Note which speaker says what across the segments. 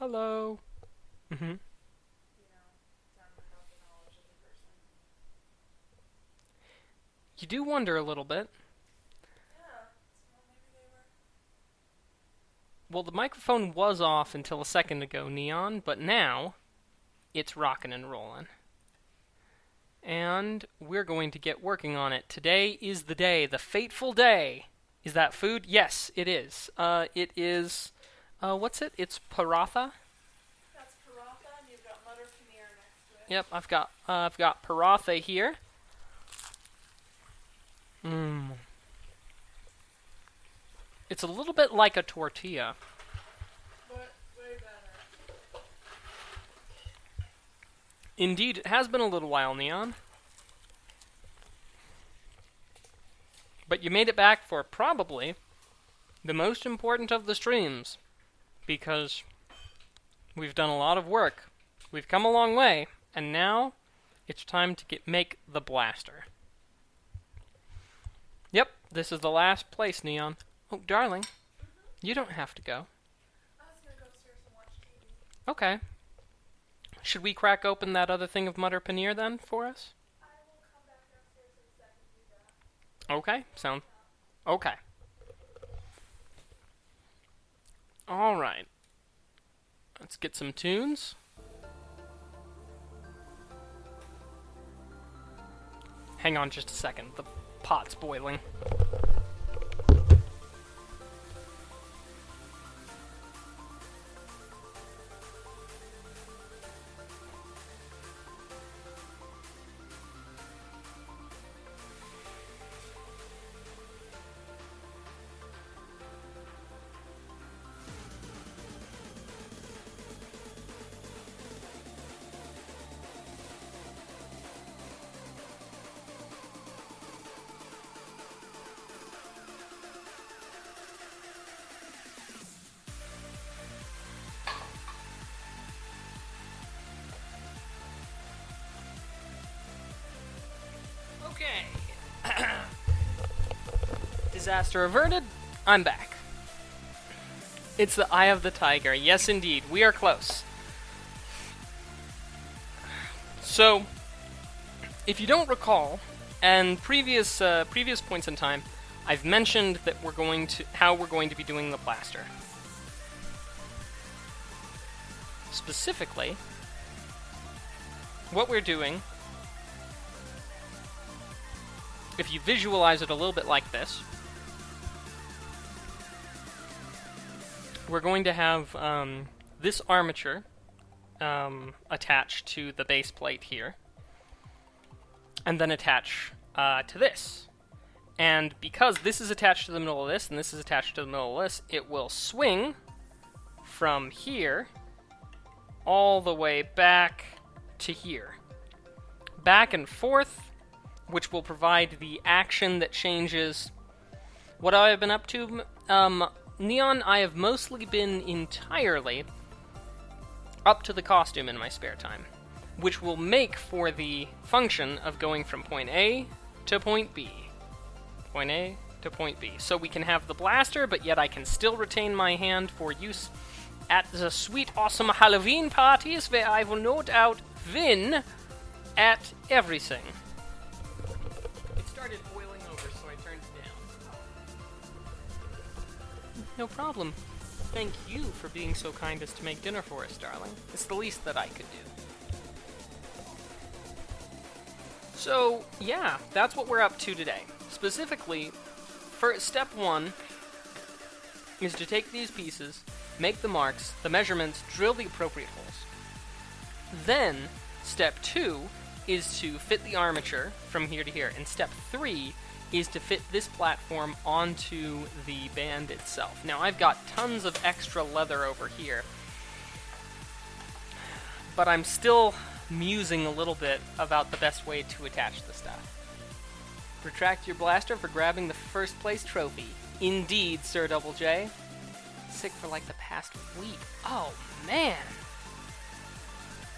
Speaker 1: Hello. Mm-hmm. You do wonder a little bit. Well, the microphone was off until a second ago, Neon, but now it's rockin' and rollin'. And we're going to get working on it. Today is the day, the fateful day. Is that food? Yes, it is. It is, what's it? It's paratha?
Speaker 2: That's paratha, and you've got Mutter Paneer next to it.
Speaker 1: Yep, I've got paratha here. Mmm. It's a little bit like a tortilla.
Speaker 2: But way better.
Speaker 1: Indeed, it has been a little while, Neon. But you made it back for probably the most important of the streams, because we've done a lot of work. We've come a long way, and now it's time to make the blaster. Yep, this is the last place, Neon. Oh, darling, you don't have to go.
Speaker 2: I was gonna go upstairs and watch TV.
Speaker 1: Okay. Should we crack open that other thing of Mutter Paneer then for us?
Speaker 2: I will come back downstairs in a second and do that.
Speaker 1: Okay, sound. Okay. Alright. Let's get some tunes. Hang on just a second. The pot's boiling. Okay. Disaster averted. I'm back. It's the Eye of the Tiger. Yes, indeed. We are close. So, if you don't recall, and previous points in time, I've mentioned that how we're going to be doing the blaster. Specifically, what we're doing, if you visualize it a little bit like this, we're going to have this armature attached to the base plate here, and then attach to this. And because this is attached to the middle of this, and this is attached to the middle of this, it will swing from here all the way back to here. Back and forth, which will provide the action that changes. What I have been up to, Neon, I have mostly been entirely up to the costume in my spare time, which will make for the function of going from point A to point B. Point A to point B. So we can have the blaster, but yet I can still retain my hand for use at the sweet, awesome Halloween parties where I will no doubt win at everything. It started boiling over, so I turned it down. No problem. Thank you for being so kind as to make dinner for us, darling. It's the least that I could do. So, yeah, that's what we're up to today. Specifically, for step 1 is to take these pieces, make the marks, the measurements, drill the appropriate holes. Then, step 2 is to fit the armature from here to here, and step 3 is to fit this platform onto the band itself. Now, I've got tons of extra leather over here, but I'm still musing a little bit about the best way to attach the stuff. Retract your blaster for grabbing the first place trophy. Indeed, Sir Double J. Sick for like the past week. Oh, man.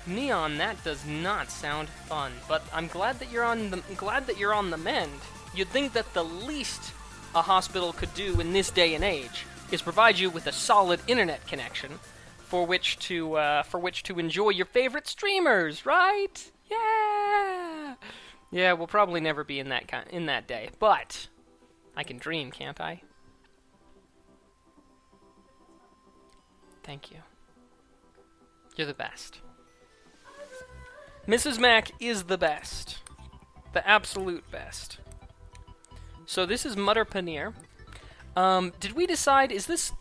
Speaker 1: Neon, that does not sound fun, but I'm glad that you're on the mend. You'd think that the least a hospital could do in this day and age is provide you with a solid internet connection for which to enjoy your favorite streamers, right? Yeah. Yeah, we'll probably never be in that day, but I can dream, can't I? Thank you. You're the best. Mrs. Mac is the best. The absolute best. So this is Mutter Paneer. Did we decide, is this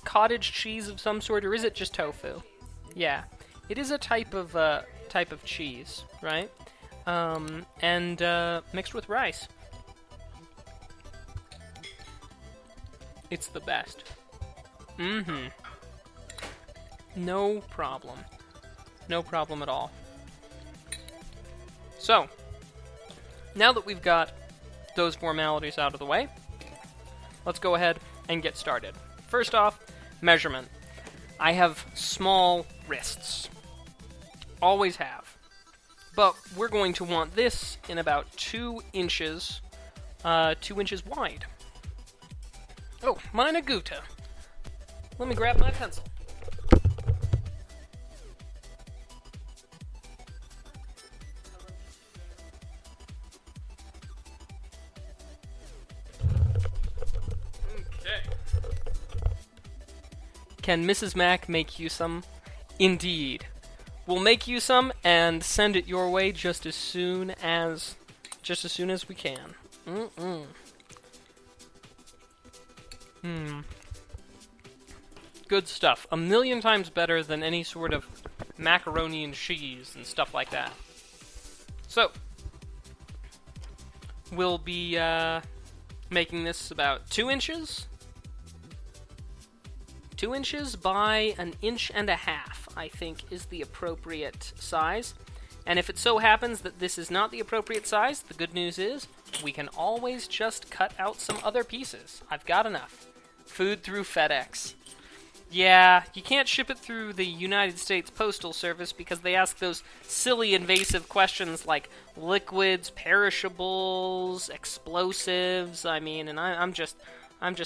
Speaker 1: cottage cheese of some sort, or is it just tofu? Yeah. It is a type of cheese, right? And mixed with rice. It's the best. Mm-hmm. No problem. No problem at all. So, now that we've got those formalities out of the way, let's go ahead and get started. First off, measurement. I have small wrists. Always have. But we're going to want this in about 2 inches, 2 inches wide. Oh, meine Güte. Let me grab my pencil. Okay. Can Mrs. Mac make you some? Indeed. We'll make you some and send it your way just as soon as we can. Good stuff. 1,000,000 times better than any sort of macaroni and cheese and stuff like that. So, we'll be making this about 2 inches. 2 inches by 1.5 inches, I think, is the appropriate size. And if it so happens that this is not the appropriate size, the good news is we can always just cut out some other pieces. I've got enough. Food through FedEx. Yeah, you can't ship it through the United States Postal Service because they ask those silly invasive questions like liquids, perishables, explosives. I mean, and I'm just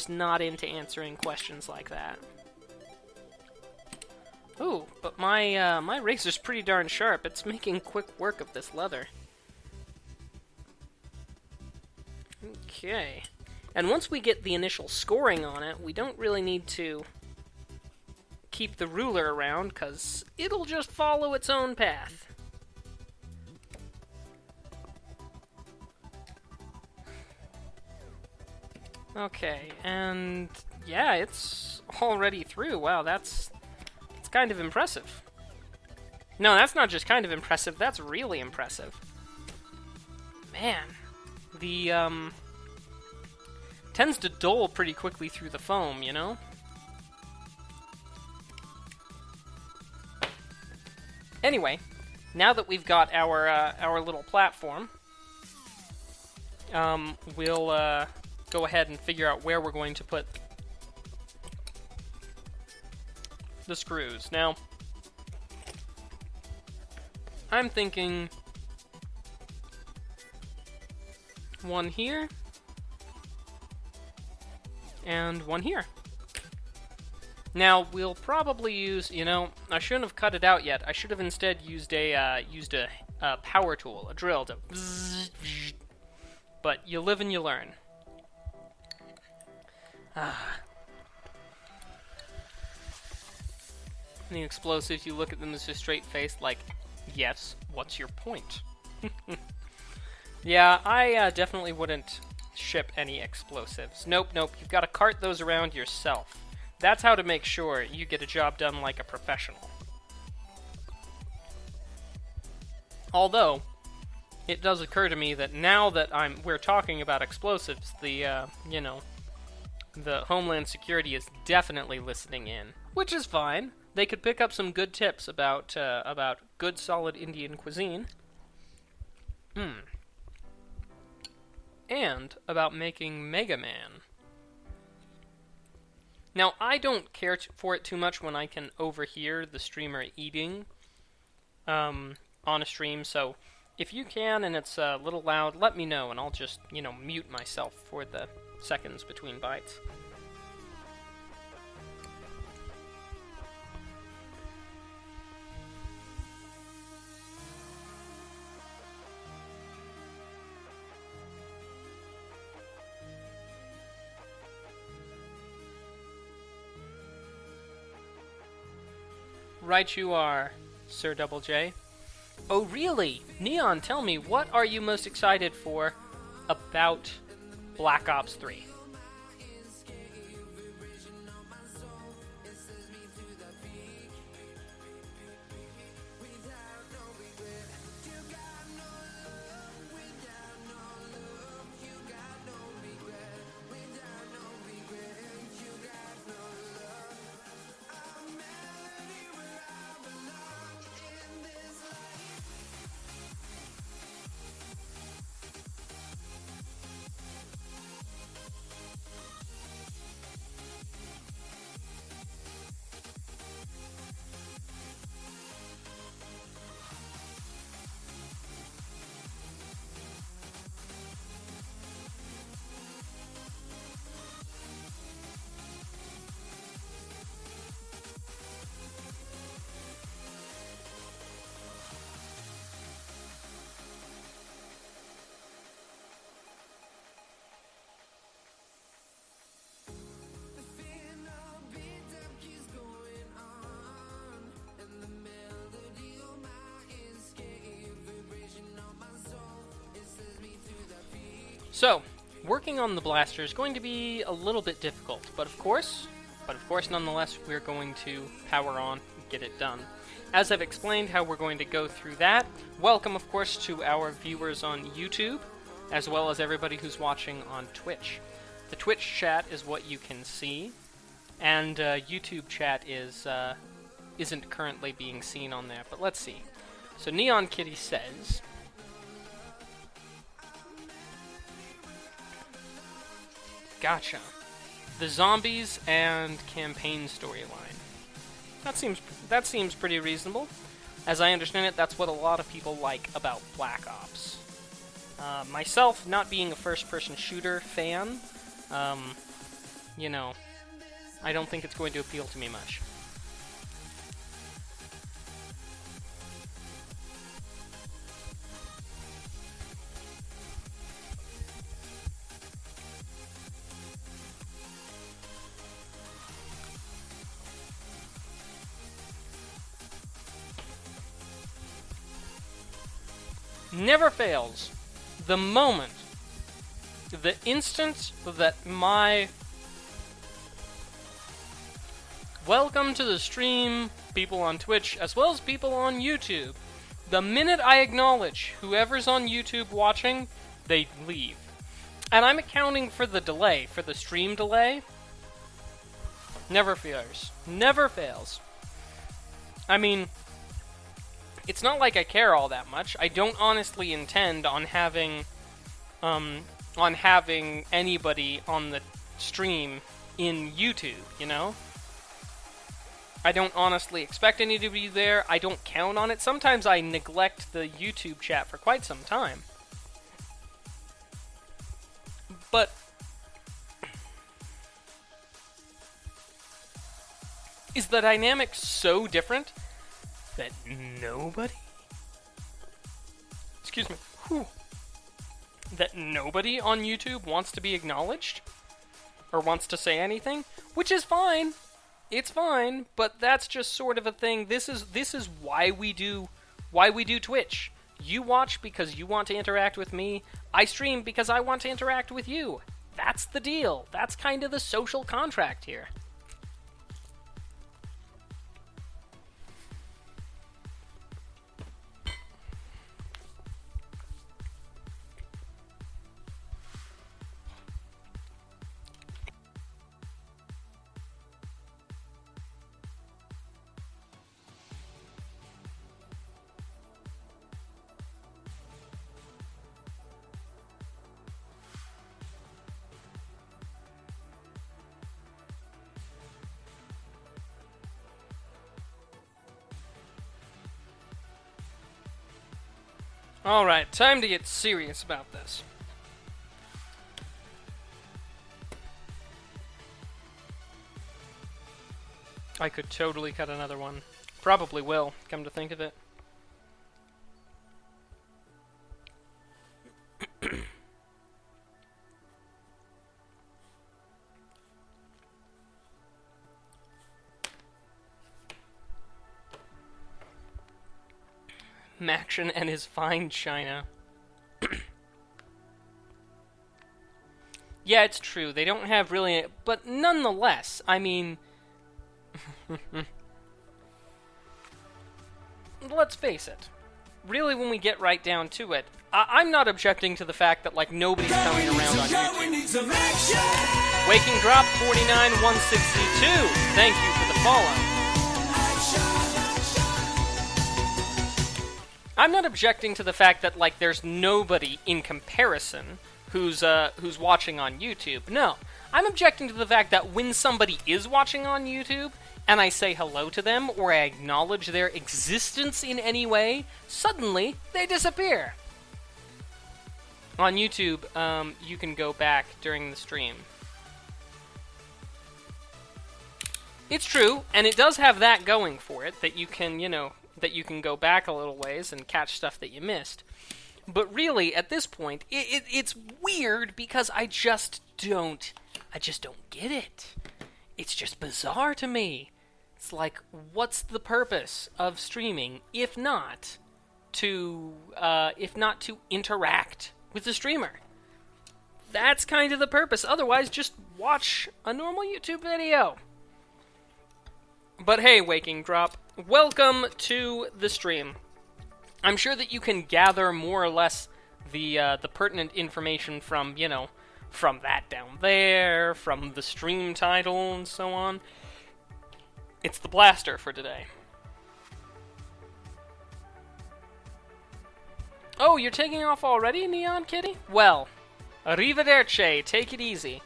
Speaker 1: not into answering questions like that. Ooh, but my razor's pretty darn sharp. It's making quick work of this leather. Okay. And once we get the initial scoring on it, we don't really need to keep the ruler around, because it'll just follow its own path. Okay, and yeah, it's already through. Wow, it's kind of impressive. No, that's not just kind of impressive, that's really impressive. Man, the, tends to dull pretty quickly through the foam, you know? Anyway, now that we've got our little platform, we'll go ahead and figure out where we're going to put the screws. Now, I'm thinking one here and one here. Now, we'll probably use, I shouldn't have cut it out yet. I should have instead used a power tool, a drill to bzzz, bzzz. But you live and you learn. The explosives, you look at them as a straight face like, yes, what's your point? Yeah, I definitely wouldn't ship any explosives. Nope, you've got to cart those around yourself. That's how to make sure you get a job done like a professional. Although, it does occur to me that now that we're talking about explosives, the Homeland Security is definitely listening in, which is fine. They could pick up some good tips about good, solid Indian cuisine. And about making Mega Man. Now, I don't care for it too much when I can overhear the streamer eating on a stream, so if you can and it's a little loud, let me know, and I'll just, mute myself for the seconds between bites. Right you are, Sir Double J. Oh, really? Neon, tell me, what are you most excited for about Black Ops 3? So, working on the blaster is going to be a little bit difficult, but of course, nonetheless, we're going to power on and get it done. As I've explained how we're going to go through that, welcome, of course, to our viewers on YouTube, as well as everybody who's watching on Twitch. The Twitch chat is what you can see, and YouTube chat isn't currently being seen on there, but let's see. So Neon Kitty says, gotcha. The zombies and campaign storyline. That seems pretty reasonable. As I understand it, that's what a lot of people like about Black Ops. Myself, not being a first-person shooter fan, you know, I don't think it's going to appeal to me much. Never fails. The moment, the instant that my welcome to the stream, people on Twitch, as well as people on YouTube, the minute I acknowledge whoever's on YouTube watching, they leave. And I'm accounting for the delay, for the stream delay. Never fails. Never fails. I mean, it's not like I care all that much. I don't honestly intend on having anybody on the stream in YouTube, you know? I don't honestly expect any to be there. I don't count on it. Sometimes I neglect the YouTube chat for quite some time. But is the dynamic so different that nobody, excuse me, that nobody on YouTube wants to be acknowledged or wants to say anything, which is fine. It's fine, but that's just sort of a thing. This is why we do Twitch. You watch because you want to interact with me. I stream because I want to interact with you. That's the deal. That's kind of the social contract here. Alright, time to get serious about this. I could totally cut another one. Probably will, come to think of it. Maction and his fine china. Yeah, it's true. They don't have really... But nonetheless, I mean... Let's face it. Really, when we get right down to it, I'm not objecting to the fact that, like, nobody's coming around on YouTube. Waking Drop 49162. Thank you for the follow. I'm not objecting to the fact that, like, there's nobody in comparison who's watching on YouTube. No. I'm objecting to the fact that when somebody is watching on YouTube, and I say hello to them, or I acknowledge their existence in any way, suddenly they disappear. On YouTube, you can go back during the stream. It's true, and it does have that going for it, that you can, that you can go back a little ways and catch stuff that you missed. But really, at this point, it's weird because I just don't get it. It's just bizarre to me. It's like, what's the purpose of streaming if not to interact with the streamer? That's kind of the purpose. Otherwise, just watch a normal YouTube video. But hey, Waking Drop, welcome to the stream. I'm sure that you can gather more or less the pertinent information from, from that down there, from the stream title, and so on. It's the Blaster for today. Oh, you're taking off already, Neon Kitty? Well, arrivederci, take it easy.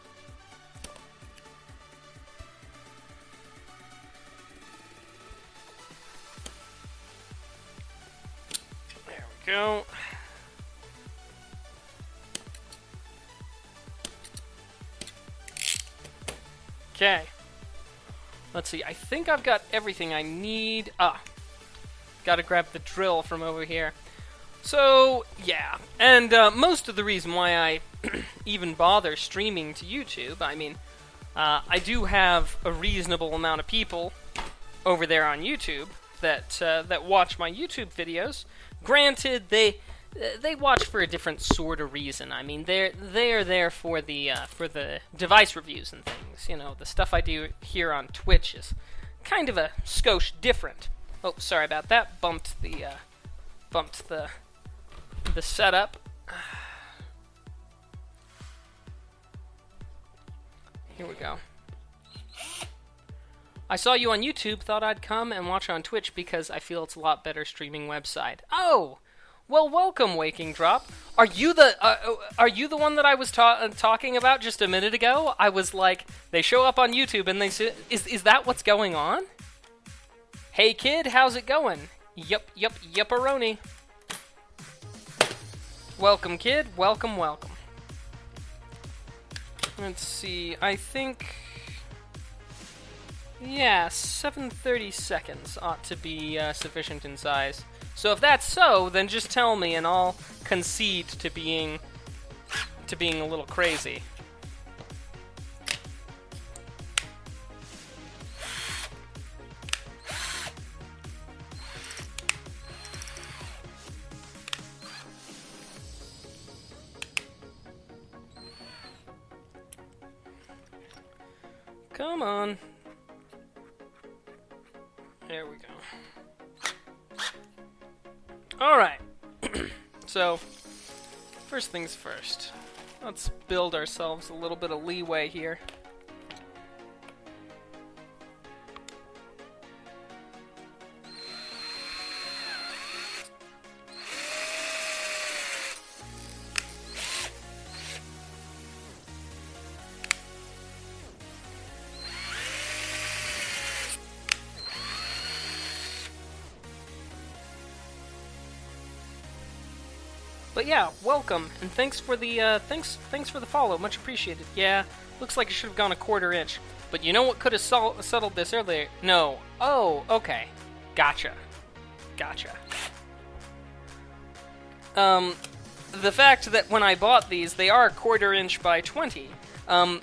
Speaker 1: There we go. Okay. Let's see, I think I've got everything I need. Gotta grab the drill from over here. So, yeah. And most of the reason why I even bother streaming to YouTube, I mean, I do have a reasonable amount of people over there on YouTube that watch my YouTube videos. Granted, they watch for a different sort of reason. I mean, they're there for the device reviews and things. The stuff I do here on Twitch is kind of a skosh different. Oh, sorry about that. Bumped the setup. Here we go. I saw you on YouTube, thought I'd come and watch on Twitch because I feel it's a lot better streaming website. Oh! Well, welcome, Waking Drop. Are you the one that I was talking about just a minute ago? I was like, they show up on YouTube and they say, is that what's going on? Hey kid, how's it going? Yupperoni. Welcome kid, welcome. Let's see, I think, yeah, 7:30 seconds ought to be sufficient in size. So if that's so, then just tell me and I'll concede to being a little crazy. Come on. There we go. Alright, so, first things first, let's build ourselves a little bit of leeway here. But yeah, welcome, and thanks for the thanks for the follow, much appreciated. Yeah, looks like it should have gone a quarter inch, but you know what could have settled this earlier? No. Oh, okay, gotcha. The fact that when I bought these, they are quarter inch by 20.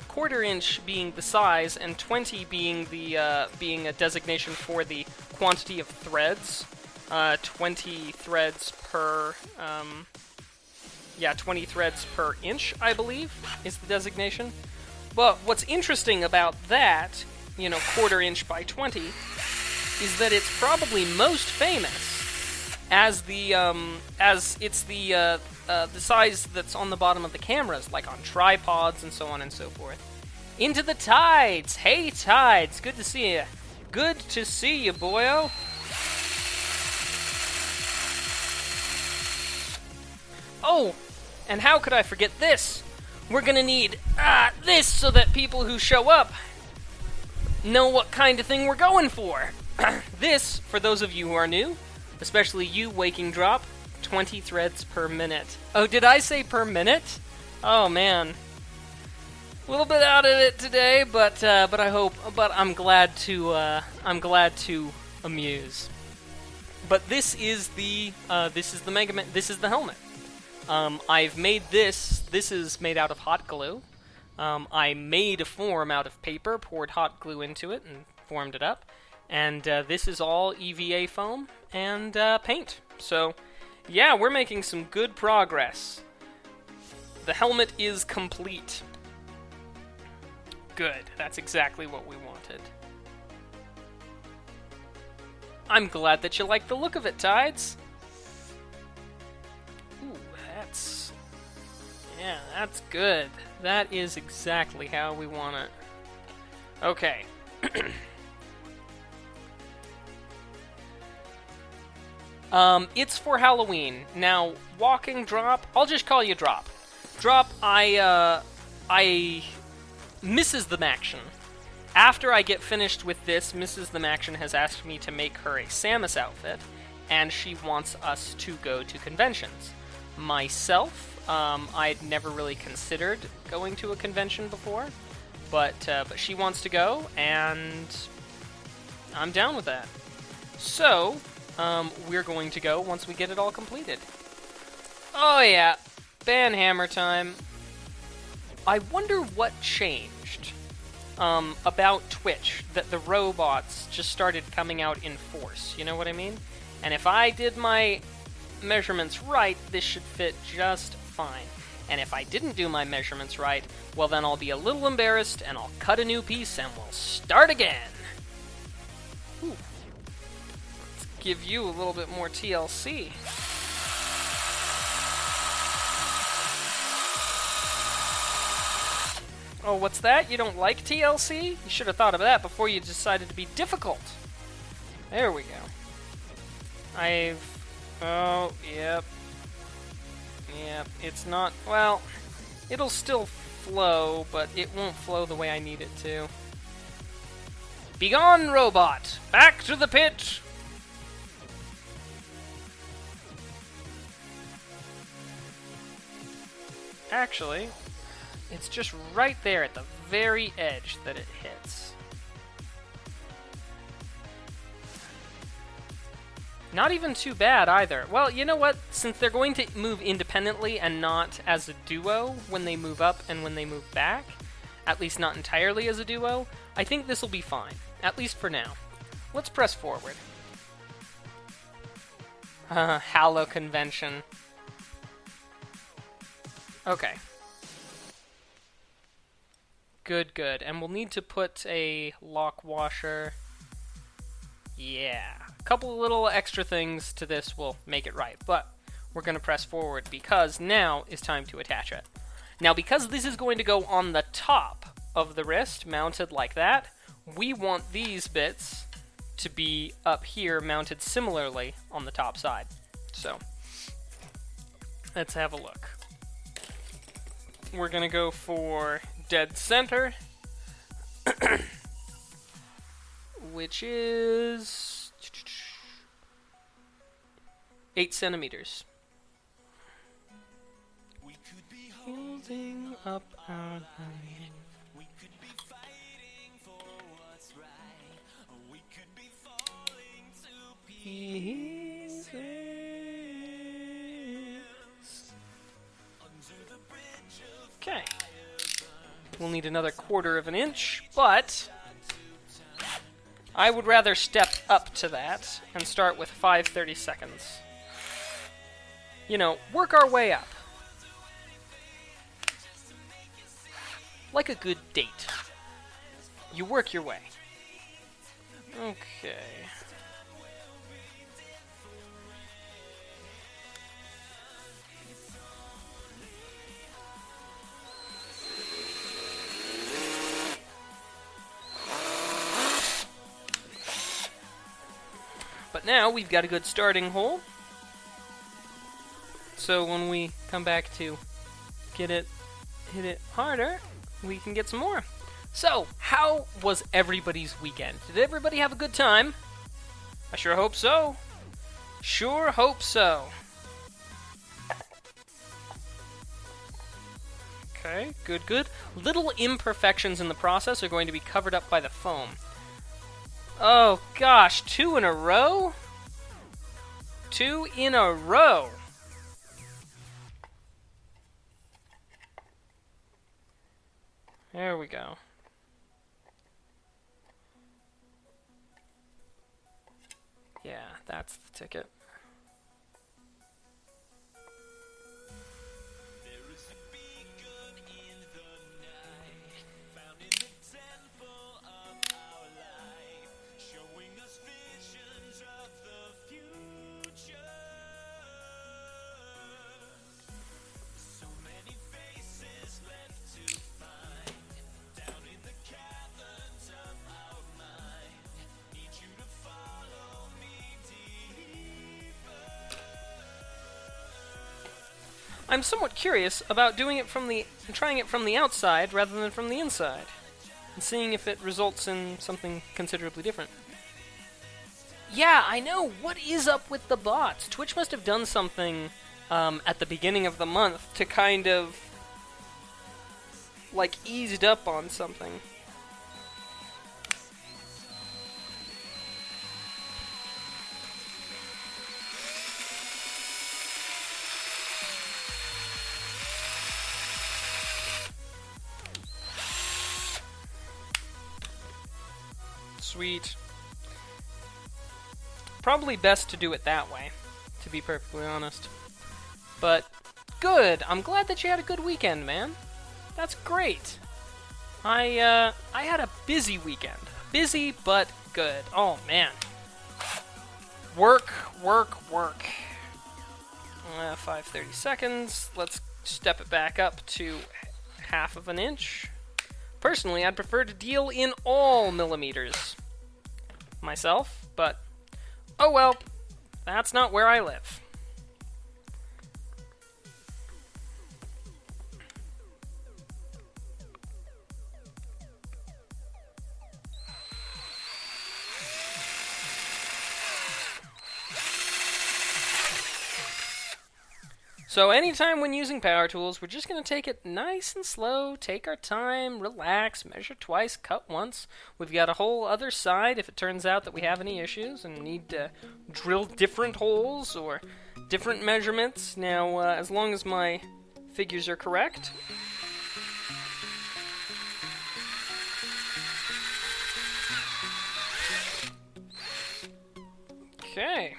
Speaker 1: Quarter inch being the size, and 20 being the being a designation for the quantity of threads. 20 threads per, 20 threads per inch, I believe, is the designation. But what's interesting about that, quarter inch by 20, is that it's probably most famous as it's the size that's on the bottom of the cameras, like on tripods and so on and so forth. Into the Tides! Hey, Tides! Good to see you. Good to see you, boyo. Oh, and how could I forget this? We're gonna need this so that people who show up know what kind of thing we're going for. This, for those of you who are new, especially you, Waking Drop, 20 threads per minute. Oh, did I say per minute? Oh man, a little bit out of it today, but I'm glad to amuse. But this is the Mega Man. This is the helmet. I've made this. This is made out of hot glue. I made a form out of paper, poured hot glue into it, and formed it up. And this is all EVA foam and paint. So, yeah, we're making some good progress. The helmet is complete. Good. That's exactly what we wanted. I'm glad that you like the look of it, Tides. Ooh, that's good. That is exactly how we want it. Okay. It's for Halloween. Now, Walking Drop, I'll just call you Drop. Drop, I Mrs. The Maction. After I get finished with this, Mrs. The Maction has asked me to make her a Samus outfit, and she wants us to go to conventions. Myself, I'd never really considered going to a convention before, but she wants to go, and I'm down with that. So, we're going to go once we get it all completed. Oh yeah, Banhammer time. I wonder what changed about Twitch, that the robots just started coming out in force, you know what I mean? And if I did my measurements right, this should fit just fine. And if I didn't do my measurements right, well then I'll be a little embarrassed and I'll cut a new piece and we'll start again. Ooh. Let's give you a little bit more TLC. Oh, what's that? You don't like TLC? You should have thought of that before you decided to be difficult. There we go. Oh, yep. Yep, it's not... Well, it'll still flow, but it won't flow the way I need it to. Begone, robot! Back to the pit! Actually, it's just right there at the very edge that it hits. Not even too bad either. Well, you know what? Since they're going to move independently and not as a duo when they move up and when they move back, at least not entirely as a duo, I think this will be fine. At least for now. Let's press forward. Hallow Convention. Okay. Good, good. And we'll need to put a lock washer. Yeah. A couple of little extra things to this will make it right. But we're going to press forward because now is time to attach it. Now, because this is going to go on the top of the wrist, mounted like that, we want these bits to be up here, mounted similarly on the top side. So, let's have a look. We're going to go for dead center, which is 8 centimeters. We could be holding up our line. We could be fighting for what's right. Or we could be falling to pieces. Okay. We'll need another 1/4 of an inch, but I would rather step up to that and start with 5 seconds. You know, work our way up. Like a good date. You work your way. Okay. But now we've got a good starting hole. So when we come back to hit it harder, we can get some more. So, how was everybody's weekend? Did everybody have a good time? I sure hope so. Sure hope so. Okay, good, good. Little imperfections in the process are going to be covered up by the foam. Oh gosh, 2 in a row? 2 in a row. There we go. Yeah, that's the ticket. I'm somewhat curious about trying it from the outside rather than from the inside, and seeing if it results in something considerably different. Yeah, I know. What is up with the bots? Twitch must have done something at the beginning of the month to kind of like eased up on something. Sweet. Probably best to do it that way, to be perfectly honest. But good. I'm glad that you had a good weekend, man. That's great. I had a busy weekend. Busy but good. Oh man. Work. 5 seconds. Let's step it back up to 1/2 an inch. Personally, I'd prefer to deal in all millimeters myself, but oh well, that's not where I live. So anytime when using power tools, we're just going to take it nice and slow, take our time, relax, measure twice, cut once. We've got a whole other side if it turns out that we have any issues and need to drill different holes or different measurements. Now, as long as my figures are correct. Okay.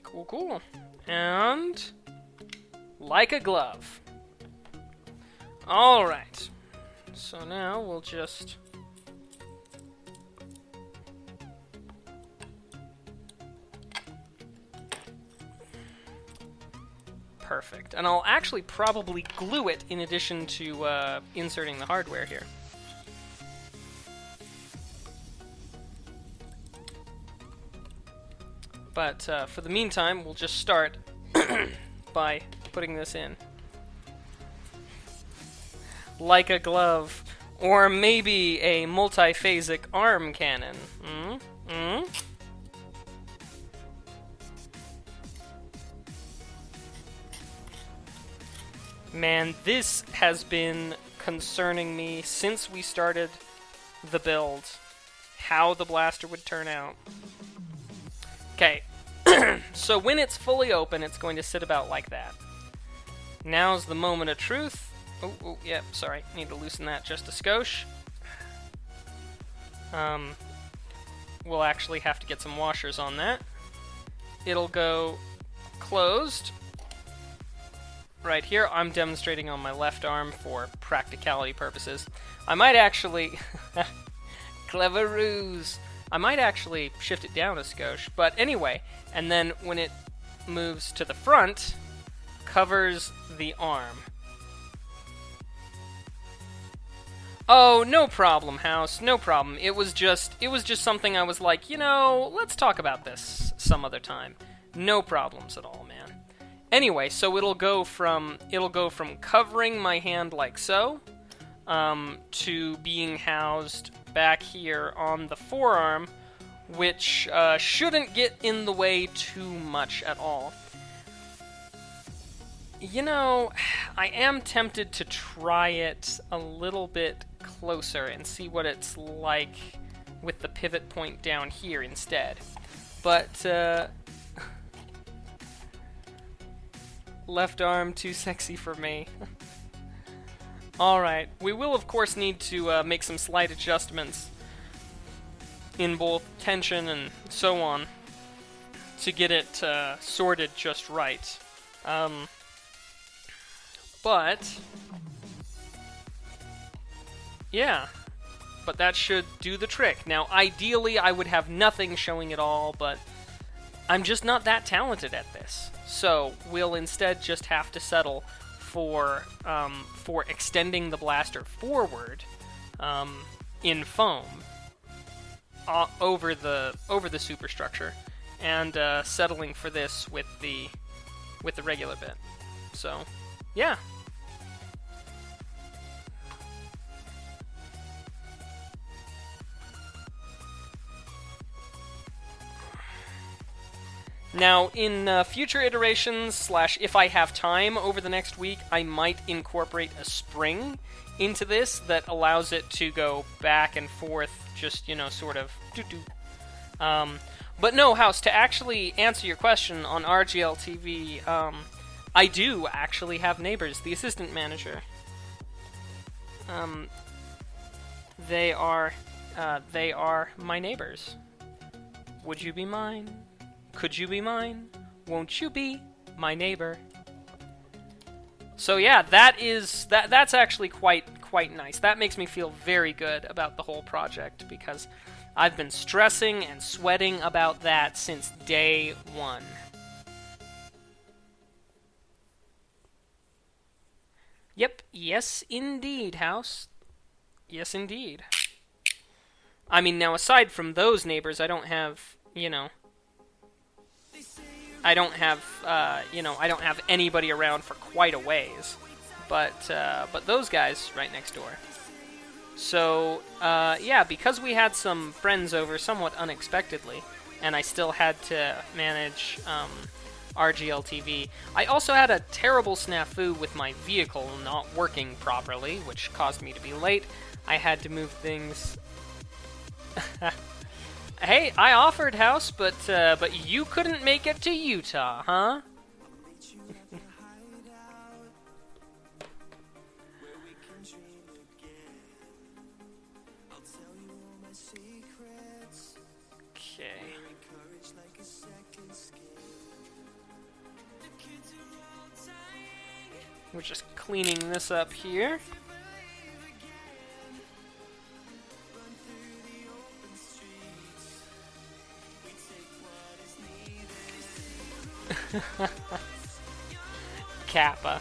Speaker 1: Cool. And like a glove. Alright. So now we'll just perfect. And I'll actually probably glue it in addition to inserting the hardware here. But for the meantime, we'll just start by putting this in. Like a glove. Or maybe a multiphasic arm cannon. Man, this has been concerning me since we started the build. How the blaster would turn out. Okay. So when it's fully open, it's going to sit about like that. Now's the moment of truth. Oh, yep, sorry. Need to loosen that just a skosh. we'll actually have to get some washers on that. It'll go closed right here. I'm demonstrating on my left arm for practicality purposes. I might actually... Clever ruse! I might actually shift it down a skosh, but anyway, and then when it moves to the front, covers the arm. Oh, no problem, House, no problem. It was just something I was like, you know, let's talk about this some other time. No problems at all, man. Anyway, so it'll go from covering my hand like so, to being housed back here on the forearm, which shouldn't get in the way too much at all. You know, I am tempted to try it a little bit closer and see what it's like with the pivot point down here instead. But, left arm too sexy for me. Alright, we will of course need to make some slight adjustments in both tension and so on to get it sorted just right. But yeah, but that should do the trick. Now, ideally, I would have nothing showing at all, but I'm just not that talented at this. So we'll instead just have to settle for extending the blaster forward in foam over the superstructure, and settling for this with the regular bit. So yeah. Now, in future iterations, / if I have time over the next week, I might incorporate a spring into this that allows it to go back and forth, just, you know, sort of doo-doo. But no, House, to actually answer your question on RGL TV, I do actually have neighbors, the assistant manager. They are my neighbors. Would you be mine? Could you be mine? Won't you be my neighbor? So yeah, that's actually quite nice. That makes me feel very good about the whole project, because I've been stressing and sweating about that since day one. Yep, yes indeed, House. Yes indeed. I mean, now aside from those neighbors, I don't have, you know, I don't have anybody around for quite a ways, but those guys right next door. So yeah, because we had some friends over somewhat unexpectedly, and I still had to manage RGL TV. I also had a terrible snafu with my vehicle not working properly, which caused me to be late. I had to move things. Hey, I offered, House, but you couldn't make it to Utah, huh? Okay. We're just cleaning this up here. Kappa.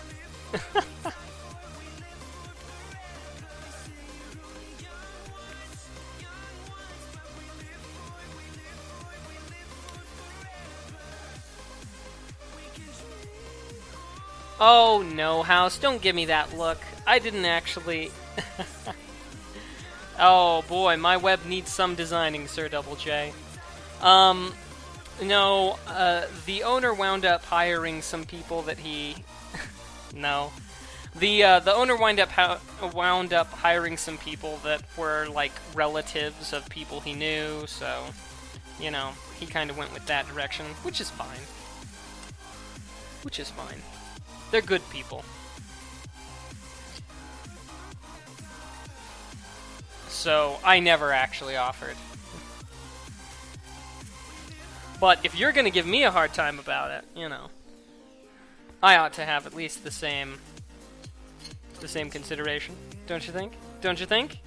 Speaker 1: Oh no, House, don't give me that look. I didn't actually... Oh boy, my web needs some designing, Sir Double J. No, the owner wound up hiring some people that he... No. The owner wound up hiring some people that were, like, relatives of people he knew, so, you know, he kind of went with that direction, which is fine. Which is fine. They're good people. So, I never actually offered. But if you're gonna give me a hard time about it, you know, I ought to have at least the same consideration. Don't you think? Don't you think?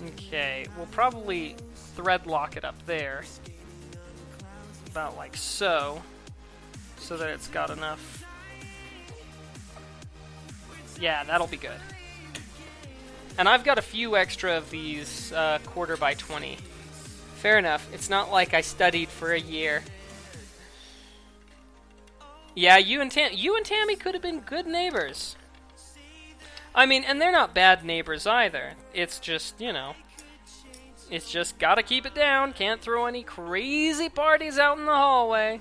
Speaker 1: Okay, we'll probably thread lock it up there. About like so. So that it's got enough. Yeah, that'll be good. And I've got a few extra of these 1/4 by 20. Fair enough. It's not like I studied for a year. Yeah, you and Tammy could have been good neighbors. I mean, and they're not bad neighbors either. It's just, you know, it's just gotta keep it down. Can't throw any crazy parties out in the hallway.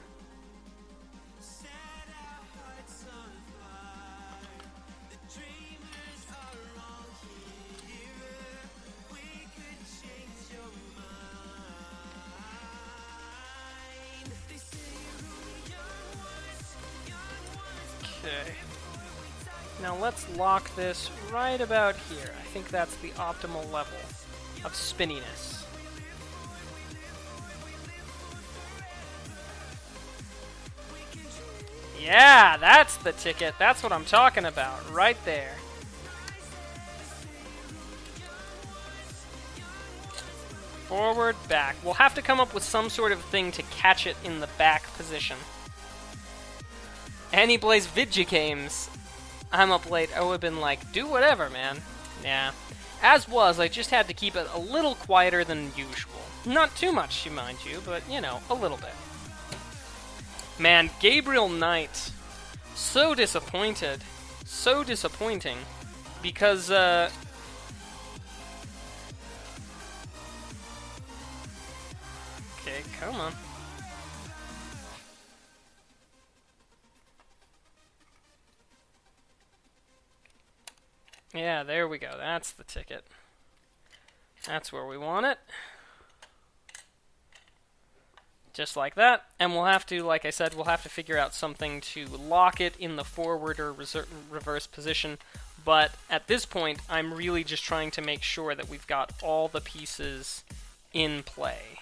Speaker 1: Okay. Now let's lock this right about here. I think that's the optimal level of spinniness. Yeah, that's the ticket. That's what I'm talking about, right there. Forward, back. We'll have to come up with some sort of thing to catch it in the back position. And he plays video games. I'm up late. I would have been like, do whatever, man. Yeah. As was, I just had to keep it a little quieter than usual. Not too much, mind you, but, you know, a little bit. Man, Gabriel Knight. So disappointed. So disappointing. Because, okay, come on. Yeah, there we go. That's the ticket. That's where we want it. Just like that. And we'll have to, like I said, we'll have to figure out something to lock it in the forward or reverse position. But at this point, I'm really just trying to make sure that we've got all the pieces in play.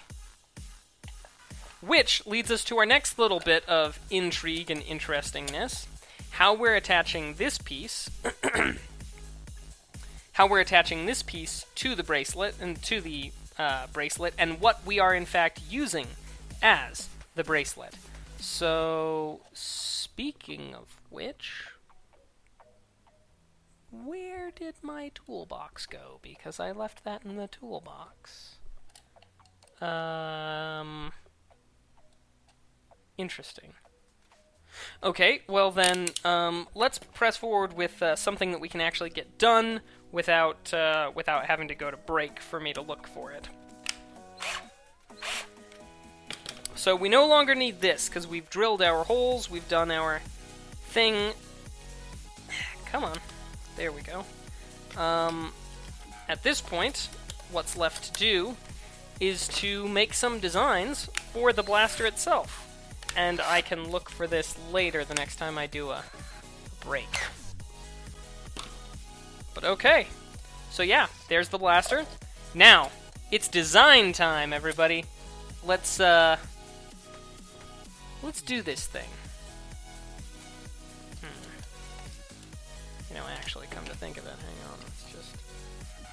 Speaker 1: Which leads us to our next little bit of intrigue and interestingness. How we're attaching this piece... how we're attaching this piece to the bracelet and and what we are in fact using as the bracelet. So, speaking of which, where did my toolbox go? Because I left that in the toolbox. Interesting. Okay, well then, let's press forward with something that we can actually get done without having to go to break for me to look for it. So we no longer need this, because we've drilled our holes, we've done our thing. Come on. There we go. At this point, what's left to do is to make some designs for the blaster itself. And I can look for this later the next time I do a break. But okay. So yeah, there's the blaster. Now, it's design time, everybody. Let's do this thing. You know, actually, come to think of it, hang on.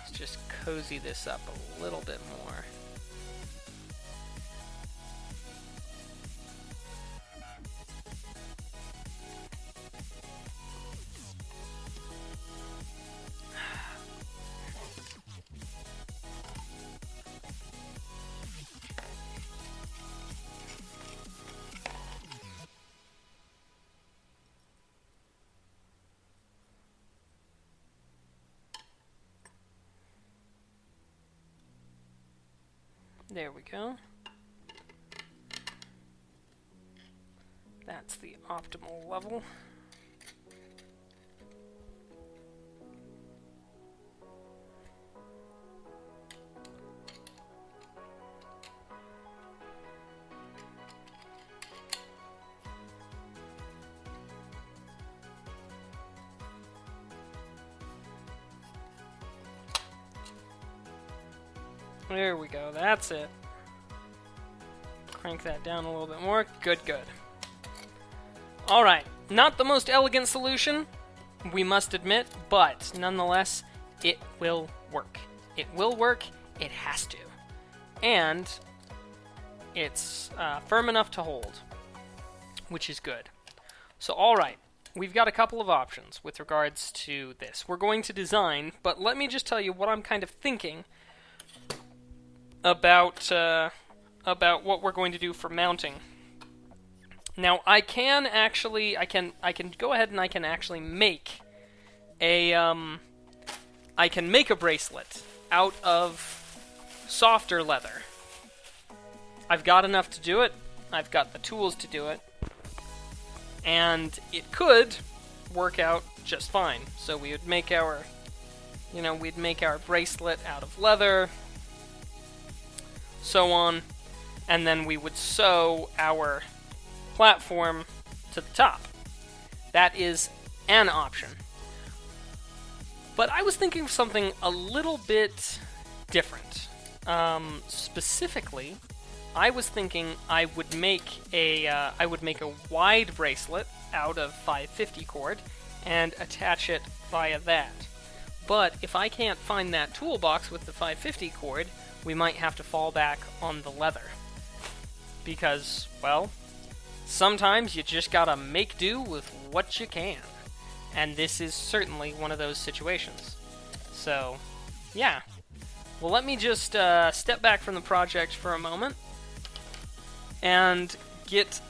Speaker 1: Let's just cozy this up a little bit more. There we go. That's the optimal level. There we go. That's it. Crank that down a little bit more. Good, good. Alright. Not the most elegant solution, we must admit, but nonetheless, it will work. It will work. It has to. And it's firm enough to hold, which is good. So, alright. We've got a couple of options with regards to this. We're going to design, but let me just tell you what I'm kind of thinking about what we're going to do for mounting. Now, I can go ahead and I can actually make a bracelet out of softer leather. I've got enough to do it. I've got the tools to do it. And it could work out just fine. So we would make our, we'd make our bracelet out of leather, so on, and then we would sew our platform to the top. That is an option. But I was thinking of something a little bit different. Specifically, I was thinking I would make a wide bracelet out of 550 cord and attach it via that. But if I can't find that toolbox with the 550 cord, we might have to fall back on the leather. Because, well, sometimes you just gotta make do with what you can. And this is certainly one of those situations. So, yeah. Well, let me just step back from the project for a moment and get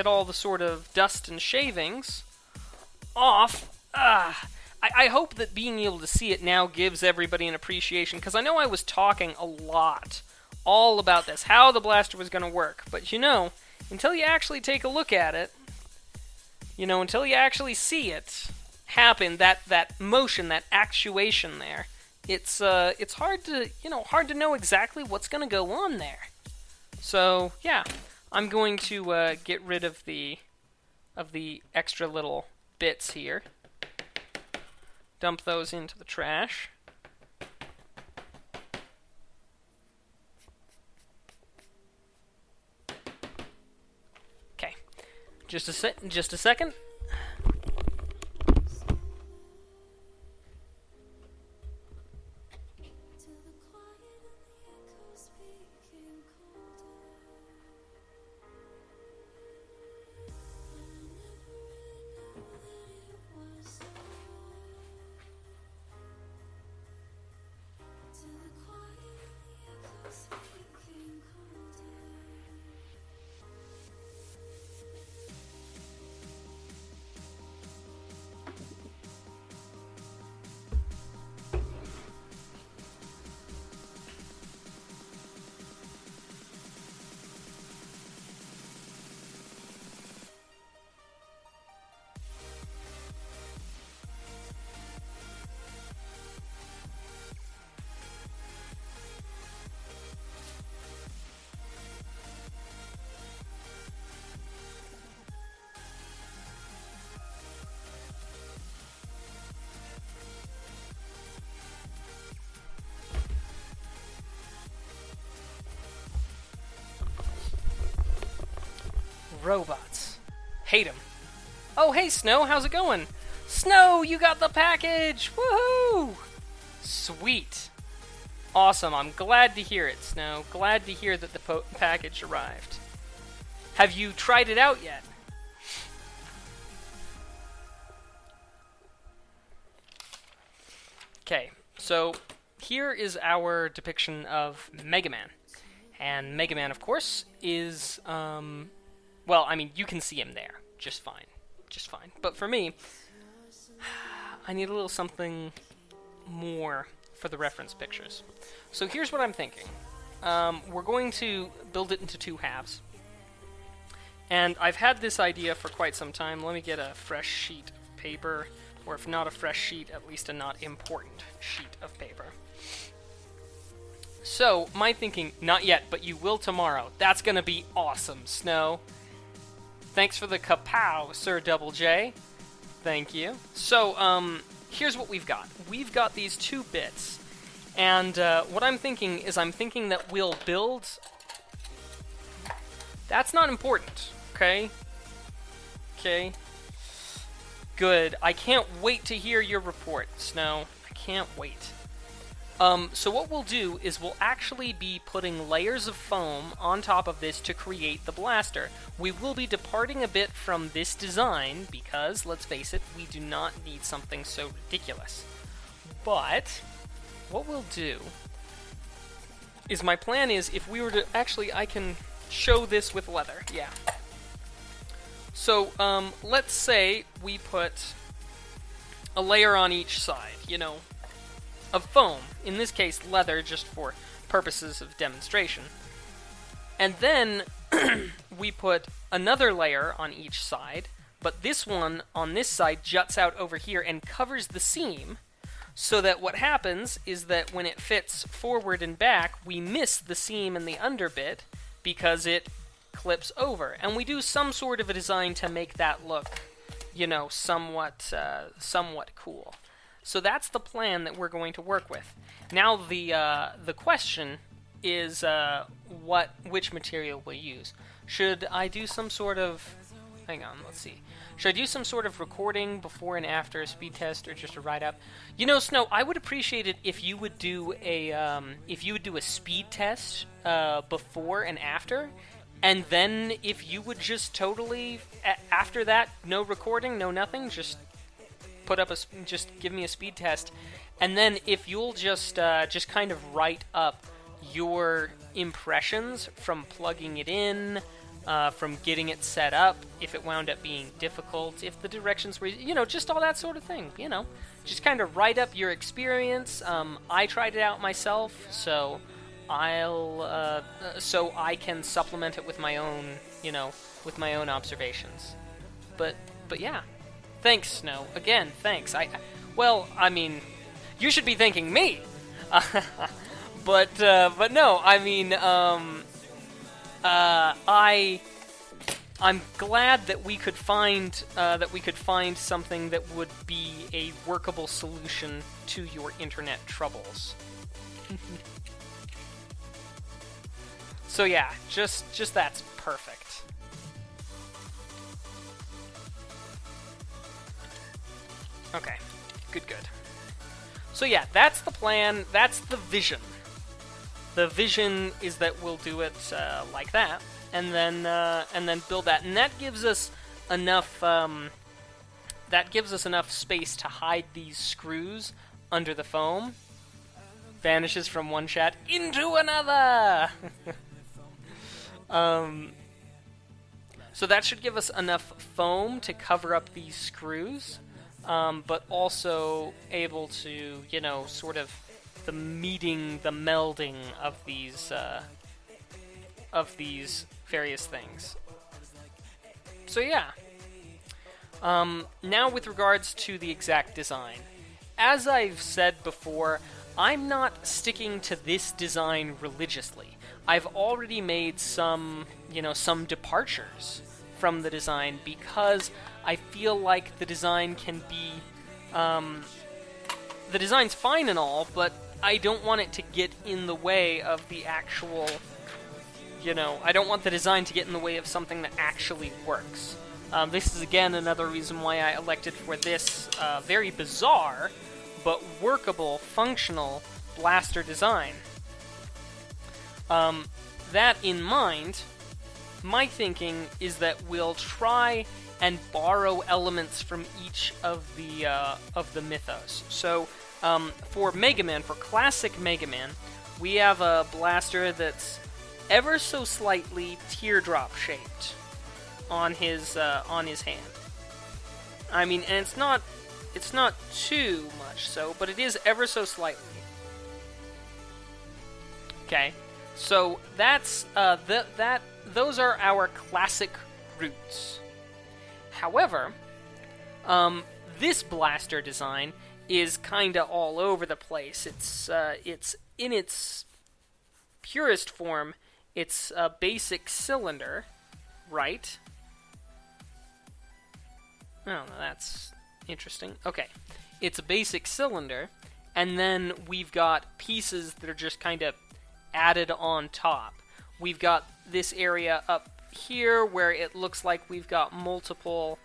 Speaker 1: all the sort of dust and shavings off. I hope that being able to see it now gives everybody an appreciation, because I know I was talking a lot all about this, how the blaster was going to work, but until you actually take a look at it, until you actually see it happen, that motion, that actuation there, it's hard to know exactly what's going to go on there. So, yeah, I'm going to get rid of the extra little bits here. Dump those into the trash. Okay. Just a second. Robots. Hate 'em. Oh, hey, Snow, how's it going? Snow, you got the package! Woohoo! Sweet. Awesome, I'm glad to hear it, Snow. Glad to hear that the package arrived. Have you tried it out yet? Okay, so here is our depiction of Mega Man. And Mega Man, of course, is, well, I mean, you can see him there. Just fine. Just fine. But for me, I need a little something more for the reference pictures. So here's what I'm thinking. We're going to build it into two halves. And I've had this idea for quite some time. Let me get a fresh sheet of paper. Or if not a fresh sheet, at least a not important sheet of paper. So, my thinking, not yet, but you will tomorrow. That's gonna be awesome, Snow. Thanks for the kapow, Sir Double J. Thank you. So, here's what we've got. We've got these two bits, And what I'm thinking is I'm thinking that we'll build... That's not important, okay? Okay. Good. I can't wait to hear your report, Snow. I can't wait. So what we'll do is we'll actually be putting layers of foam on top of this to create the blaster. We will be departing a bit from this design because, let's face it, we do not need something so ridiculous. But what we'll do is my plan is if we were to... Actually, I can show this with leather. Yeah. So, let's say we put a layer on each side, you know, of foam. In this case, leather, just for purposes of demonstration. And then we put another layer on each side, but this one on this side juts out over here and covers the seam, so that what happens is that when it fits forward and back, we miss the seam and the underbit because it clips over. And we do some sort of a design to make that look, you know, somewhat cool. So that's the plan that we're going to work with. Now the question is which material we'll use. Should I do some sort of... Hang on, let's see. Should I do some sort of recording before and after a speed test, or just a write-up? You know, Snow, I would appreciate it if you would do a speed test before and after, and then if you would just totally after that, no recording, no nothing, just put up just give me a speed test, and then if you'll just kind of write up your impressions from plugging it in. From getting it set up, if it wound up being difficult, if the directions were, you know, just all that sort of thing, you know. Just kind of write up your experience. I tried it out myself, so so I can supplement it with my own, you know, with my own observations. But yeah. Thanks, Snow. Again, thanks. Well, I mean, you should be thanking me. But no, I mean, I'm glad that we could find something that would be a workable solution to your internet troubles. So yeah, just that's perfect. Okay, good. So yeah, that's the plan. That's the vision. The vision is that we'll do it like that, and then build that, and that gives us enough. That gives us enough space to hide these screws under the foam. Vanishes from one chat into another. So that should give us enough foam to cover up these screws, but also able to, you know, sort of the melding of these various things. So yeah. Now with regards to the exact design. As I've said before, I'm not sticking to this design religiously. I've already made some departures from the design because I feel like the design can be... the design's fine and all, but I don't want it to get in the way of the actual, I don't want the design to get in the way of something that actually works. This is, again, another reason why I elected for this very bizarre, but workable, functional blaster design. That in mind, my thinking is that we'll try and borrow elements from each of the mythos. So, for Mega Man, for classic Mega Man, we have a blaster that's ever so slightly teardrop shaped on his hand. I mean, and it's not too much so, but it is ever so slightly. Okay, so that's those are our classic roots. However, this blaster design is kinda all over the place. It's in its purest form, it's a basic cylinder, right? Oh, that's interesting. Okay, it's a basic cylinder, and then we've got pieces that are just kind of added on top. We've got this area up here where it looks like we've got multiple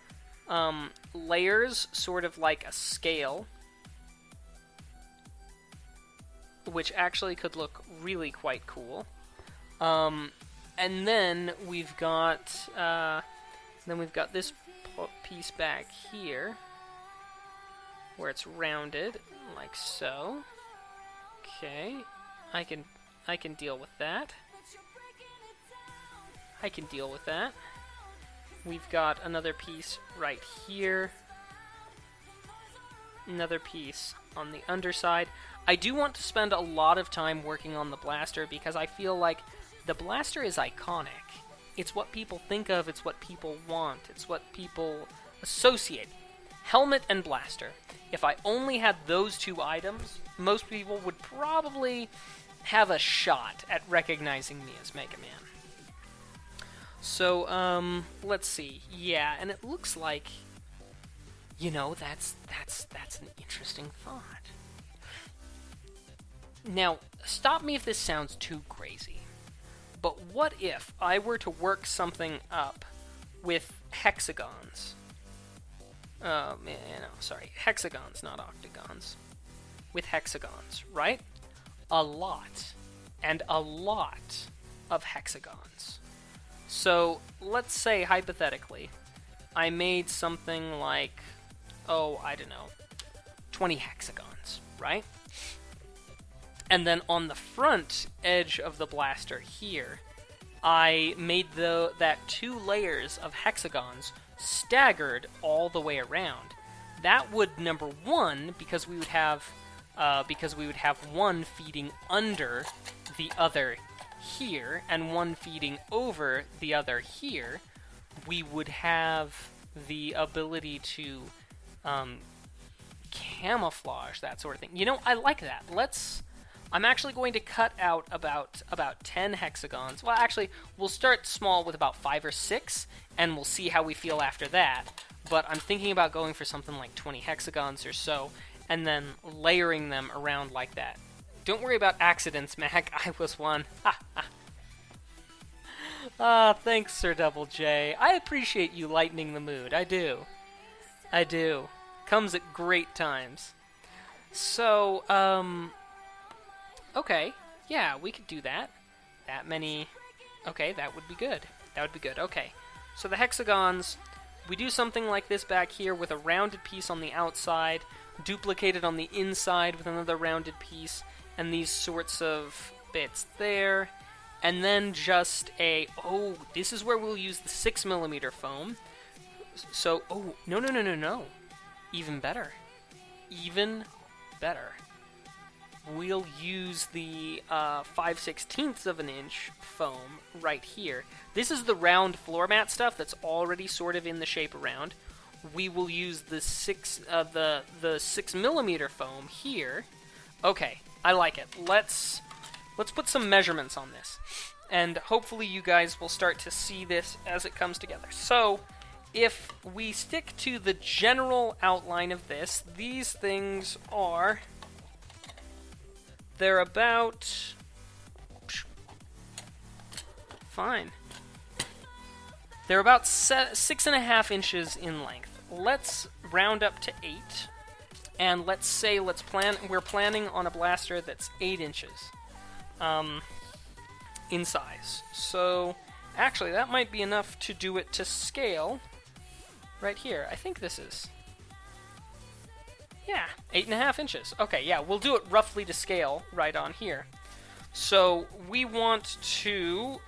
Speaker 1: layers, sort of like a scale, which actually could look really quite cool. And then we've got this piece back here where it's rounded like so. Okay, I can deal with that. I can deal with that. We've got another piece right here. Another piece on the underside. I do want to spend a lot of time working on the blaster because I feel like the blaster is iconic. It's what people think of, it's what people want, it's what people associate. Helmet and blaster. If I only had those two items, most people would probably have a shot at recognizing me as Mega Man. So, let's see. Yeah, and it looks like, that's an interesting thought. Now, stop me if this sounds too crazy, but what if I were to work something up with hexagons? Hexagons, not octagons. With hexagons, right? A lot of hexagons. So, let's say, hypothetically, I made something like, 20 hexagons, right? And then on the front edge of the blaster here, I made that 2 layers of hexagons staggered all the way around. That would, number one, because we would have one feeding under the other here, and one feeding over the other here, we would have the ability to camouflage that sort of thing. I like that. I'm actually going to cut out about 10 hexagons. Well, actually, we'll start small with about 5 or 6, and we'll see how we feel after that. But I'm thinking about going for something like 20 hexagons or so, and then layering them around like that. Don't worry about accidents, Mac. I was one. Thanks, Sir Double J. I appreciate you lightening the mood. I do. Comes at great times. So, okay. Yeah, we could do that. That many. Okay, that would be good. Okay. So the hexagons, we do something like this back here with a rounded piece on the outside, duplicated on the inside with another rounded piece, and these sorts of bits there. And then just this is where we'll use the 6mm foam. So, no. Even better. We'll use the 5/16 of an inch foam right here. This is the round floor mat stuff that's already sort of in the shape around. We will use the 6mm foam here. Okay, I like it. Let's put some measurements on this, and hopefully you guys will start to see this as it comes together. So, if we stick to the general outline of this, these things are... They're about... Fine. They're about 6.5 inches in length. Let's round up to 8. And we're planning on a blaster that's 8 inches in size. So, actually, that might be enough to do it to scale right here. I think this is... Yeah, 8.5 inches. Okay, yeah, we'll do it roughly to scale right on here. So, we want to...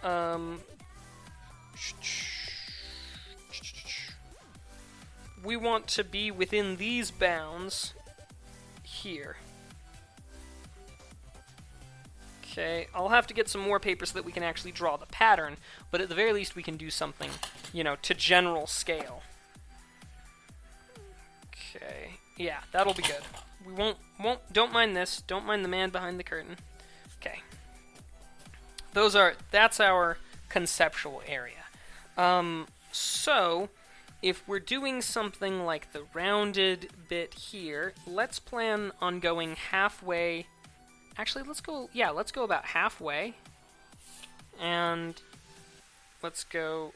Speaker 1: we want to be within these bounds here. Okay, I'll have to get some more paper so that we can actually draw the pattern, but at the very least we can do something, to general scale. Okay, yeah, that'll be good. We don't mind this. Don't mind the man behind the curtain. Okay. That's our conceptual area. So, if we're doing something like the rounded bit here, let's plan on going halfway. Actually, let's go about halfway. And let's go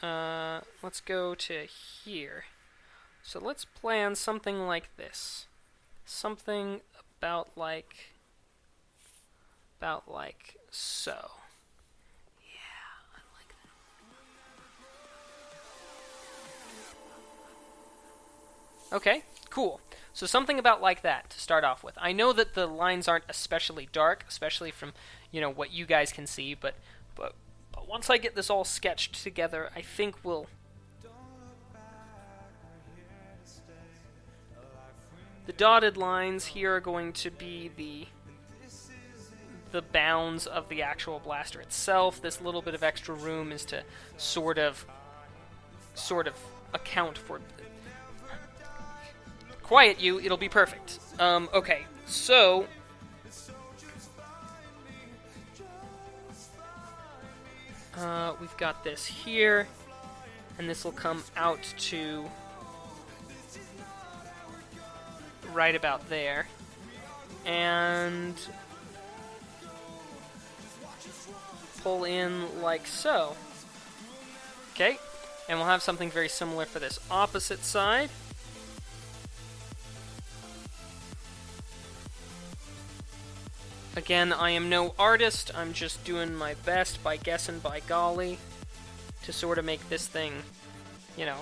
Speaker 1: to here. So let's plan something like this. Something about like so. Yeah, I like that. Okay, cool. So something about like that to start off with. I know that the lines aren't especially dark, especially from, what you guys can see, but once I get this all sketched together, I think we'll... The dotted lines here are going to be the bounds of the actual blaster itself. This little bit of extra room is to sort of account for... Quiet you, it'll be perfect. Okay, so... we've got this here, and this will come out to right about there, and pull in like so. Okay, and we'll have something very similar for this opposite side. Again, I am no artist, I'm just doing my best by guessing by golly to sort of make this thing,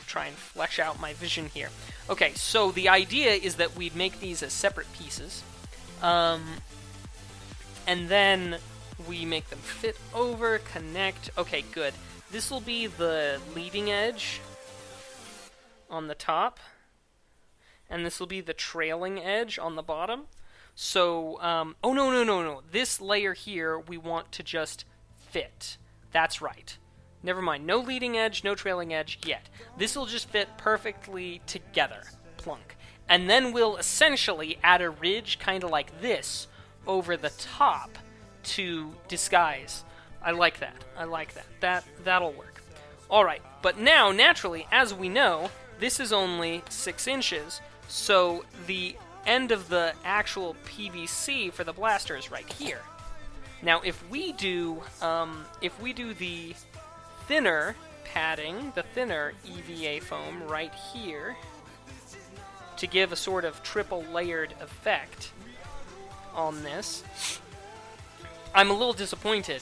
Speaker 1: try and flesh out my vision here. Okay, so the idea is that we'd make these as separate pieces, and then we make them fit over, connect. Okay, good. This will be the leading edge on the top, and this will be the trailing edge on the bottom. So, oh no. This layer here we want to just fit. That's right. Never mind. No leading edge, no trailing edge yet. This will just fit perfectly together. Plunk. And then we'll essentially add a ridge kind of like this over the top to disguise. I like that. That'll work. Alright, but now, naturally, as we know, this is only 6 inches, so the end of the actual PVC for the blaster is right here. Now, if we do the thinner padding, the thinner EVA foam right here, to give a sort of triple layered effect on this, I'm a little disappointed.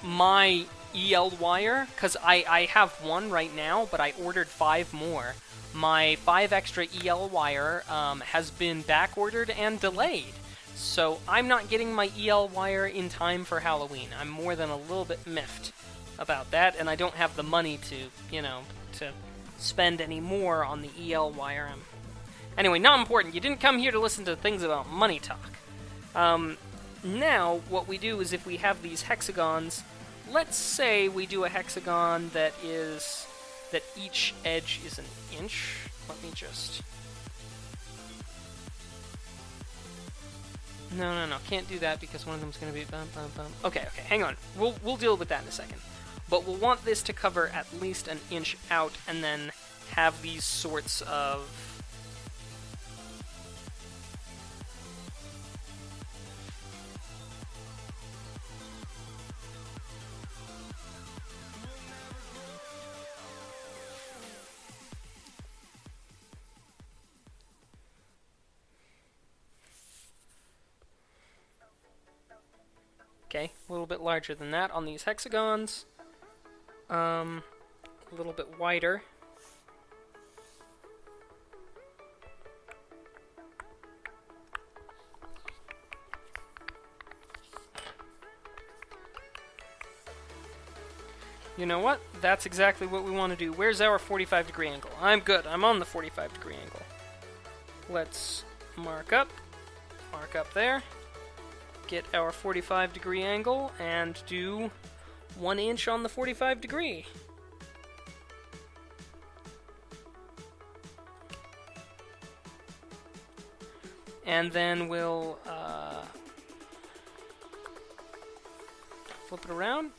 Speaker 1: My EL wire, because I have one right now, but I ordered 5 more. My 5 extra EL wire has been back ordered and delayed. So I'm not getting my EL wire in time for Halloween. I'm more than a little bit miffed about that, and I don't have the money to spend any more on the EL wire. Anyway, not important. You didn't come here to listen to things about money talk. Now, what we do is if we have these hexagons, let's say we do a hexagon that each edge is an inch. Let me just... No, can't do that because one of them's going to be... Okay, hang on. We'll deal with that in a second. But we'll want this to cover at least an inch out and then have these sorts of... Okay, a little bit larger than that on these hexagons. A little bit wider. You know what? That's exactly what we want to do. Where's our 45-degree angle? I'm good. I'm on the 45-degree angle. Let's mark up there. Get our 45-degree angle and do 1 inch on the 45-degree. And then we'll flip it around.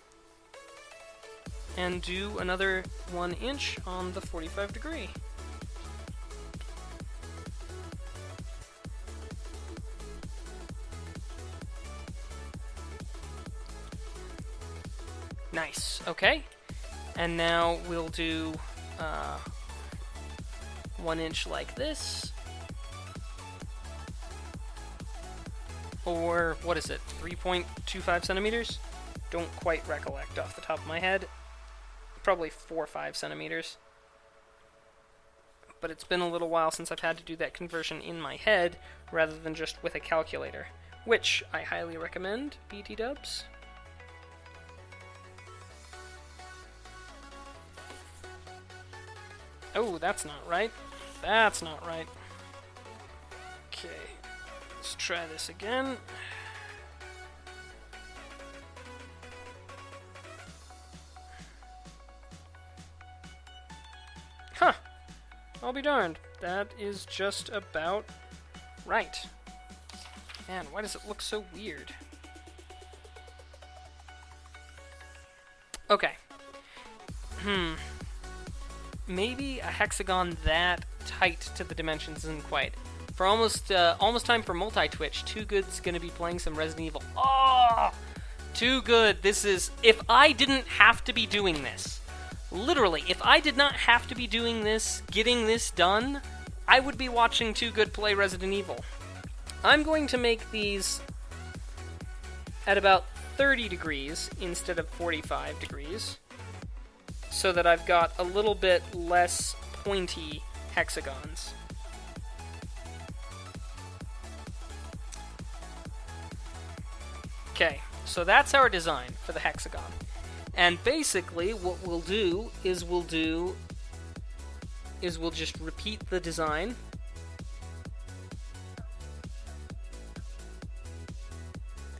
Speaker 1: and do another 1 inch on the 45 degree. Nice, okay. And now we'll do 1 inch like this. Or, what is it, 3.25 centimeters? Don't quite recollect off the top of my head. Probably 4 or 5 centimeters. But it's been a little while since I've had to do that conversion in my head, rather than just with a calculator. Which I highly recommend, BT dubs. Oh, that's not right. That's not right. Okay, let's try this again. Huh. I'll be darned. That is just about right. Man, why does it look so weird? Okay. Maybe a hexagon that tight to the dimensions isn't quite. For almost time for multi-twitch, Too Good's gonna be playing some Resident Evil. Oh! Too Good, this is... If I didn't have to be doing this, literally, if I did not have to be doing this, getting this done, I would be watching Too Good play Resident Evil. I'm going to make these at about 30 degrees instead of 45 degrees, so that I've got a little bit less pointy hexagons. Okay, so that's our design for the hexagon. And basically what we'll do is we'll just repeat the design.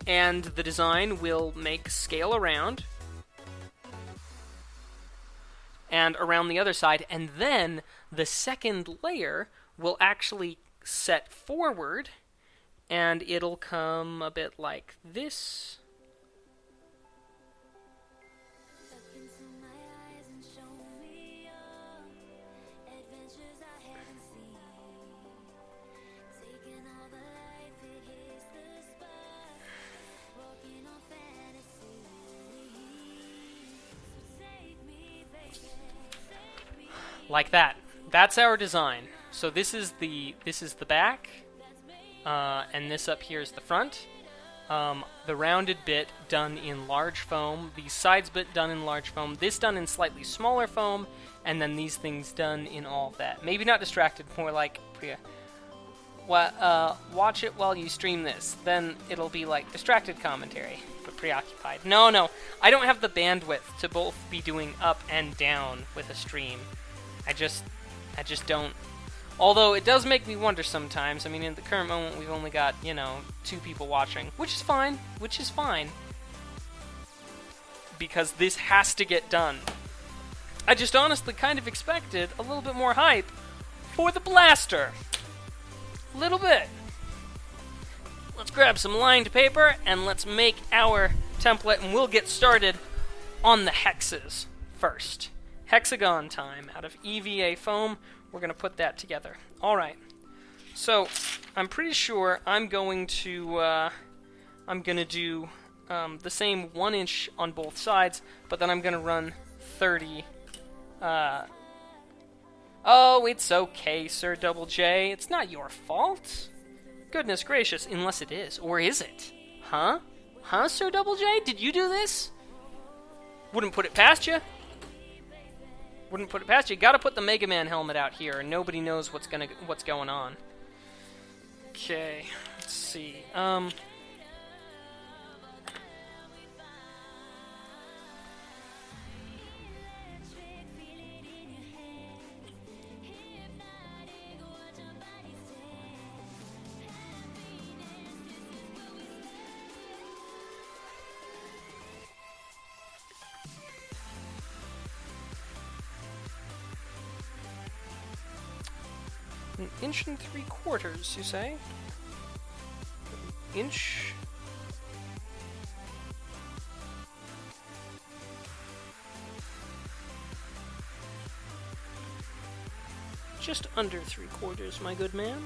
Speaker 1: And the design will make scale around. And around the other side, and then the second layer will actually set forward, and it'll come a bit like this. Like that. That's our design. So this is the back, and this up here is the front. The rounded bit done in large foam, the sides bit done in large foam, this done in slightly smaller foam, and then these things done in all of that. Maybe not distracted, more like watch it while you stream this. Then it'll be like distracted commentary, but preoccupied. No, I don't have the bandwidth to both be doing up and down with a stream. I just don't. Although it does make me wonder sometimes. I mean, in the current moment, we've only got, 2 people watching, which is fine. Because this has to get done. I just honestly kind of expected a little bit more hype for the blaster. A little bit. Let's grab some lined paper and let's make our template, and we'll get started on the hexes first. Hexagon time out of EVA foam. We're going to put that together. Alright. So, I'm pretty sure I'm going to do the same 1 inch on both sides, but then I'm going to run 30. Oh, it's okay, Sir Double J. It's not your fault. Goodness gracious, unless it is. Or is it? Huh? Huh, Sir Double J? Did you do this? Wouldn't put it past you. Wouldn't put it past you. Gotta put the Mega Man helmet out here, and nobody knows what's going on. Okay, let's see. An inch and 3/4, you say? Inch. Just under 3/4, my good man.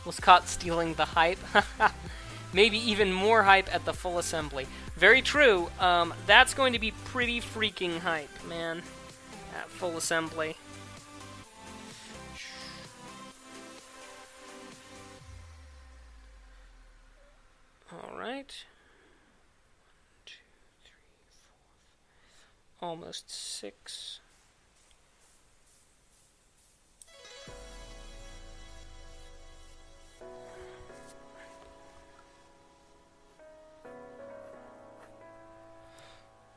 Speaker 1: Was caught stealing the hype. Maybe even more hype at the full assembly. Very true. That's going to be pretty freaking hype, man. At full assembly. Alright. 1, 2, 3, 4. Almost 6.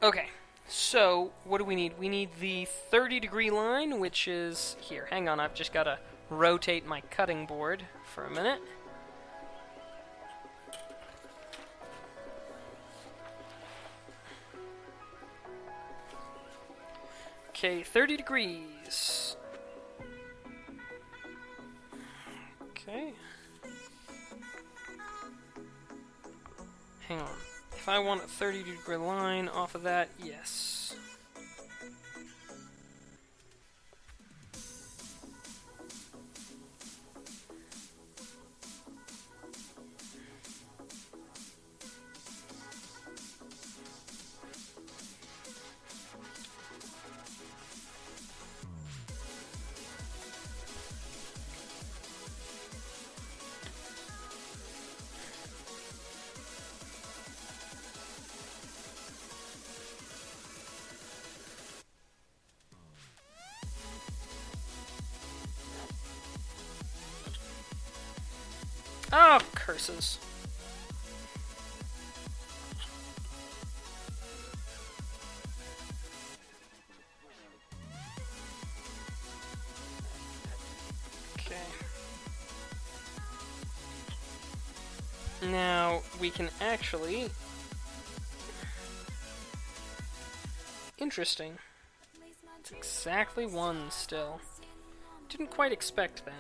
Speaker 1: Okay, so what do we need? We need the 30-degree line, which is here. Hang on, I've just got to rotate my cutting board for a minute. Okay, 30 degrees. Okay. Hang on. If I want a 30-degree line off of that, yes. Oh, curses. Okay. Now, we can actually... Interesting. It's exactly 1 still. Didn't quite expect that.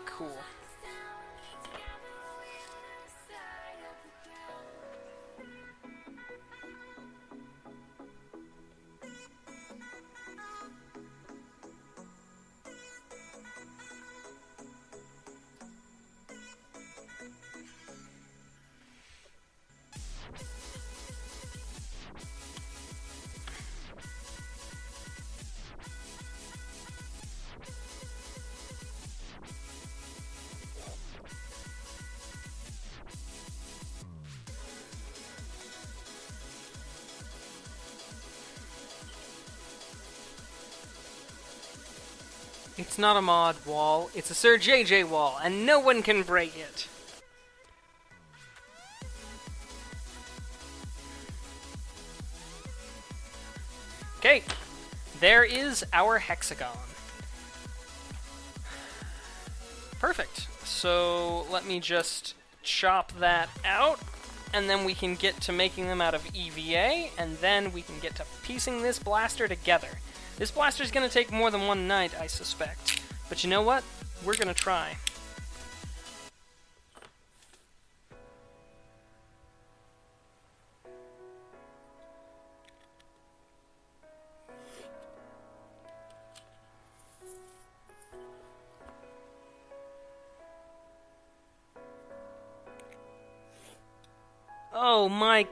Speaker 1: Cool. It's not a mod wall, it's a Sir JJ wall, and no one can break it. Okay, there is our hexagon. Perfect. So let me just chop that out, and then we can get to making them out of EVA, and then we can get to piecing this blaster together. This blaster's gonna take more than one night, I suspect. But you know what? We're gonna try. Oh my...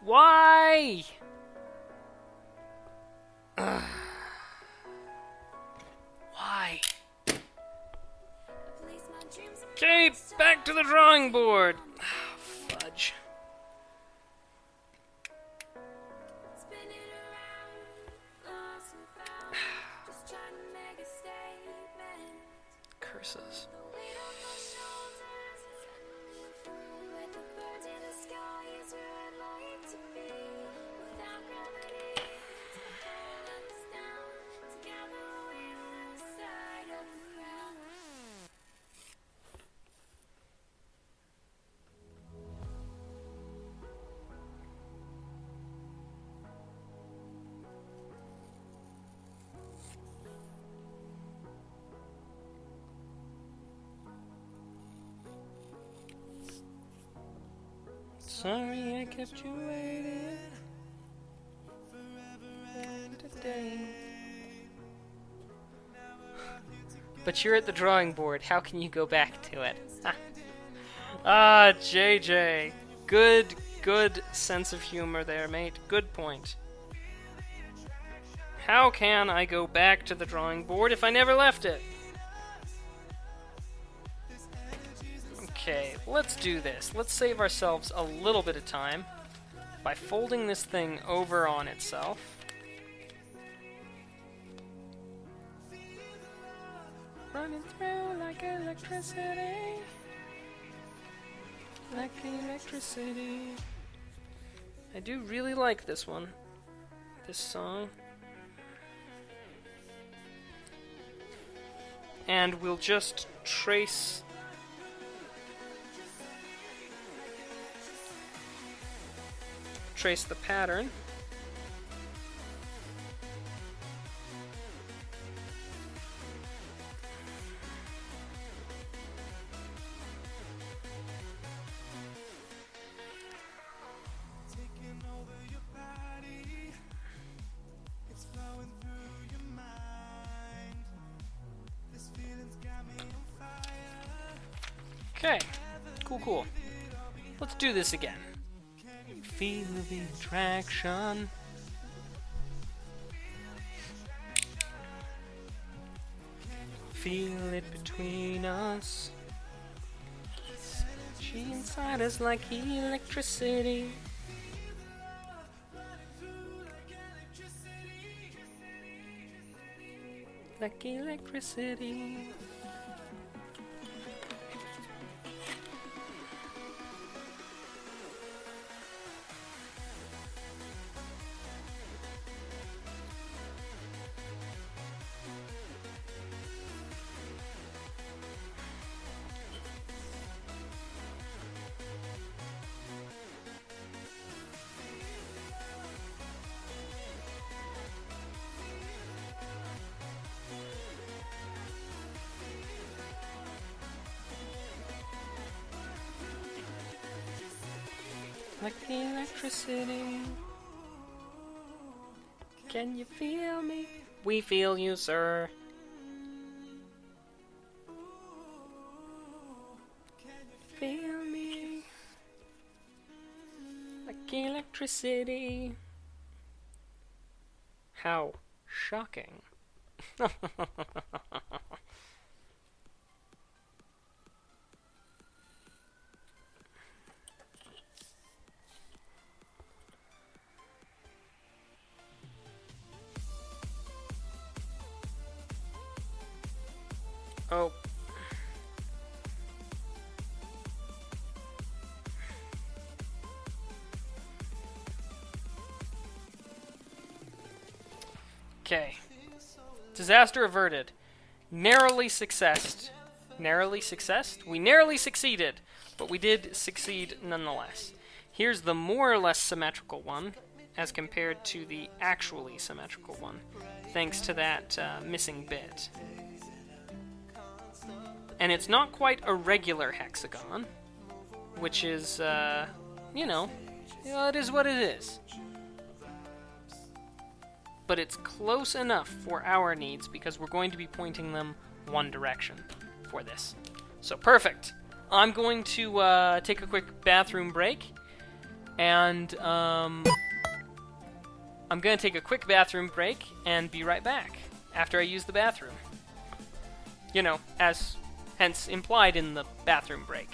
Speaker 1: Why? Why? Okay, back to the drawing board. Fudge. Curses. Sorry I kept you waiting today. But you're at the drawing board. How can you go back to it? Ah, JJ. Good sense of humor there, mate. Good point. How can I go back to the drawing board if I never left it? Okay, let's do this. Let's save ourselves a little bit of time by folding this thing over on itself. Running through like electricity. Like electricity. I do really like this one. This song. And we'll just trace the pattern. Okay, cool. Let's do this again. Feel the attraction. Feel it between us. She inside us like electricity. Like electricity. Like electricity. Can you feel me? We feel you, sir. Feel me. Like electricity. How shocking. Oh. Okay. Disaster averted. Narrowly successed. Narrowly successed? We narrowly succeeded, but we did succeed nonetheless. Here's the more or less symmetrical one, as compared to the actually symmetrical one, thanks to that missing bit. And it's not quite a regular hexagon, which is, you know, it is what it is. But it's close enough for our needs because we're going to be pointing them one direction for this. So perfect. I'm going to take a quick bathroom break, and I'm going to take a quick bathroom break and be right back after I use the bathroom. You know, as hence implied in the bathroom break.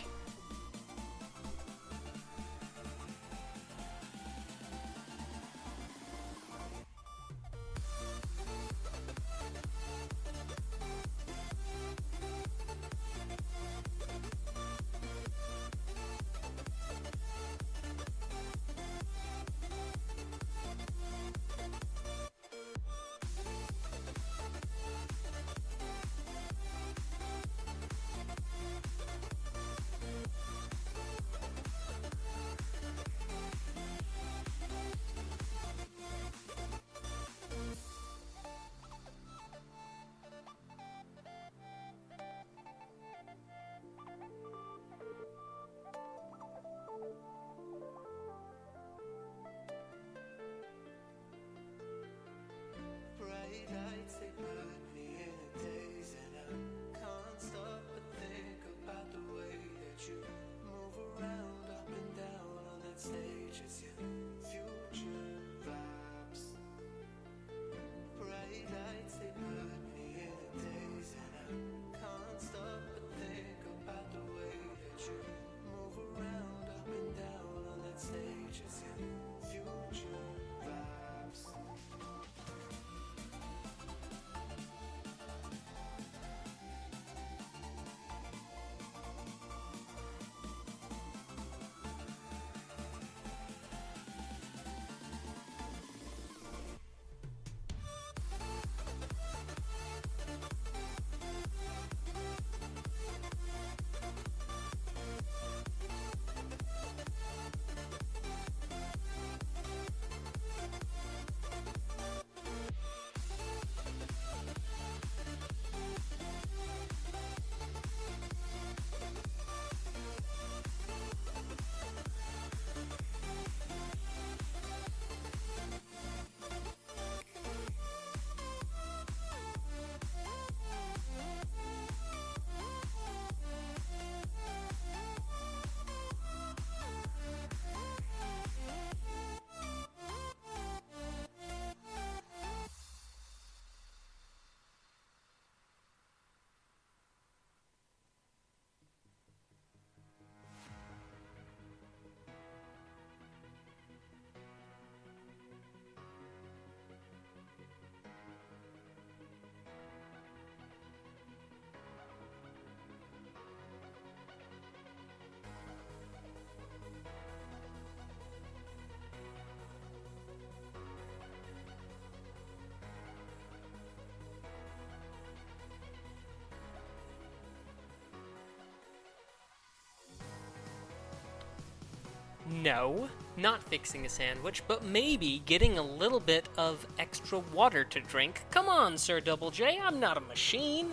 Speaker 1: No, not fixing a sandwich, but maybe getting a little bit of extra water to drink. Come on, Sir Double J, I'm not a machine.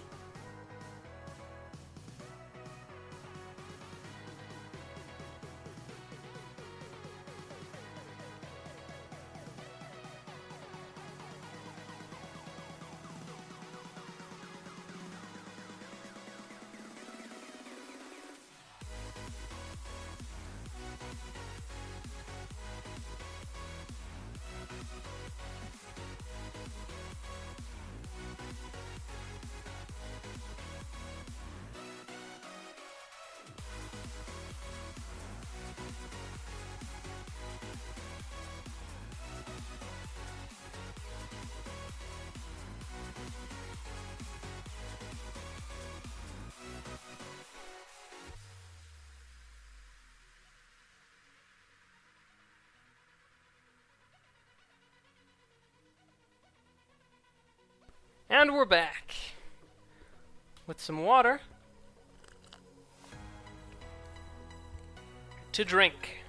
Speaker 1: And we're back with some water to drink.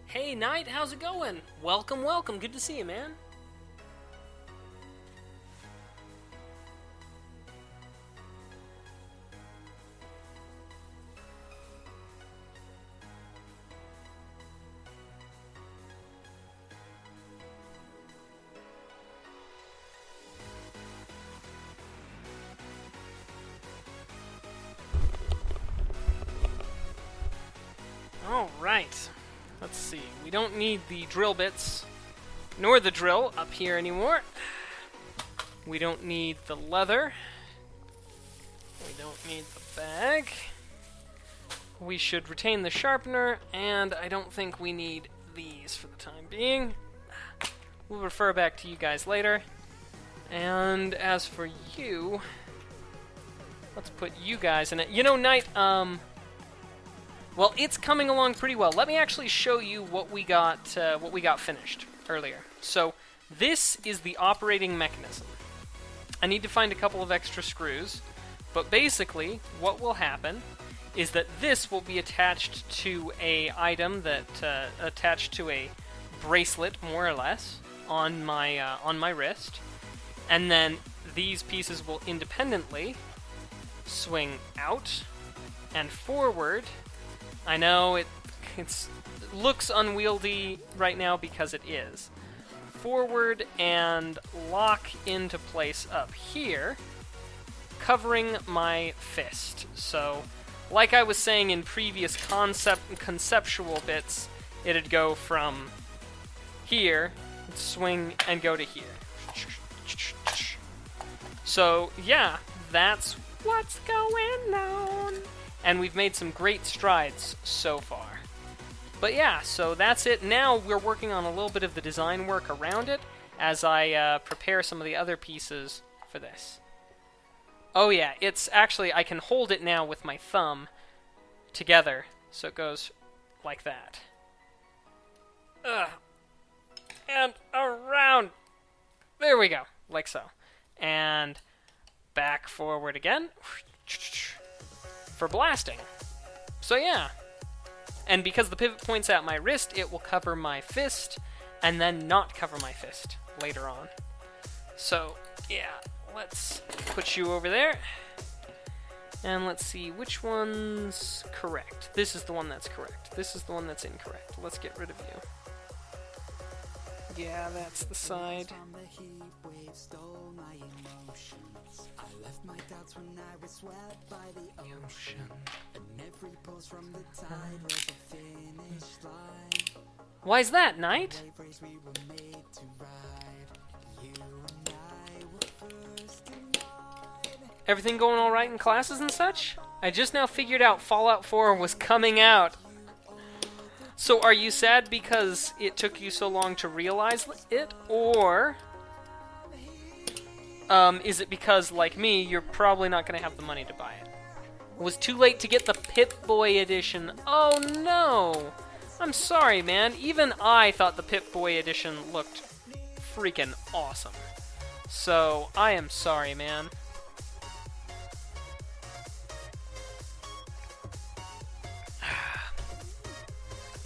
Speaker 1: Hey, Knight, how's it going? Welcome, welcome. Good to see you, man. Alright, let's see. We don't need the drill bits, nor the drill up here anymore. We don't need the leather. We don't need the bag. We should retain the sharpener, and I don't think we need these for the time being. We'll refer back to you guys later. And as for you, let's put you guys in it. You know, Knight, well, it's coming along pretty well. Let me actually show you what we got finished earlier. So this is the operating mechanism. I need to find a couple of extra screws, but basically what will happen is that this will be attached to a item that attached to a bracelet, more or less, on my wrist, and then these pieces will independently swing out and forward. I know it looks unwieldy right now because it is. Forward and lock into place up here, covering my fist. So, like I was saying in previous conceptual bits, it'd go from here, swing, and go to here. So, yeah, that's what's going on. And we've made some great strides so far. But yeah, so that's it. Now we're working on a little bit of the design work around it as I prepare some of the other pieces for this. Oh yeah, it's actually, I can hold it now with my thumb together, so it goes like that. And around. There we go, like so. And back forward again for blasting. So yeah. And because the pivot point's at my wrist, it will cover my fist and then not cover my fist later on. So yeah, let's put you over there. And let's see which one's correct. This is the one that's correct. This is the one that's incorrect. Let's get rid of you. Yeah, that's the side. I left my doubts when I was swept by the ocean. And every pulse from the tide was a finish line. Why's that, Knight? Everything going alright in classes and such? I just now figured out Fallout 4 was coming out. So are you sad because it took you so long to realize it? Or is it because, like me, you're probably not going to have the money to buy it? It was too late to get the Pip-Boy edition. Oh no! I'm sorry, man. Even I thought the Pip-Boy edition looked freaking awesome. So, I am sorry, man.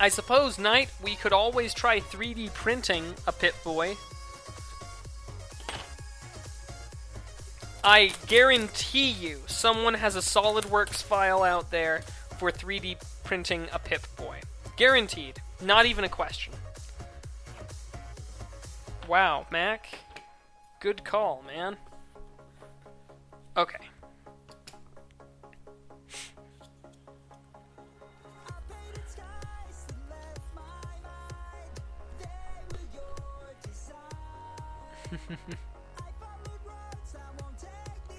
Speaker 1: I suppose, Knight, we could always try 3D printing a Pip-Boy. I guarantee you someone has a SolidWorks file out there for 3D printing a Pip-Boy. Guaranteed. Not even a question. Wow, Mac. Good call, man. Okay.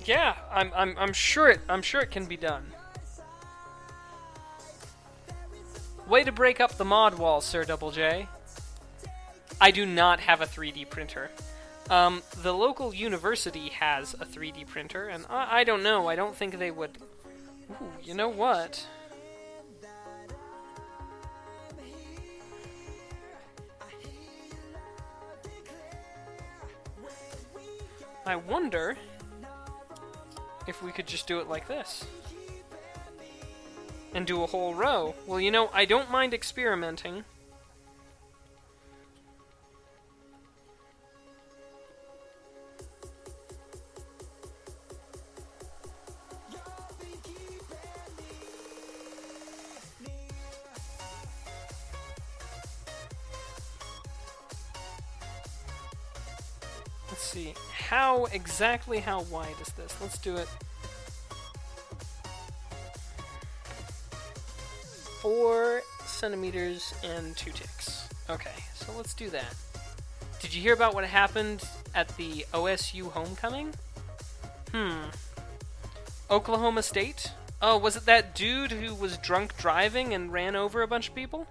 Speaker 1: Yeah, I'm sure it can be done. Way to break up the mod wall, Sir Double J. I do not have a 3D printer. The local university has a 3D printer, and I don't know. I don't think they would. Ooh, you know what? I wonder if we could just do it like this. And do a whole row. Well, you know, I don't mind experimenting. Let's see. Exactly how wide is this? Let's do it. 4 centimeters and 2 ticks. Okay, so let's do that. Did you hear about what happened at the OSU homecoming? Oklahoma State? Oh, was it that dude who was drunk driving and ran over a bunch of people?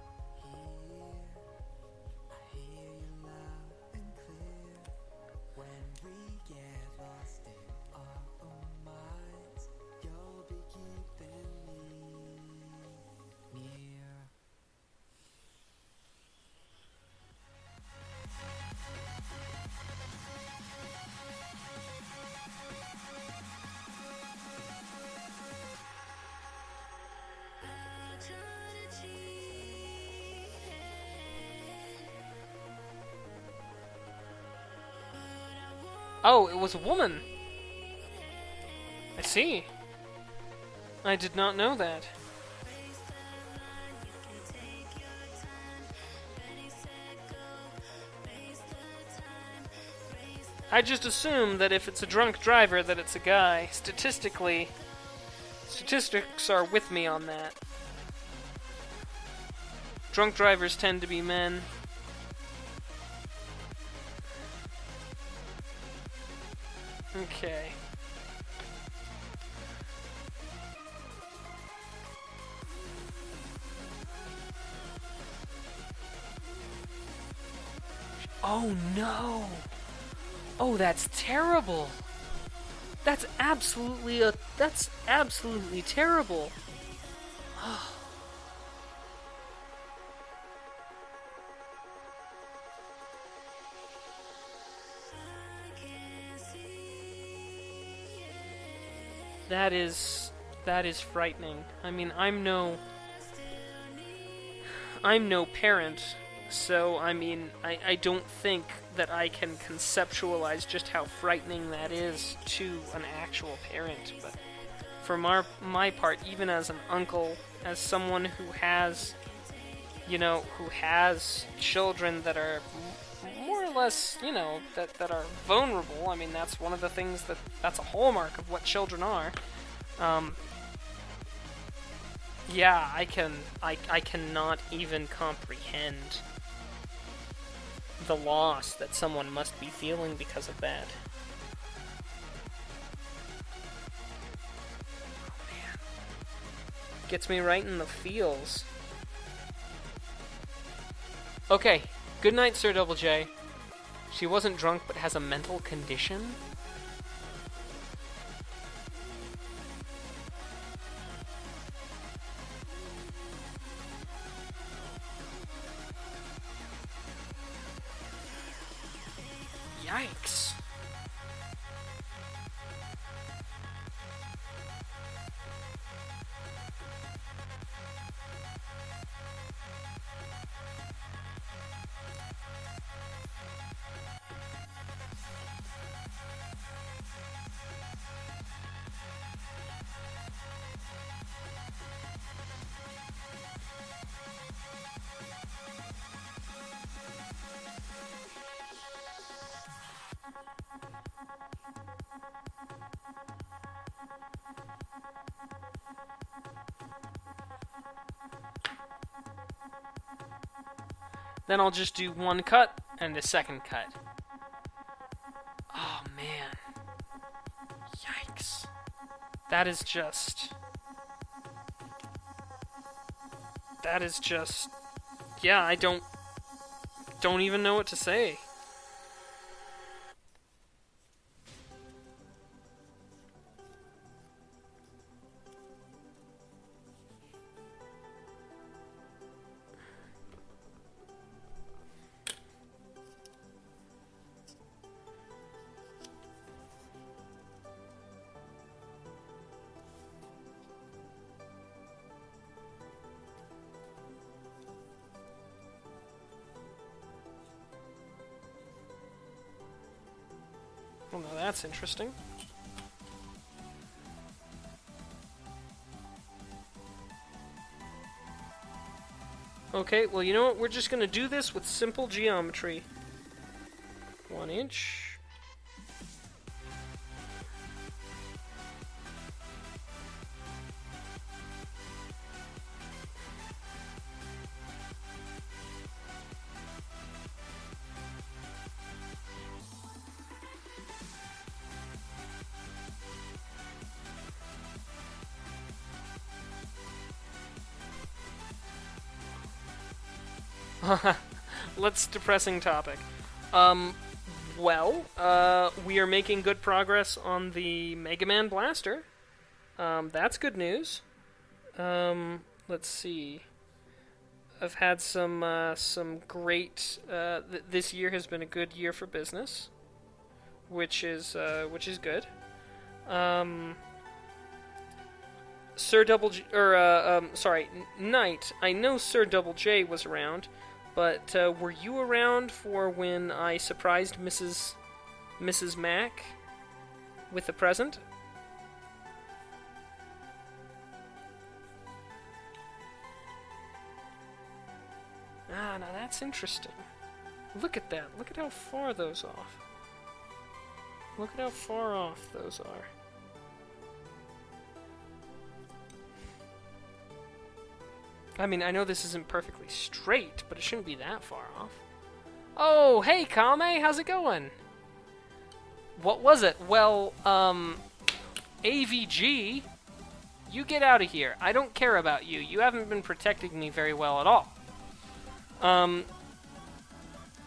Speaker 1: Oh, it was a woman. I see. I did not know that. I just assume that if it's a drunk driver that it's a guy. Statistics are with me on that. Drunk drivers tend to be men. Okay. Oh no! Oh, that's terrible! That's absolutely terrible! That is frightening. I mean, I'm no parent, so I mean, I don't think that I can conceptualize just how frightening that is to an actual parent. But for my part, even as an uncle, as someone who has, who has children that are more or less, that are vulnerable. I mean, that's one of the things that's a hallmark of what children are. Yeah, I cannot even comprehend the loss that someone must be feeling because of that. Oh man. Gets me right in the feels. Okay, good night, Sir Double J. She wasn't drunk but has a mental condition? Yikes. then I'll just do one cut and a second cut. Oh, man. Yikes. That is just... Yeah, I don't even know what to say. Well, now that's interesting. Okay, well, you know what? We're just going to do this with simple geometry. 1 inch. Let's depressing topic. We are making good progress on the Mega Man Blaster. That's good news. Let's see. I've had some great. This year has been a good year for business, which is good. Sir Double J, Knight. I know Sir Double J was around, but were you around for when I surprised Mrs. Mac with a present? Ah, now that's interesting. Look at that. Look at how far those off. Look at how far off those are. I mean, I know this isn't perfectly straight, but it shouldn't be that far off. Oh, hey, Kame, how's it going? What was it? Well, AVG, you get out of here. I don't care about you. You haven't been protecting me very well at all.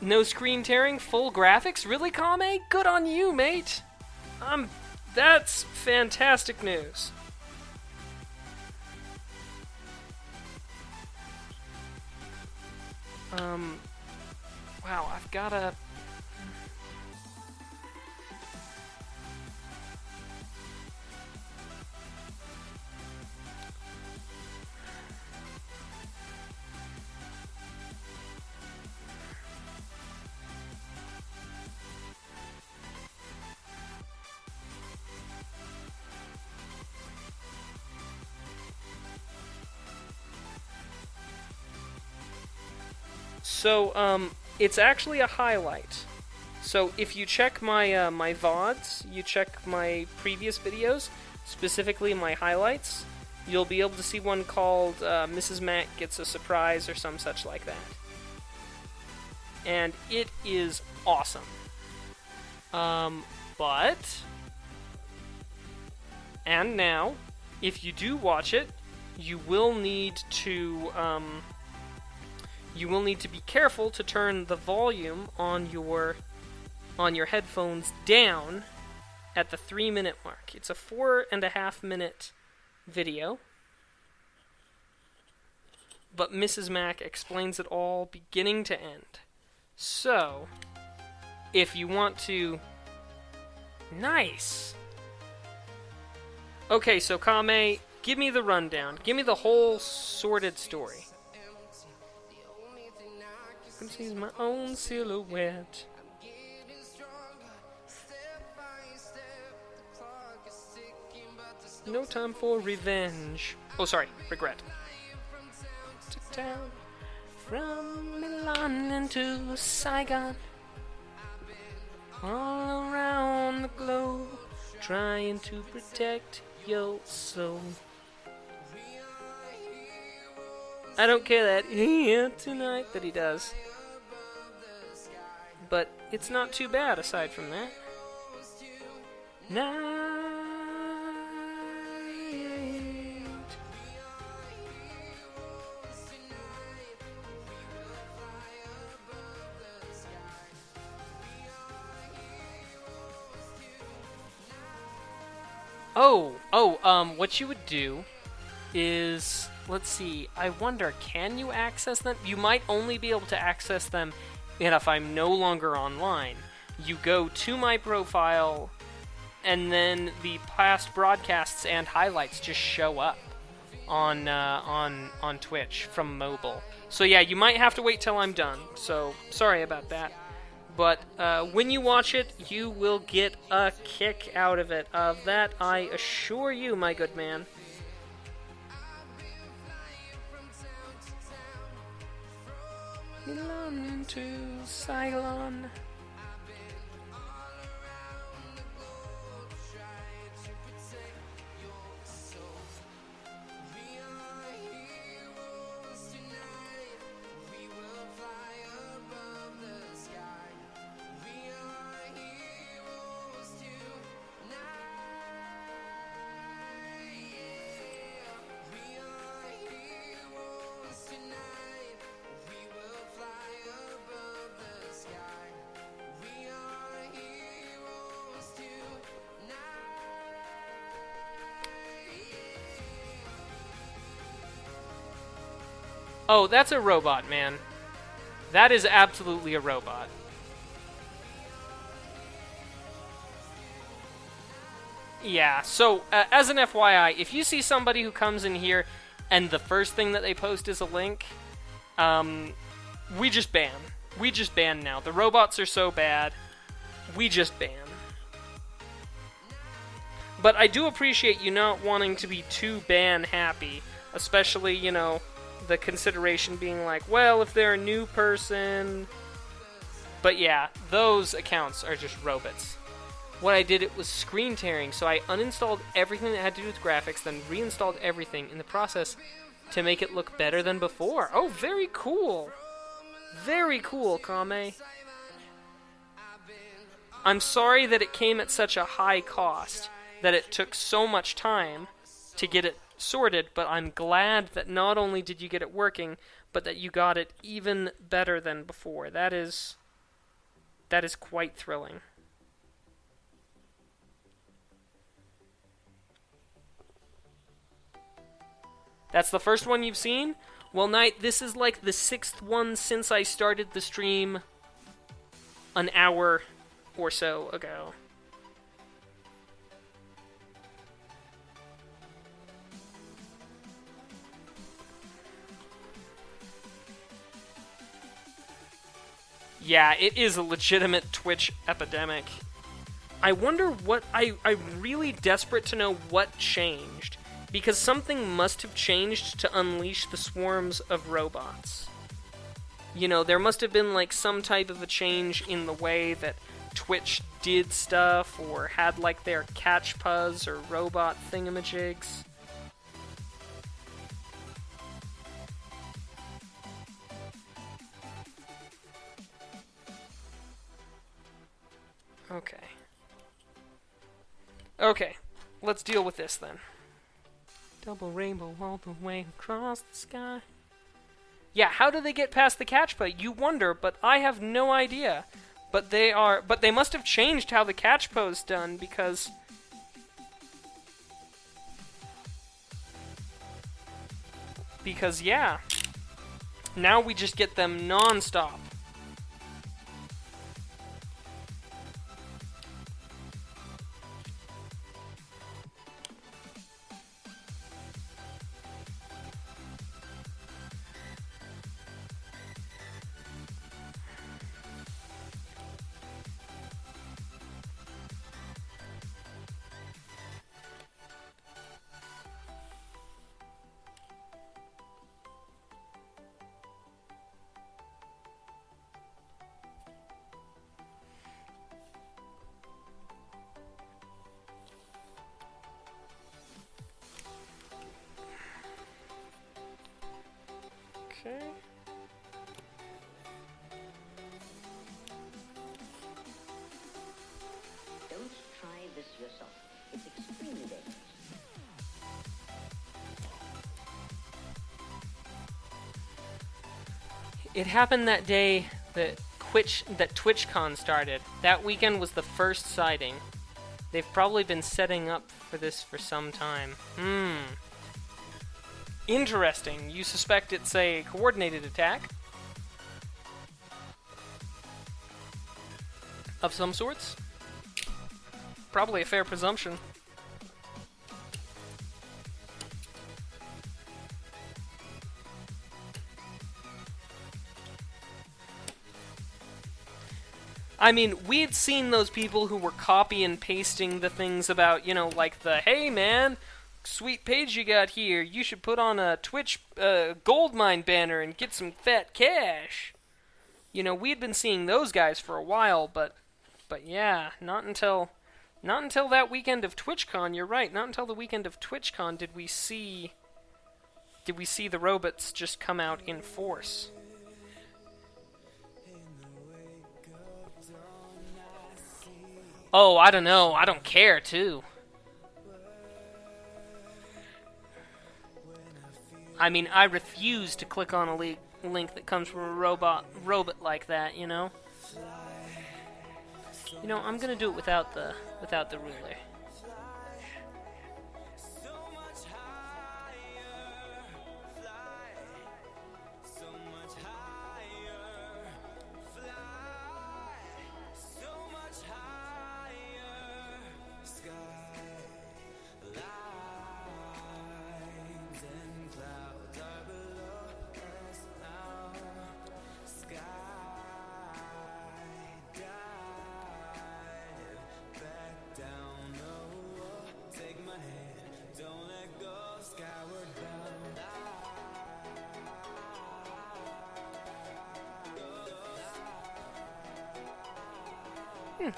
Speaker 1: No screen tearing, full graphics? Really, Kame? Good on you, mate. That's fantastic news. Wow, I've gotta... So, it's actually a highlight. So, if you check my my VODs, you check my previous videos, specifically my highlights, you'll be able to see one called Mrs. Mac Gets a Surprise or some such like that. And it is awesome. And now, if you do watch it, you will need to be careful to turn the volume on your headphones down at the 3-minute mark. It's a 4.5-minute video, but Mrs. Mac explains it all beginning to end. So, if you want to... Nice! Okay, so Kame, give me the rundown. Give me the whole sordid story. I can see my own silhouette. No time for revenge. Oh, sorry, regret. To town, from Milan into Saigon, all around the globe, trying to protect your soul. I don't care that here tonight that he does. but it's not too bad aside from that. Night. What you would do is, let's see, I wonder, can you access them? You might only be able to access them if I'm no longer online. You go to my profile, and then the past broadcasts and highlights just show up on Twitch from mobile. So yeah, you might have to wait till I'm done. So sorry about that. But when you watch it, you will get a kick out of it. Of that, I assure you, my good man. Milan to Ceylon. Oh, that's a robot, man. That is absolutely a robot. Yeah, so as an FYI, if you see somebody who comes in here and the first thing that they post is a link, we just ban. We just ban now. The robots are so bad, we just ban. But I do appreciate you not wanting to be too ban happy, especially, you know, the consideration being like, well, if they're a new person. But yeah, those accounts are just robots. What I did, it was screen tearing, so I uninstalled everything that had to do with graphics, then reinstalled everything in the process to make it look better than before. Oh, very cool. Very cool, Kame. I'm sorry that it came at such a high cost, that it took so much time to get it sorted, but I'm glad that not only did you get it working, but that you got it even better than before. That is quite thrilling. That's the first one you've seen? Well, Knight, this is like the 6th one since I started the stream an hour or so ago. Yeah, it is a legitimate Twitch epidemic. I wonder what... I'm really desperate to know what changed. Because something must have changed to unleash the swarms of robots. You know, there must have been like some type of a change in the way that Twitch did stuff, or had like their catch puzz or robot thingamajigs. Okay. Okay, let's deal with this then. Double rainbow all the way across the sky. Yeah, how do they get past the catch pose? You wonder, but I have no idea. But they must have changed how the catch pose is done, because yeah. Now we just get them non-stop.
Speaker 3: extremely dangerous.
Speaker 1: It happened that day that TwitchCon started. That weekend was the first sighting. They've probably been setting up for this for some time. Interesting. You suspect it's a coordinated attack? Of some sorts? Probably a fair presumption. I mean, we'd seen those people who were copy and pasting the things about, like the, hey man, sweet page you got here, you should put on a Twitch goldmine banner and get some fat cash. We'd been seeing those guys for a while, but yeah, not until that weekend of TwitchCon, you're right, not until the weekend of TwitchCon did we see the robots just come out in force. Oh, I don't know. I don't care, too. I mean, I refuse to click on a link that comes from a robot like that, I'm gonna do it without the ruler.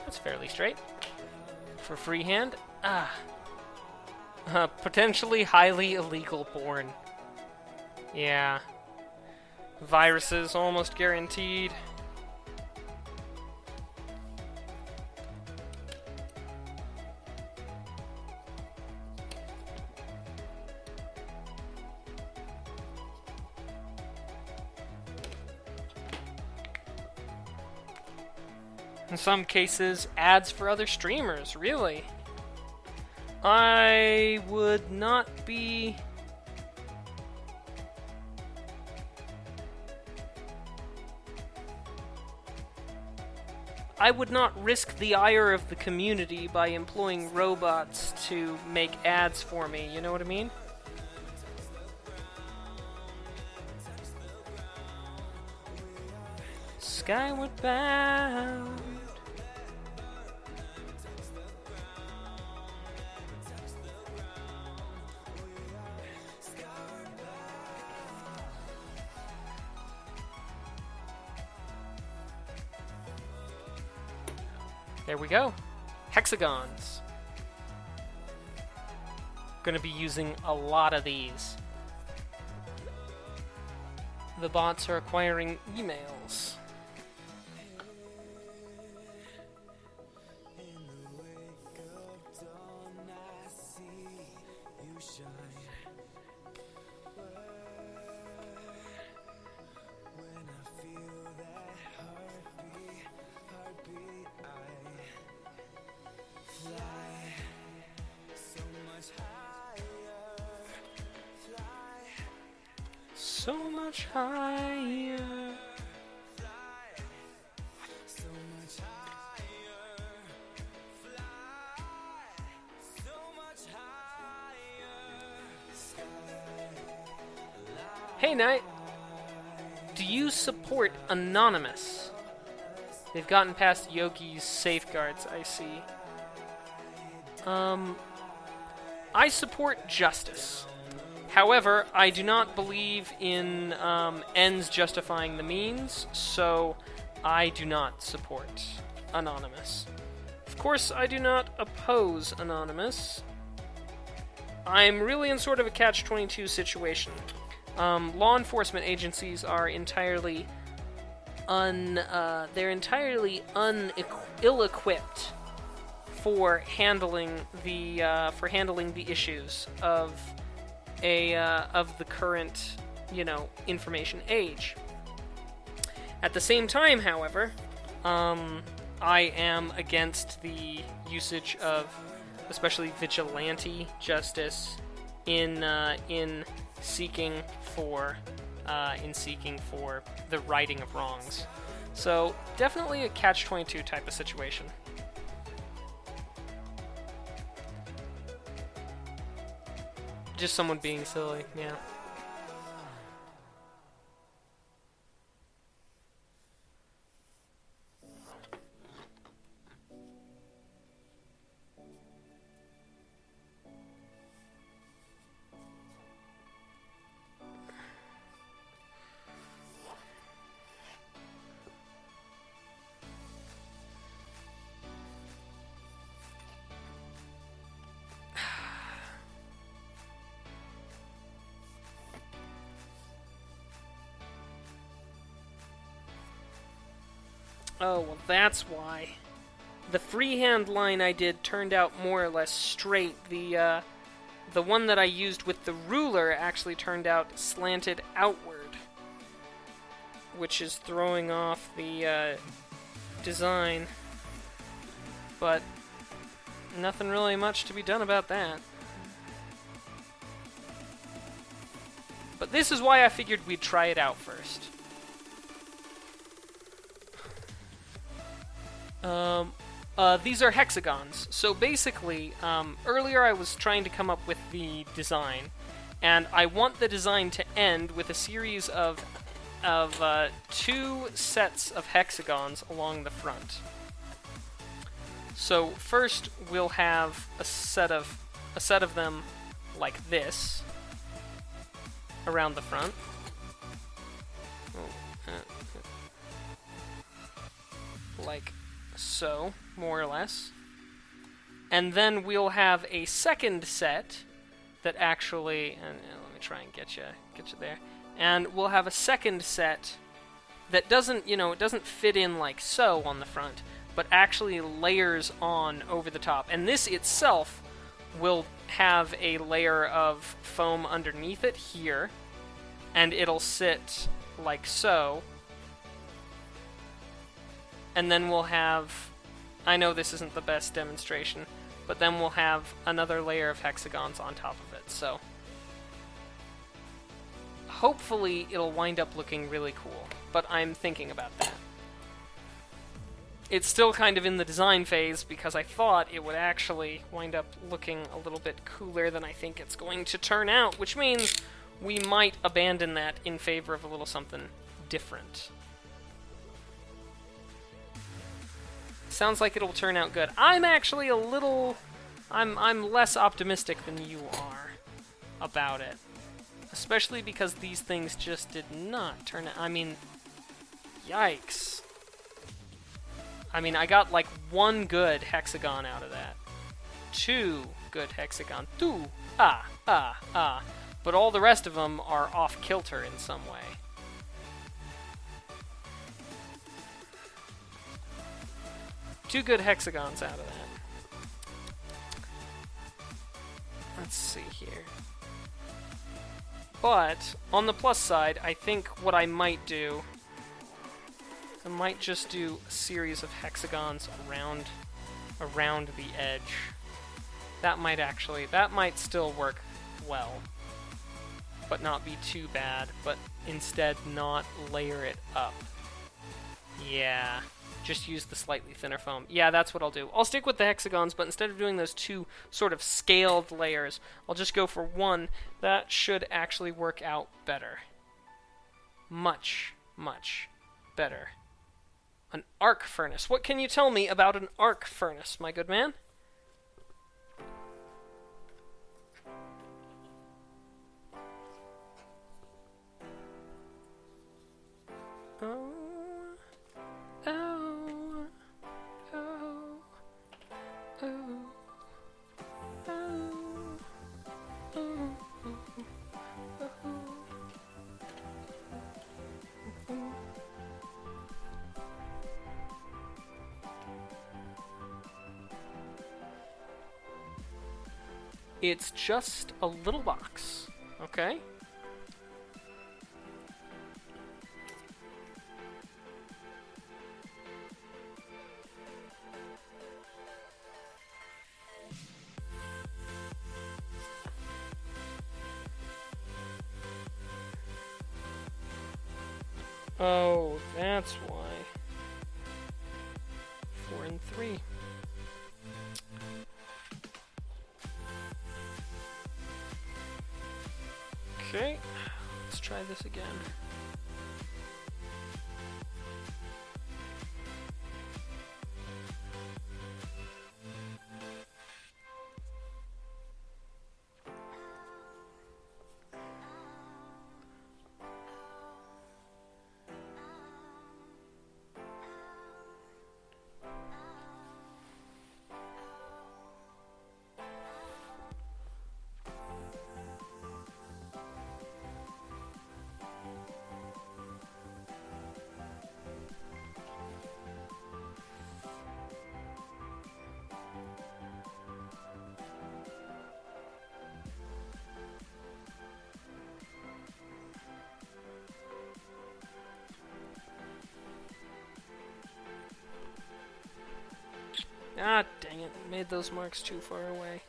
Speaker 1: That's fairly straight. For freehand, potentially highly illegal porn. Yeah. Viruses almost guaranteed. In some cases, ads for other streamers, really. I would not be... I would not risk the ire of the community by employing robots to make ads for me, you know what I mean? Skyward bound. There we go. Hexagons. Gonna be using a lot of these. The bots are acquiring emails. So much higher. Hey Knight, do you support Anonymous? They've gotten past Yogi's safeguards, I see. I support justice. However, I do not believe in ends justifying the means, so I do not support Anonymous. Of course, I do not oppose Anonymous. I'm really in sort of a catch-22 situation. Law enforcement agencies are entirely ill-equipped for handling the issues of the current, information age. At the same time, however, I am against the usage of, especially vigilante justice, in seeking for the righting of wrongs. So definitely a catch-22 type of situation. Just someone being silly, yeah. Oh, well, that's why. The freehand line I did turned out more or less straight. The one that I used with the ruler actually turned out slanted outward, which is throwing off the design. But nothing really much to be done about that. But this is why I figured we'd try it out first. These are hexagons. So basically, earlier I was trying to come up with the design, and I want the design to end with a series of 2 sets of hexagons along the front. So first we'll have a set of them like this around the front. Like so, more or less. And then we'll have a second set that actually, and let me try and get you there. And we'll have a second set that doesn't, it doesn't fit in like so on the front, but actually layers on over the top. And this itself will have a layer of foam underneath it here, and it'll sit like so. And then we'll have, I know this isn't the best demonstration, but then we'll have another layer of hexagons on top of it, so hopefully it'll wind up looking really cool, but I'm thinking about that. It's still kind of in the design phase because I thought it would actually wind up looking a little bit cooler than I think it's going to turn out, which means we might abandon that in favor of a little something different. Sounds like it'll turn out good. I'm actually I'm less optimistic than you are about it. Especially because these things just did not turn out. I mean, yikes. I mean, I got like 1 good hexagon out of that. 2 good hexagon. 2. But all the rest of them are off kilter in some way. Two good hexagons out of that. Let's see here. But, on the plus side, I think what I might do, I might just do a series of hexagons around the edge. That might still work well, but not be too bad, but instead not layer it up. Yeah. Just use the slightly thinner foam. Yeah, that's what I'll do. I'll stick with the hexagons, but instead of doing those 2 sort of scaled layers, I'll just go for 1. That should actually work out better. Much, much better. An arc furnace. What can you tell me about an arc furnace, my good man? Oh. It's just a little box, okay? Oh, that's why. 4 and 3. Okay, let's try this again. Ah, dang it. Made those marks too far away.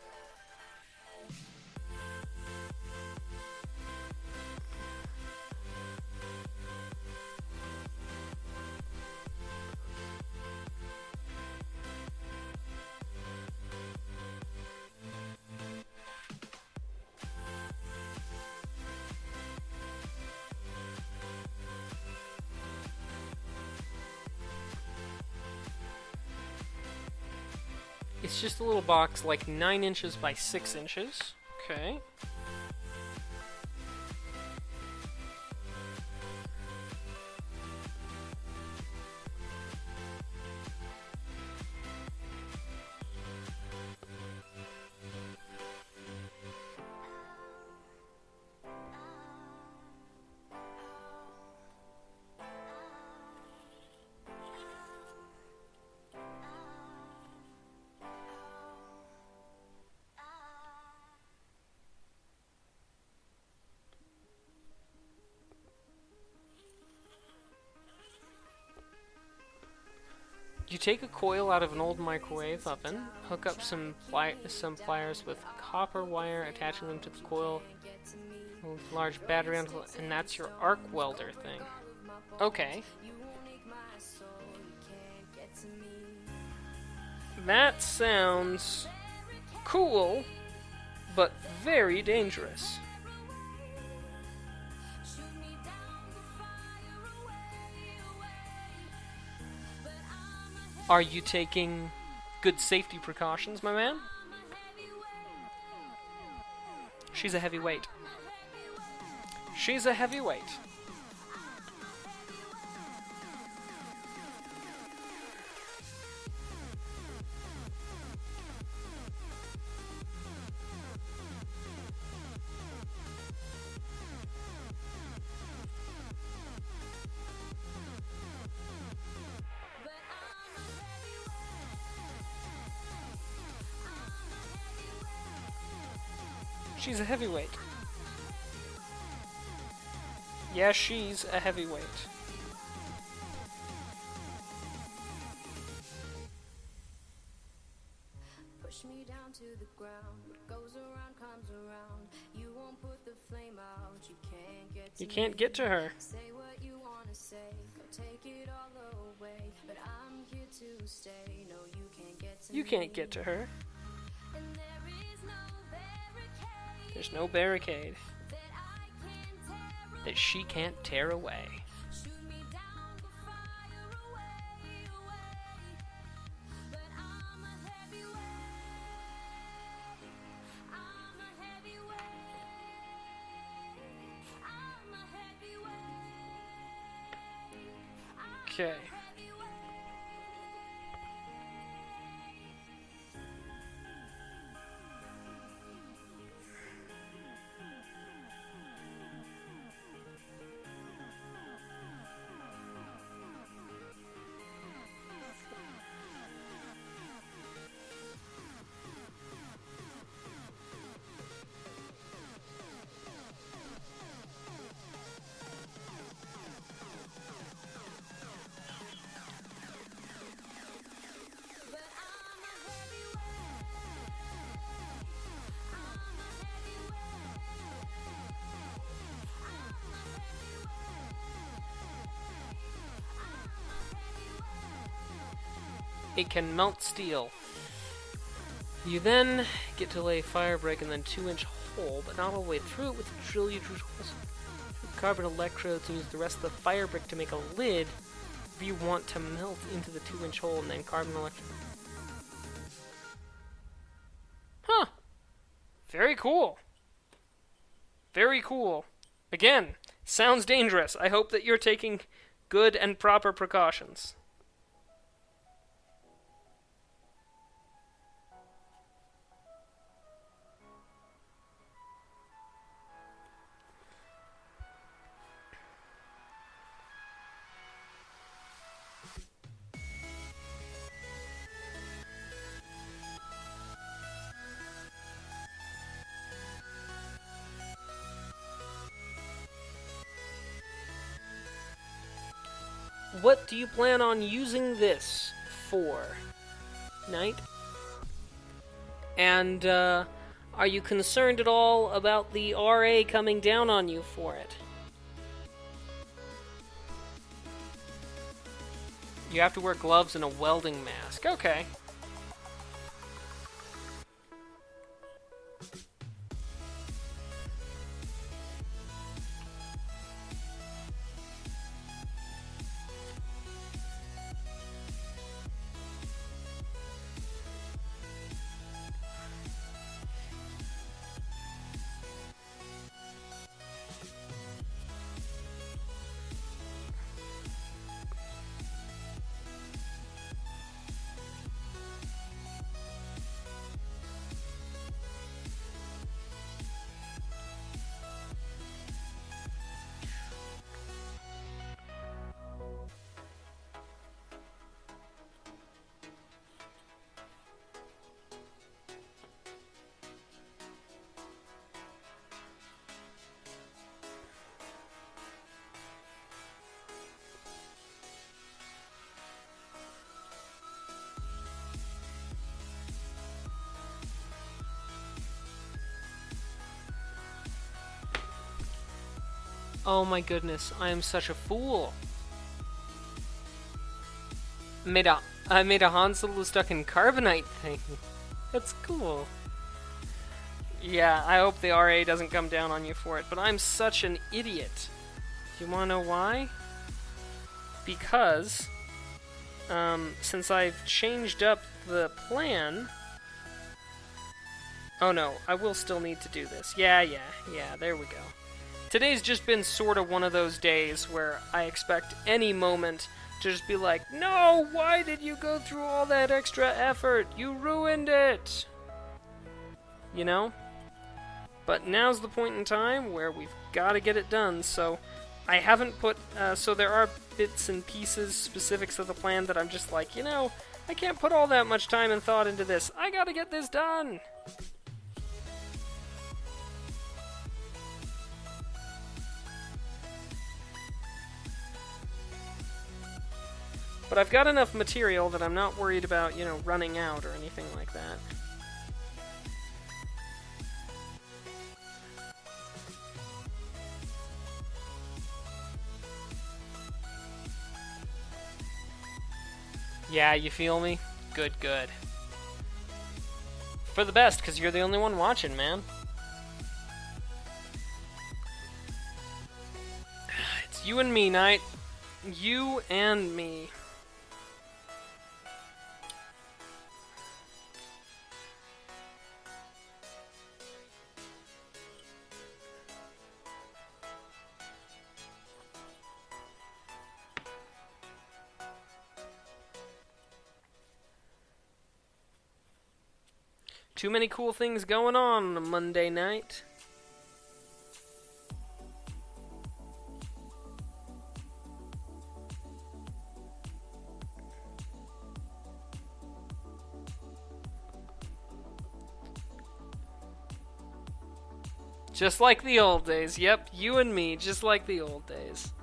Speaker 1: It's just a little box like 9 inches by 6 inches. Okay. You take a coil out of an old microwave oven, hook up some pliers with copper wire, attaching them to the coil with a large battery on, and that's your arc welder thing. Okay. That sounds cool, but very dangerous. Are you taking good safety precautions, my man? She's a heavyweight. She's a heavyweight. She's a heavyweight. Yeah, she's a heavyweight.
Speaker 3: Push me down to the ground. What goes around comes around. You won't put the flame out. You can't get to
Speaker 1: You can't get to her.
Speaker 3: Say what you wanna say. Go take it all away. But I'm here to stay. No, you can't get to
Speaker 1: You can't get to her.
Speaker 3: And there is no barricade
Speaker 1: There's no barricade
Speaker 3: that I can tear
Speaker 1: that she can't tear away.
Speaker 3: Shoot me down, go fire away, away. But I'm a heavyweight. I'm a heavyweight. I'm a heavyweight.
Speaker 1: Okay. It can melt steel. You then get to lay fire brick and then 2-inch hole, but not all the way through it with drill you holes. Carbon electrodes and use the rest of the fire brick to make a lid if you want to melt into the 2-inch hole and then carbon electrode. Huh. Very cool. Very cool. Again, sounds dangerous. I hope that you're taking good and proper precautions. What do you plan on using this for, Knight? And, are you concerned at all about the RA coming down on you for it? You have to wear gloves and a welding mask. Okay. Oh my goodness, I am such a fool. I made a Han Solo stuck in carbonite thing. That's cool. Yeah, I hope the RA doesn't come down on you for it, but I'm such an idiot. Do you want to know why? Because, since I've changed up the plan... Oh no, I will still need to do this. Yeah, there we go. Today's just been sort of one of those days where I expect any moment to just be like, no, why did you go through all that extra effort? You ruined it! You know? But now's the point in time where we've got to get it done, so I haven't put, so there are bits and pieces, specifics of the plan that I'm just like, you know, I can't put all that much time and thought into this. I gotta get this done! But I've got enough material that I'm not worried about, you know, running out or anything like that. Yeah, you feel me? Good, good. For the best, because you're the only one watching, man. It's you and me, Knight. You and me. Too many cool things going on a Monday night. Just like the old days. Yep, you and me, just like the old days.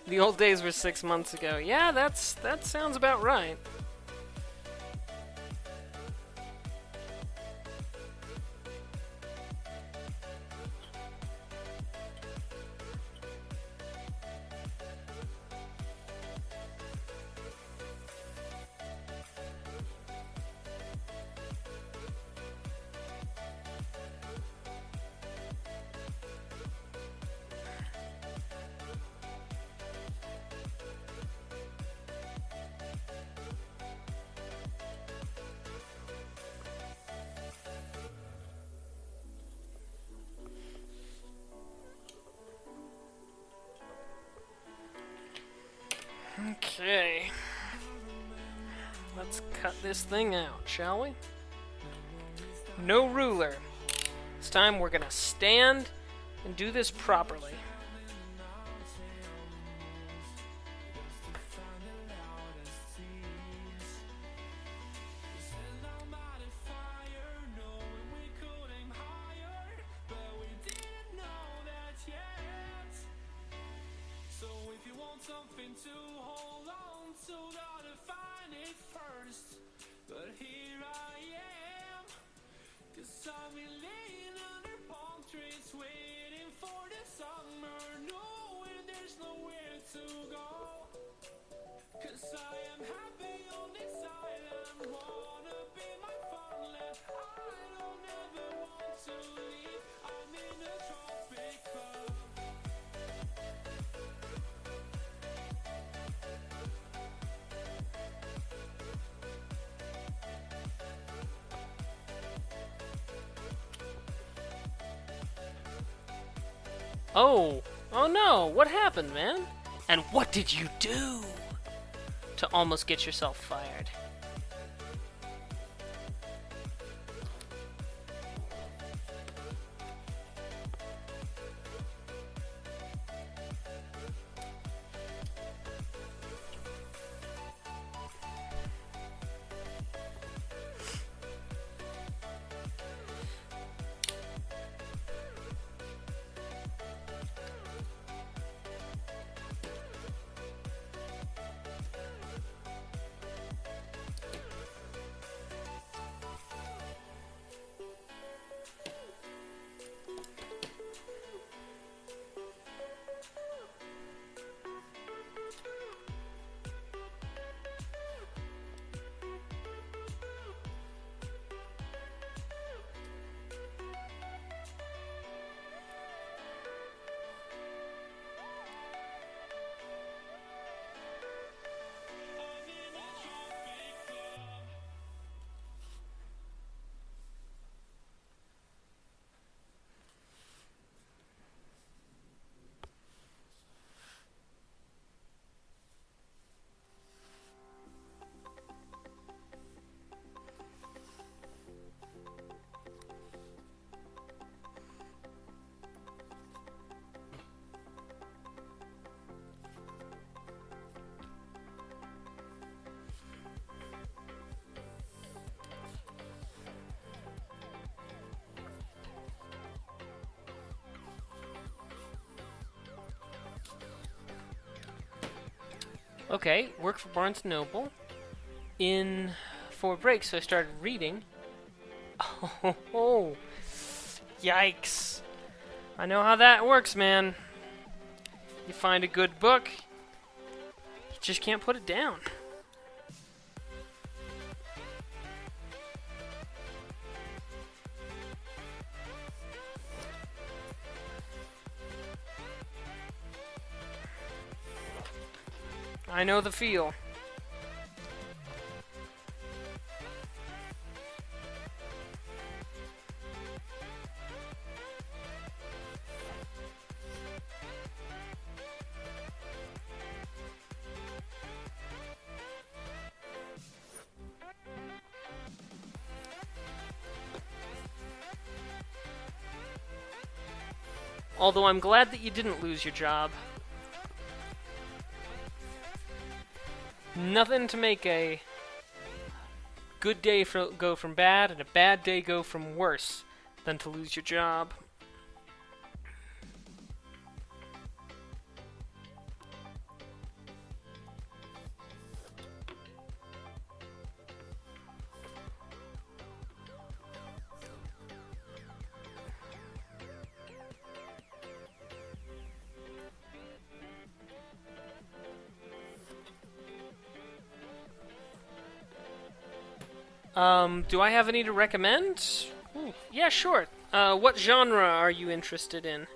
Speaker 4: The old days were 6 months ago. Yeah, that sounds about right. Okay. Let's cut this thing out, shall we? No ruler. This time we're gonna stand and do this properly.
Speaker 5: Something to hold on to, gotta find it first. But here I am, 'cause I've been laying under palm trees, waiting for the summer, knowing there's nowhere to go. 'Cause I am happy on this island, wanna be my farmland. I don't ever want to leave, I'm in a tropic club.
Speaker 4: Oh no, what happened, man? And what did you do to almost get yourself fired? Okay, work for Barnes & Noble. For break, so I started reading. Oh, yikes. I know how that works, man. You find a good book, you just can't put it down. I know the feel. Although I'm glad that you didn't lose your job. Nothing to make a good day go from bad and a bad day go from worse than to lose your job. Do I have any to recommend? Ooh, yeah, sure. What genre are you interested in?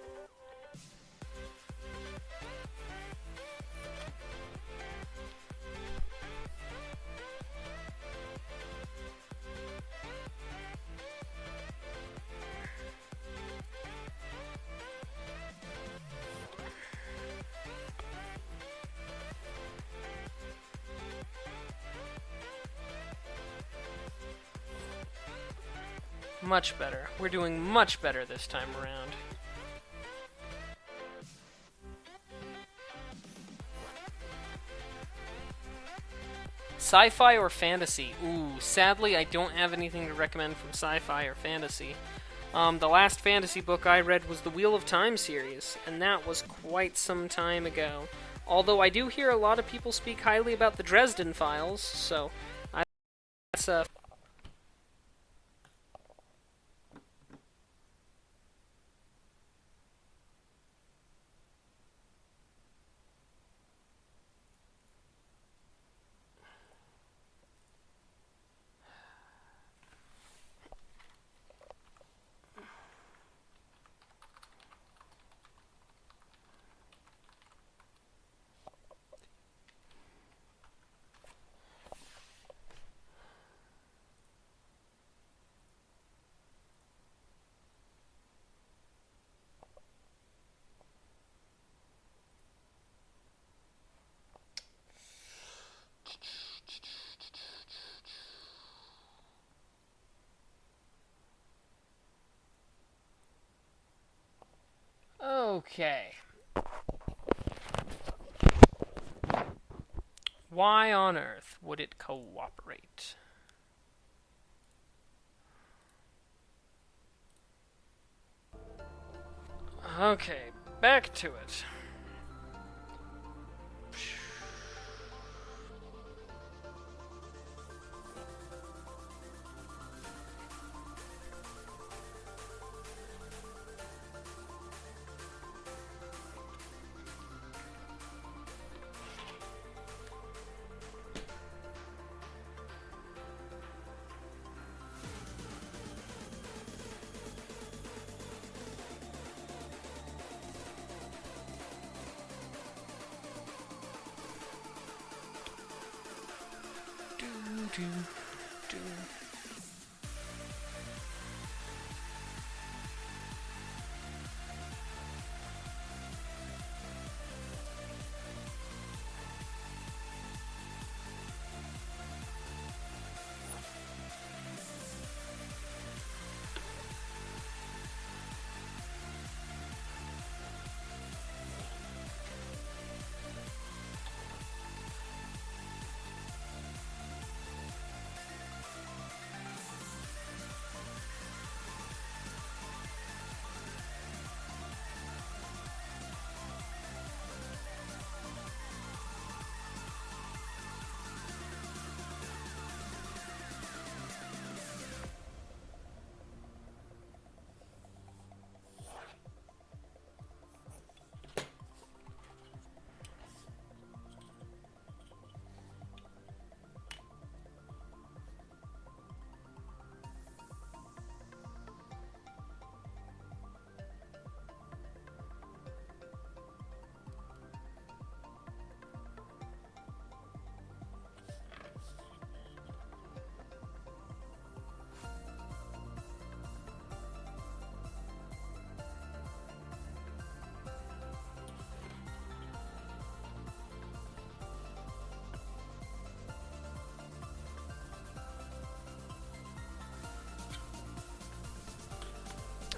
Speaker 4: Much better. We're doing much better this time around. Sci-fi or fantasy? Ooh, sadly I don't have anything to recommend from sci-fi or fantasy. The last fantasy book I read was the Wheel of Time series, and that was quite some time ago. Although I do hear a lot of people speak highly about the Dresden Files, so that's okay. Why on earth would it cooperate? Okay, back to it. Do, do.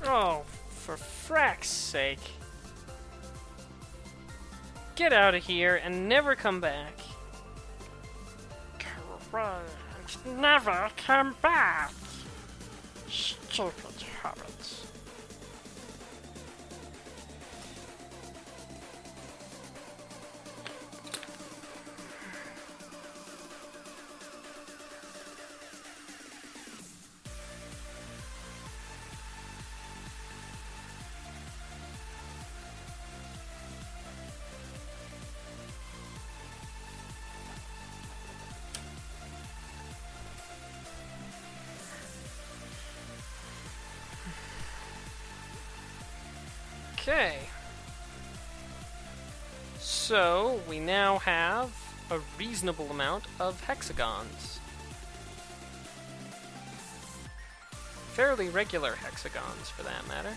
Speaker 4: Oh, for frack's sake. Get out of here and never come back. Never come back. Stupid habits. Okay. So, we now have a reasonable amount of hexagons. Fairly regular hexagons, for that matter.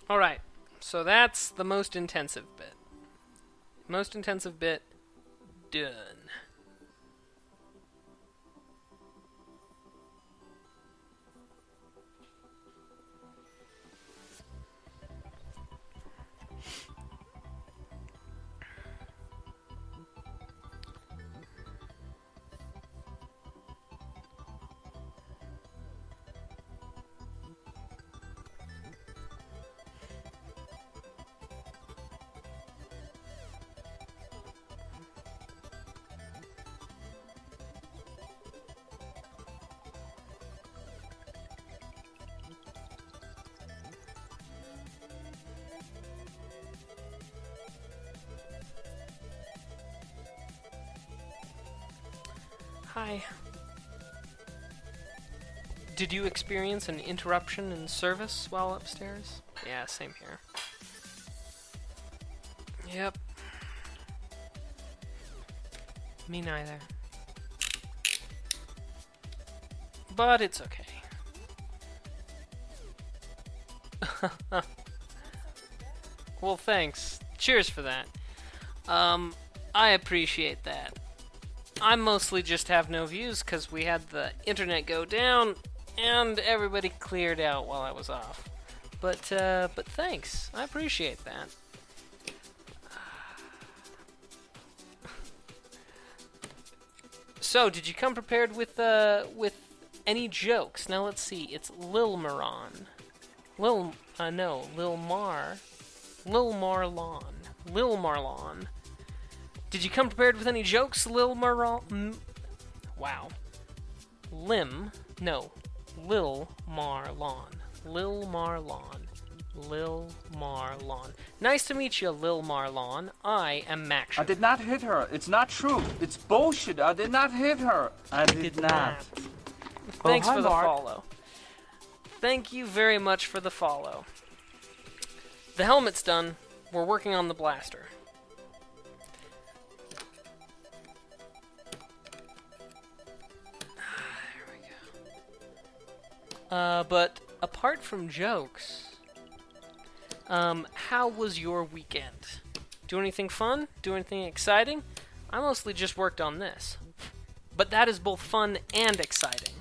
Speaker 4: Alright, so that's the most intensive bit. Most intensive bit, done. Hi. Did you experience an interruption in service while upstairs? Yeah, same here. Yep. Me neither. But it's okay. Well, thanks. Cheers for that. I appreciate that. I mostly just have no views because we had the internet go down and everybody cleared out while I was off. But thanks. I appreciate that. So, did you come prepared with any jokes? Now let's see. It's Lil Marlon. Lil Marlon. Did you come prepared with any jokes, Lil Marlon? Wow. Lil Marlon. Lil Marlon. Nice to meet you, Lil Marlon. I am Max.
Speaker 6: I did not hit her. It's not true. It's bullshit. I did not hit her. I did not.
Speaker 4: Thanks
Speaker 6: hi,
Speaker 4: for the
Speaker 6: Mark.
Speaker 4: follow. Thank you very much for the follow. The helmet's done. We're working on the blaster. But apart from jokes, how was your weekend? Do anything fun? Do anything exciting? I mostly just worked on this. But that is both fun and exciting,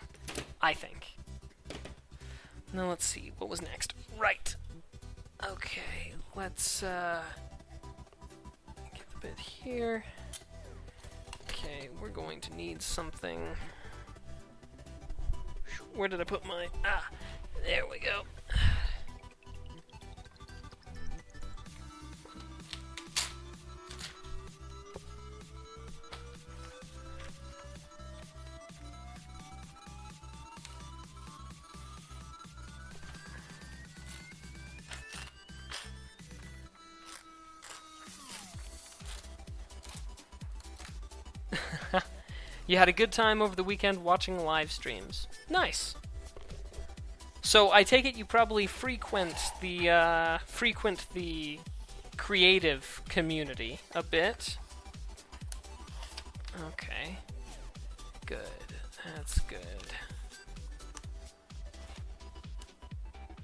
Speaker 4: I think. Now let's see, what was next? Right. Okay, let's, get the bit here. Okay, we're going to need something. Where did I put my... Ah, there we go. You had a good time over the weekend watching live streams. Nice. So I take it you probably frequent the creative community a bit. Okay. Good. That's good.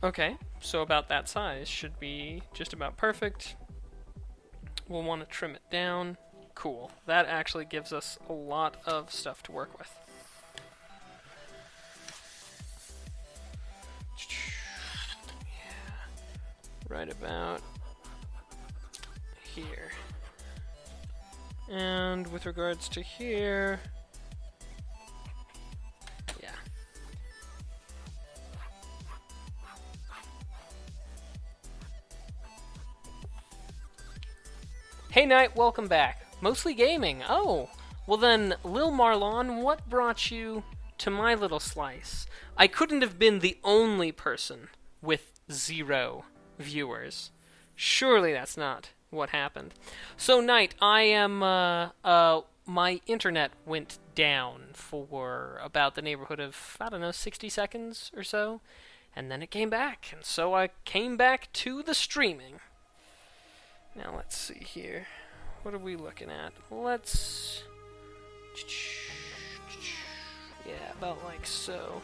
Speaker 4: Okay, so about that size should be just about perfect. We'll want to trim it down. Cool. That actually gives us a lot of stuff to work with. Yeah. Right about here. And with regards to here, yeah. Hey Knight, welcome back. Mostly gaming. Oh, well then, Lil Marlon, what brought you to my little slice? I couldn't have been the only person with 0 viewers. Surely that's not what happened. So, Knight, I am, my internet went down for about the neighborhood of, I don't know, 60 seconds or so, and then it came back, and so I came back to the streaming. Now, let's see here. What are we looking at? Let's... Yeah, about like so.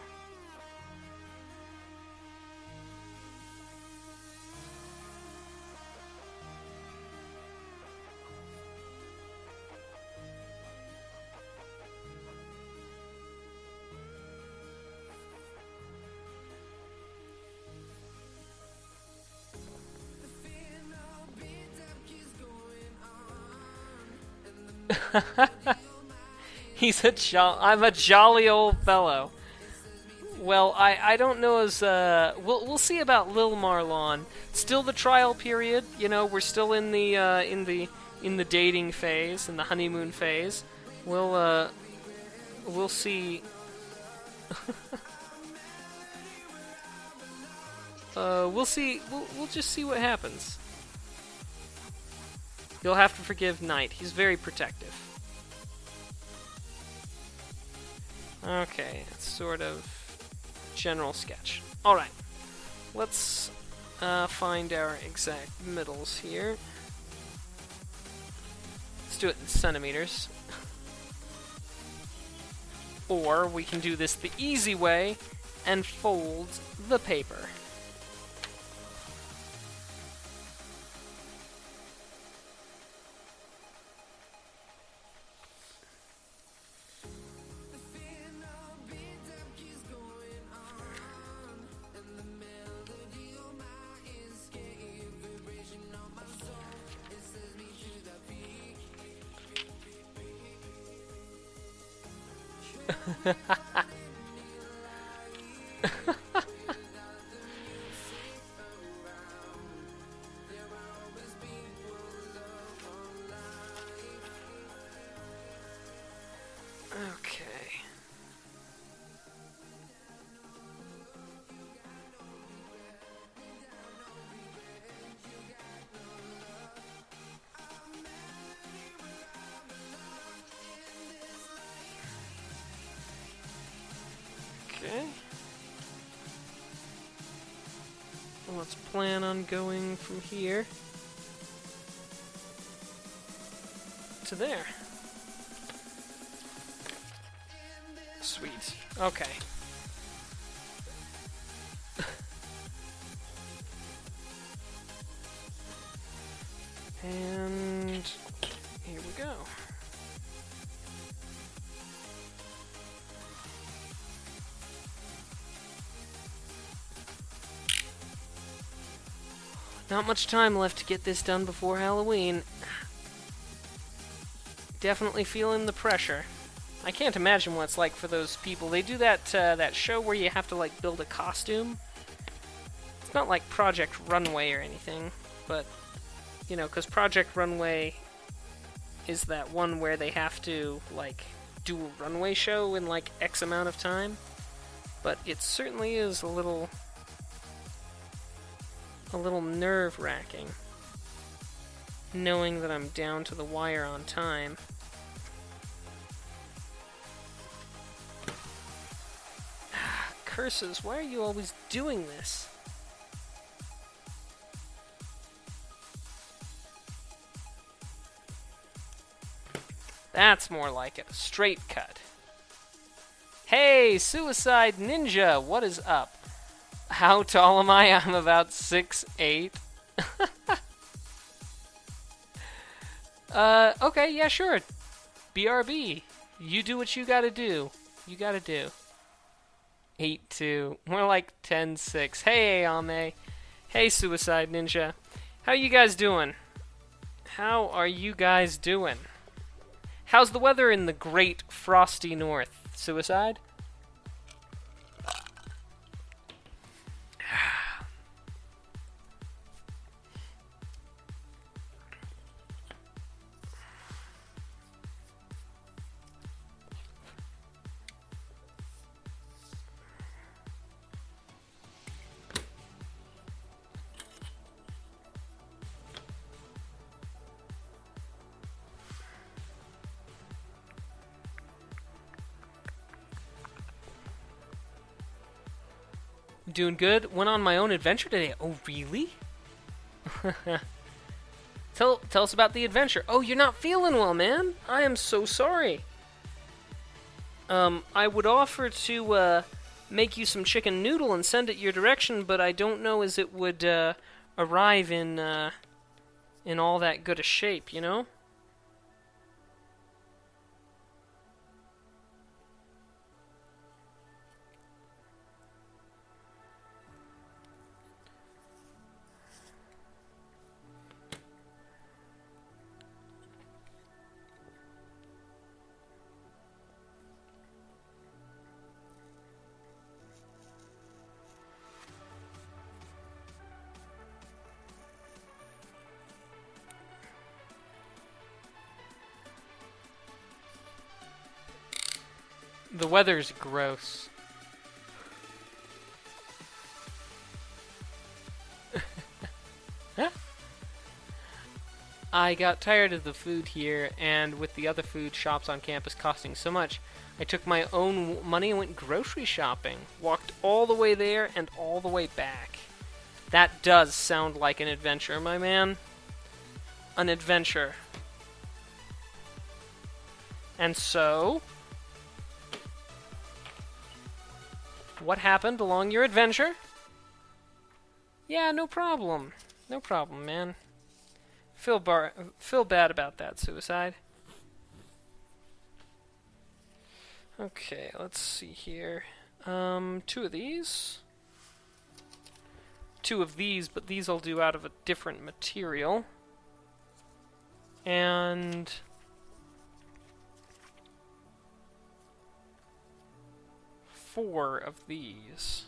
Speaker 4: I'm a jolly old fellow. Well, I don't know as we'll see about Lil Marlon. Still the trial period, you know, we're still in the dating phase, in the honeymoon phase. We'll see. We'll see. We'll just see what happens. You'll have to forgive Knight. He's very protective. Okay, it's sort of general sketch. Alright, let's find our exact middles here. Let's do it in centimeters. Or we can do this the easy way and fold the paper. Okay. Okay. Let's plan on going from here to there. Sweet. Okay. And here we go. Not much time left to get this done before Halloween. Definitely feeling the pressure. I can't imagine what it's like for those people. They do that that show where you have to like build a costume. It's not like Project Runway or anything, but you know, because Project Runway is that one where they have to like do a runway show in like X amount of time. But it certainly is a little nerve-wracking, knowing that I'm down to the wire on time. Curses, why are you always doing this? That's more like it, a straight cut. Hey, Suicide Ninja, what is up? How tall am I? I'm about 6'8". Okay, yeah, sure. BRB. You do what you gotta do. You gotta do. 8'2". More like 10'6". Hey, Ame. Hey, Suicide Ninja. How you guys doing? How are you guys doing? How's the weather in the great frosty north, Suicide? Doing good. Went on my own adventure today. Oh, really? Tell us about the adventure. Oh, you're not feeling well, man. I am so sorry. I would offer to make you some chicken noodle and send it your direction, but I don't know as it would arrive in all that good a shape, you know? The weather's gross. I got tired of the food here, and with the other food shops on campus costing so much, I took my own money and went grocery shopping. Walked all the way there and all the way back. That does sound like an adventure, my man. An adventure. And so, what happened along your adventure? Yeah, no problem. No problem, man. Feel bad about that, Suicide. Okay, let's see here. 2 of these. 2 of these, but these I'll do out of a different material. And 4 of these.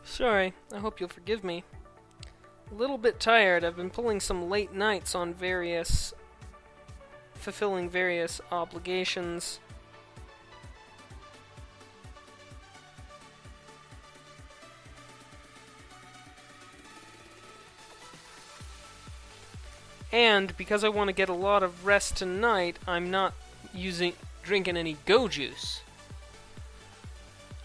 Speaker 4: Sorry, I hope you'll forgive me. A little bit tired. I've been pulling some late nights on fulfilling various obligations. And because I want to get a lot of rest tonight, I'm not drinking any go juice.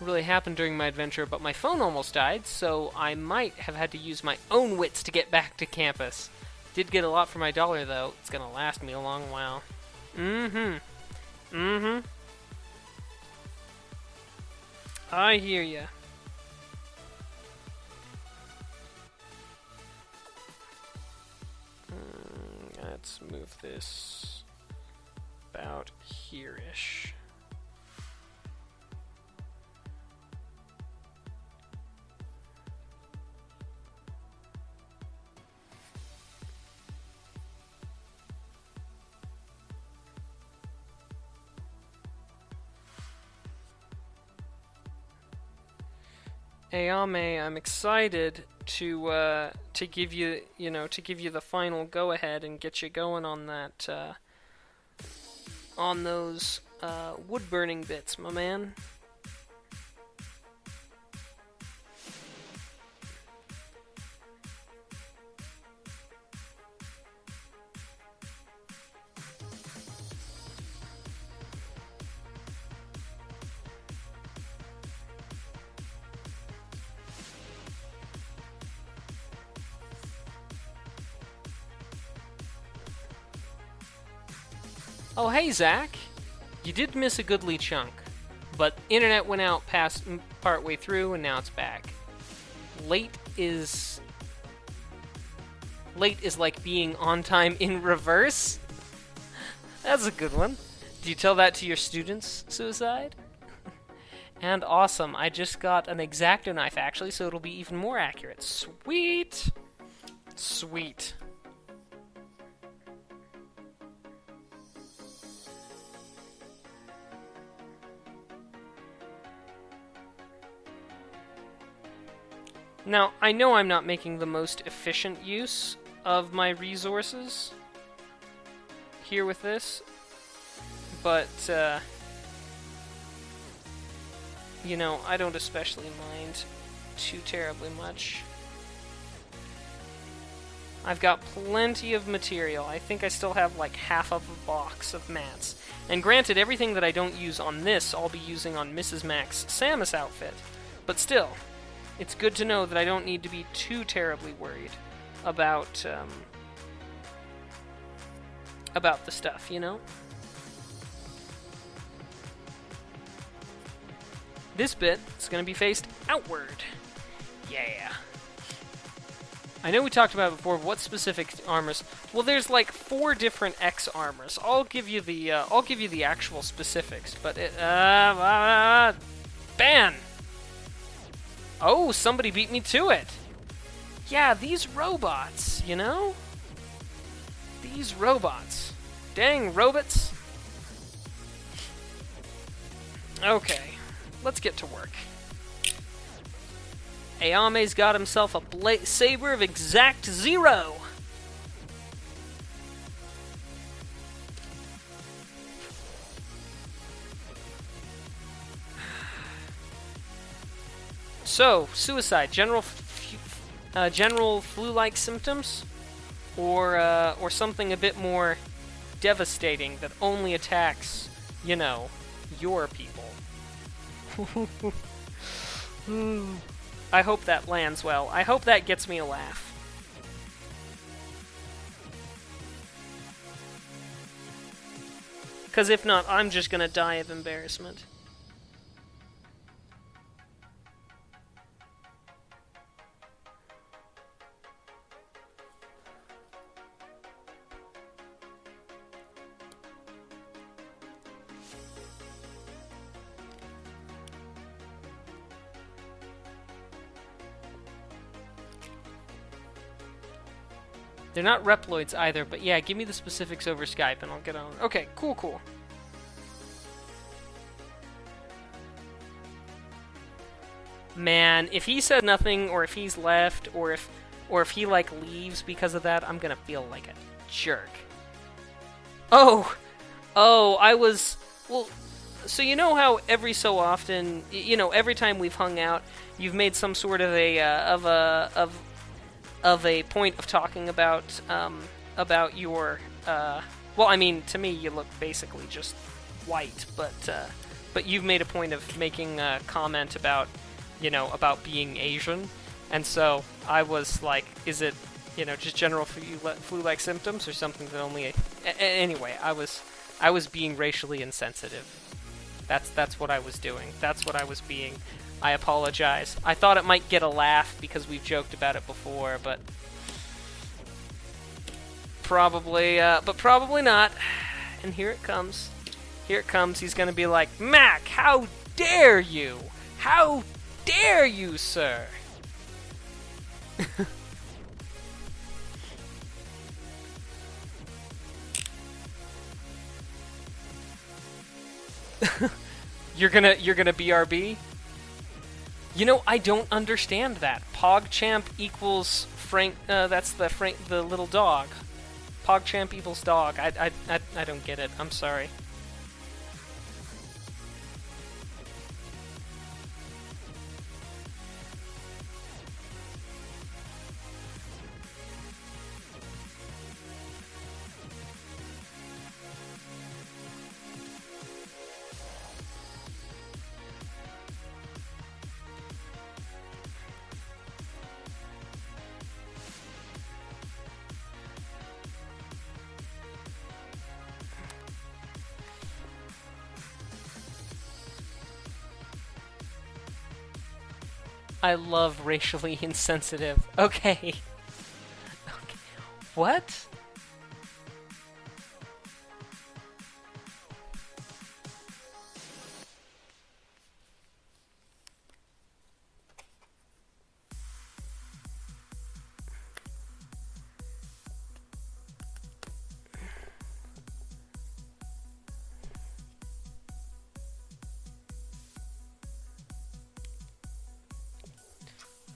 Speaker 4: It really happened during my adventure, but my phone almost died, so I might have had to use my own wits to get back to campus. Did get a lot for my dollar, though. It's gonna last me a long while. I hear ya. Let's move this about here-ish. Ayame, I'm excited to give you, the final go ahead and get you going on that on those wood burning bits, my man. Oh, hey, Zach. You did miss a goodly chunk, but internet went out past partway through, and now it's back. Late is like being on time in reverse? That's a good one. Do you tell that to your students, Suicide? And awesome. I just got an X-Acto knife, actually, so it'll be even more accurate. Sweet! Sweet. Now, I know I'm not making the most efficient use of my resources here with this, but, I don't especially mind too terribly much. I've got plenty of material. I think I still have like half of a box of mats. And granted, everything that I don't use on this, I'll be using on Mrs. Mac's Samus outfit. But still, it's good to know that I don't need to be too terribly worried about the stuff, you know? This bit is going to be faced outward. Yeah. I know we talked about it before, but what specific armors? Well, there's like 4 different X armors. I'll give you the actual specifics, but ban! Oh, somebody beat me to it. Yeah, these robots, you know? These robots. Dang robots. Okay, let's get to work. Ayame's got himself a saber of exact 0. So, suicide, general flu-like symptoms, or something a bit more devastating that only attacks, you know, your people. I hope that lands well. I hope that gets me a laugh. Because if not, I'm just gonna die of embarrassment. They're not Reploids either, but yeah, give me the specifics over Skype and I'll get on. Okay, cool. Man, if he said nothing, or if he's left, or if he like leaves because of that, I'm gonna feel like a jerk. Oh, I was, well, so you know how every so often, you know, every time we've hung out, you've made some sort of a point of talking about your well, I mean, to me you look basically just white, but you've made a point of making a comment about, you know, about being Asian, and so I was like, is it, you know, just general flu-like symptoms or something that only anyway, I was being racially insensitive. That's what I was doing. That's what I was being. I apologize. I thought it might get a laugh because we've joked about it before, but probably not. And here it comes. Here it comes. He's gonna be like, Mac, how dare you? How dare you, sir? You're gonna BRB? You know, I don't understand that. PogChamp equals Frank. That's the little dog. PogChamp equals dog. I don't get it. I'm sorry. I love racially insensitive. Okay. What?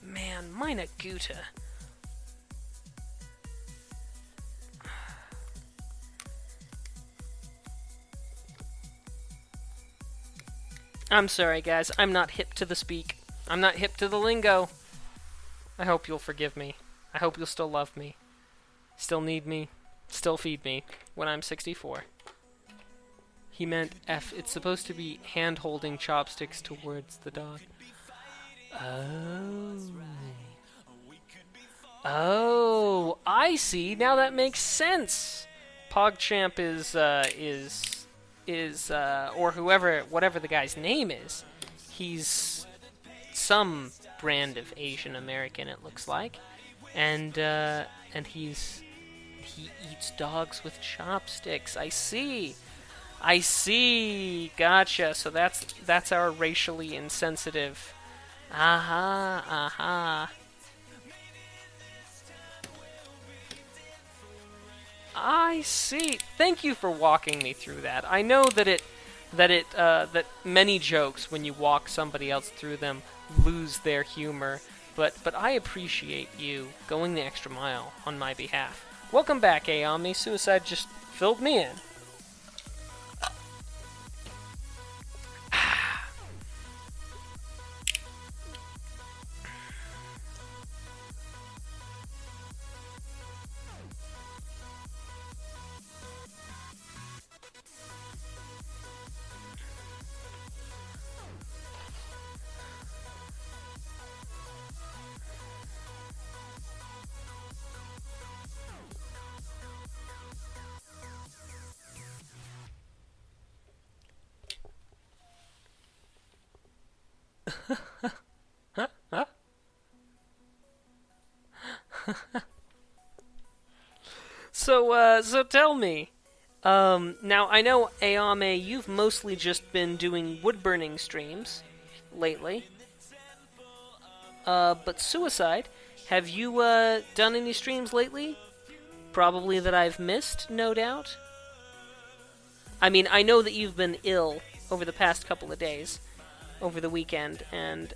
Speaker 4: Man, meine Güte. I'm sorry, guys. I'm not hip to the speak. I'm not hip to the lingo. I hope you'll forgive me. I hope you'll still love me. Still need me. Still feed me when I'm 64. He meant F. It's supposed to be hand-holding chopsticks towards the dog. Oh. Oh, I see. Now that makes sense. PogChamp is or whatever the guy's name is. He's some brand of Asian American, it looks like, and he eats dogs with chopsticks. I see. Gotcha. So that's our racially insensitive. Aha. I see. Thank you for walking me through that. I know that many jokes, when you walk somebody else through them, lose their humor, but I appreciate you going the extra mile on my behalf. Welcome back, Aomi. Suicide just filled me in. So tell me. Now I know, Ayame, you've mostly just been doing wood burning streams lately. But Suicide, have you done any streams lately? Probably that I've missed, no doubt. I mean, I know that you've been ill over the past couple of days, over the weekend, and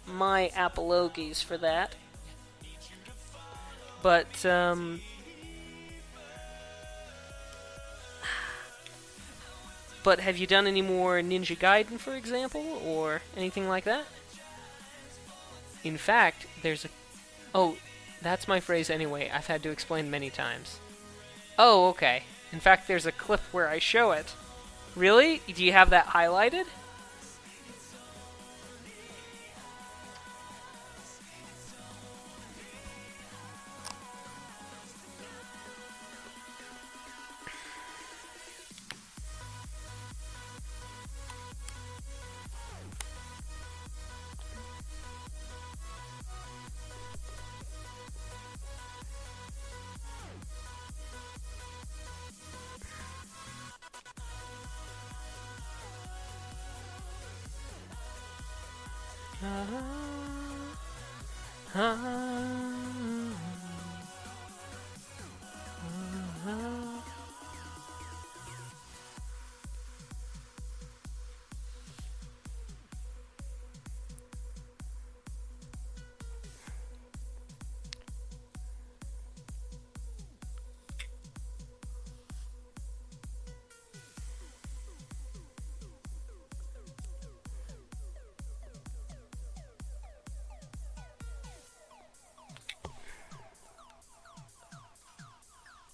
Speaker 4: my apologies for that. But, But have you done any more Ninja Gaiden, for example, or anything like that? In fact, there's a... Oh, that's my phrase anyway. I've had to explain many times. Oh, okay. In fact, there's a clip where I show it. Really? Do you have that highlighted?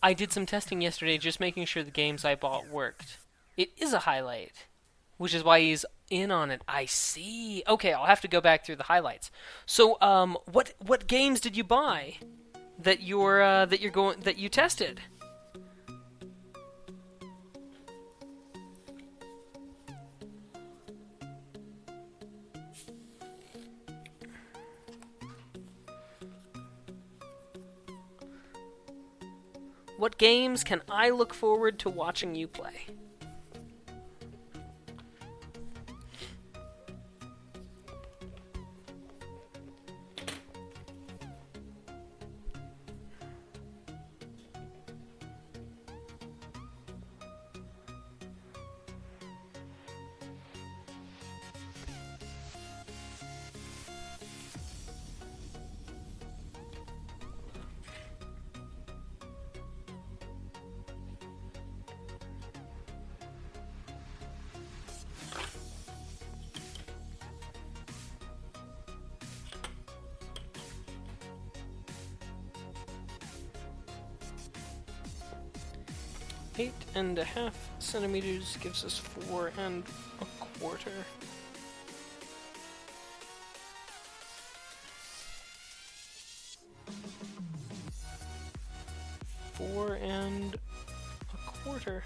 Speaker 4: I did some testing yesterday, just making sure the games I bought worked. It is a highlight, which is why he's in on it. I see. Okay, I'll have to go back through the highlights. So, what games did you buy that you tested? What games can I look forward to watching you play? 8.5 centimeters gives us 4 1/4. 4 1/4.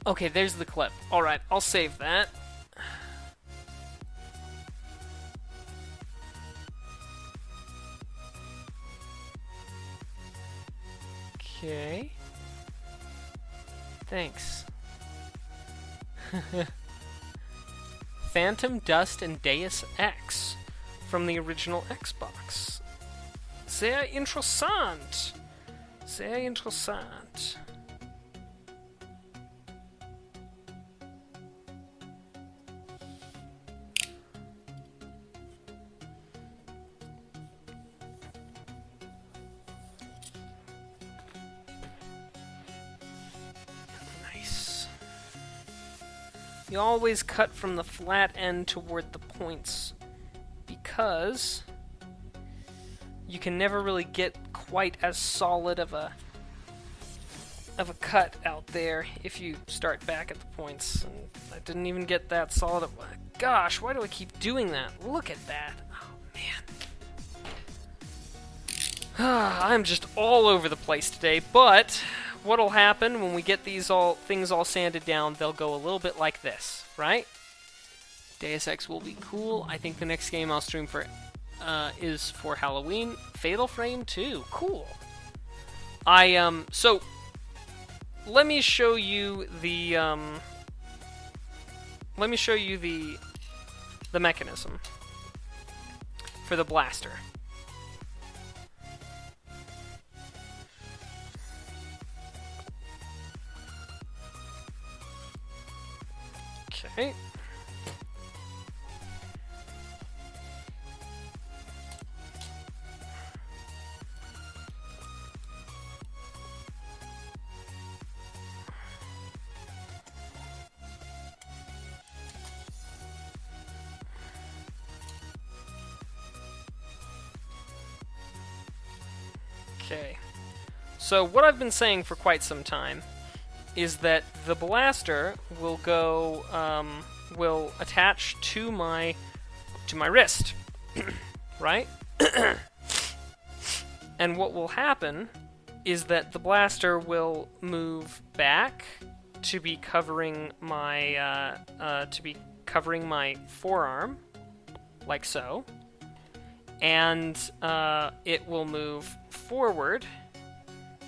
Speaker 4: Okay, there's the clip. Alright, I'll save that. Okay. Thanks. Phantom Dust and Deus Ex from the original Xbox. Sehr interessant. Sehr interessant. Nice. You always cut from the flat end toward the points because you can never really get quite as solid of a cut out there if you start back at the points. And I didn't even get that solid. Gosh, why do I keep doing that? Look at that. Oh, man. I'm just all over the place today, but what'll happen when we get these things all sanded down, they'll go a little bit like this, right? Deus Ex will be cool. I think the next game I'll stream for is for Halloween. Fatal Frame 2. Cool. So let me show you the mechanism for the blaster. Okay. Okay. So what I've been saying for quite some time is that the blaster will will attach to my wrist, right? And what will happen is that the blaster will move back to be covering my forearm, like so, and it will move forward.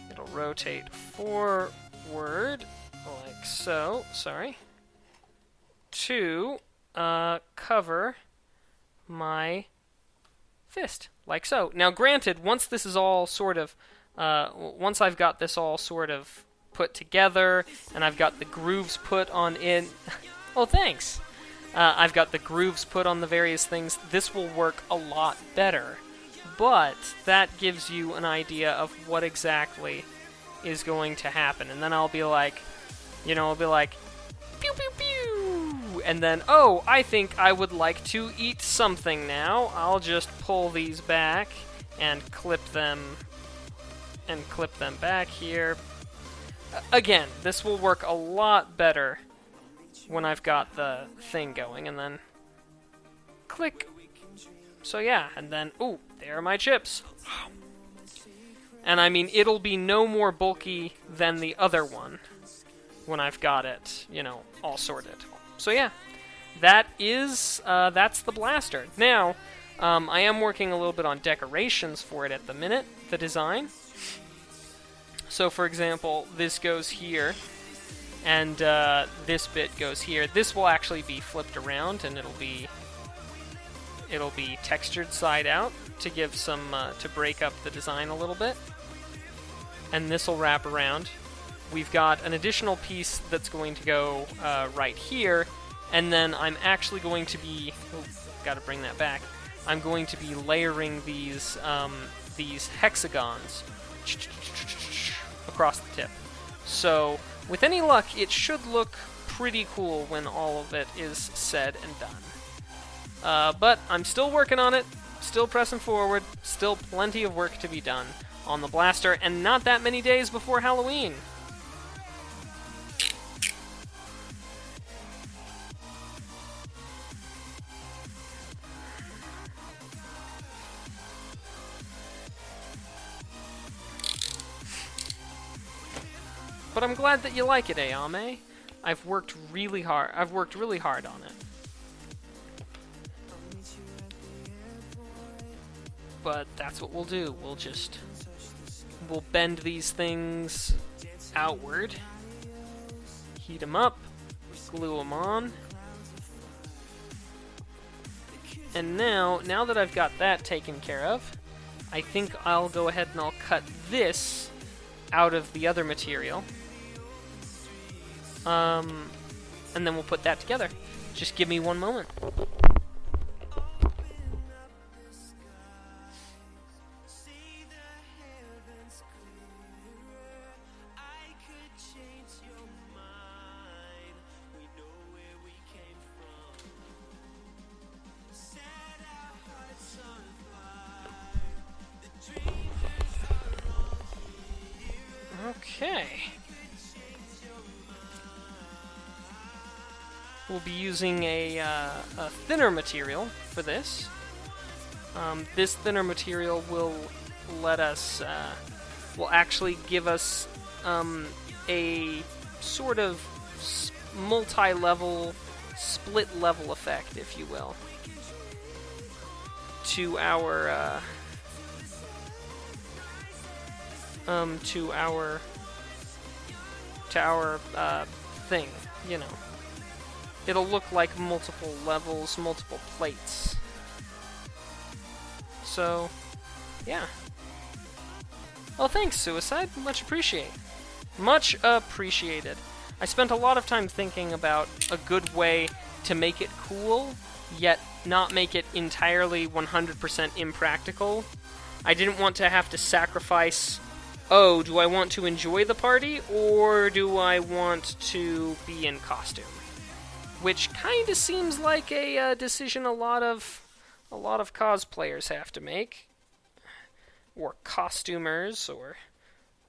Speaker 4: It'll rotate forward, like so, sorry, to cover my fist, like so. Now granted, once this is all sort of, once I've got this all sort of put together, and I've got the grooves put on in, oh thanks, I've got the grooves put on the various things, this will work a lot better. But that gives you an idea of what exactly is going to happen. And then I'll be like, pew, pew, pew! And then, oh, I think I would like to eat something now. I'll just pull these back and clip them back here. Again, this will work a lot better when I've got the thing going. And then click. So yeah, and then, ooh, there are my chips. And I mean, it'll be no more bulky than the other one when I've got it, all sorted. So yeah, that's the blaster. Now, I am working a little bit on decorations for it at the minute, the design. So for example, this goes here, and this bit goes here. This will actually be flipped around, and it'll be textured side out to give some to break up the design a little bit. And this will wrap around. We've got an additional piece that's going to go right here, and then I'm actually going to be got to bring that back. I'm going to be layering these hexagons across the tip. So with any luck, it should look pretty cool when all of it is said and done. But I'm still working on it, still pressing forward, still plenty of work to be done on the blaster, and not that many days before Halloween. But I'm glad that you like it, Ayame. I've worked really hard on it. But that's what we'll do. We'll bend these things outward, heat them up, glue them on. And now that I've got that taken care of, I think I'll go ahead and I'll cut this out of the other material. And then we'll put that together. Just give me one moment. Okay. We'll be using a thinner material for this. This thinner material will let us, will actually give us a sort of multi-level, split-level effect, if you will, to our thing, you know. It'll look like multiple levels, multiple plates. So, yeah. Oh, thanks, Suicide. Much appreciated. Much appreciated. I spent a lot of time thinking about a good way to make it cool, yet not make it entirely 100% impractical. I didn't want to have to sacrifice, oh, do I want to enjoy the party, or do I want to be in costume? Which kind of seems like a decision a lot of cosplayers have to make, or costumers, or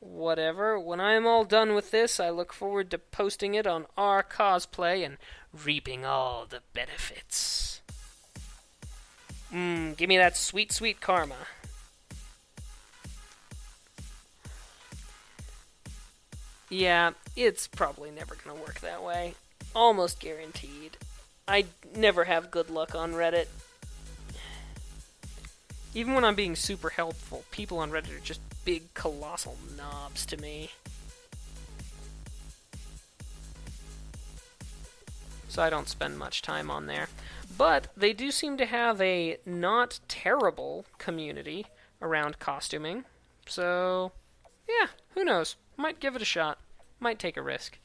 Speaker 4: whatever. When I'm all done with this, I look forward to posting it on our cosplay and reaping all the benefits. Give me that sweet, sweet karma. Yeah, it's probably never gonna work that way. Almost guaranteed. I never have good luck on Reddit. Even when I'm being super helpful, people on Reddit are just big, colossal knobs to me. So I don't spend much time on there. But they do seem to have a not terrible community around costuming. So, yeah, who knows? Might give it a shot. Might take a risk.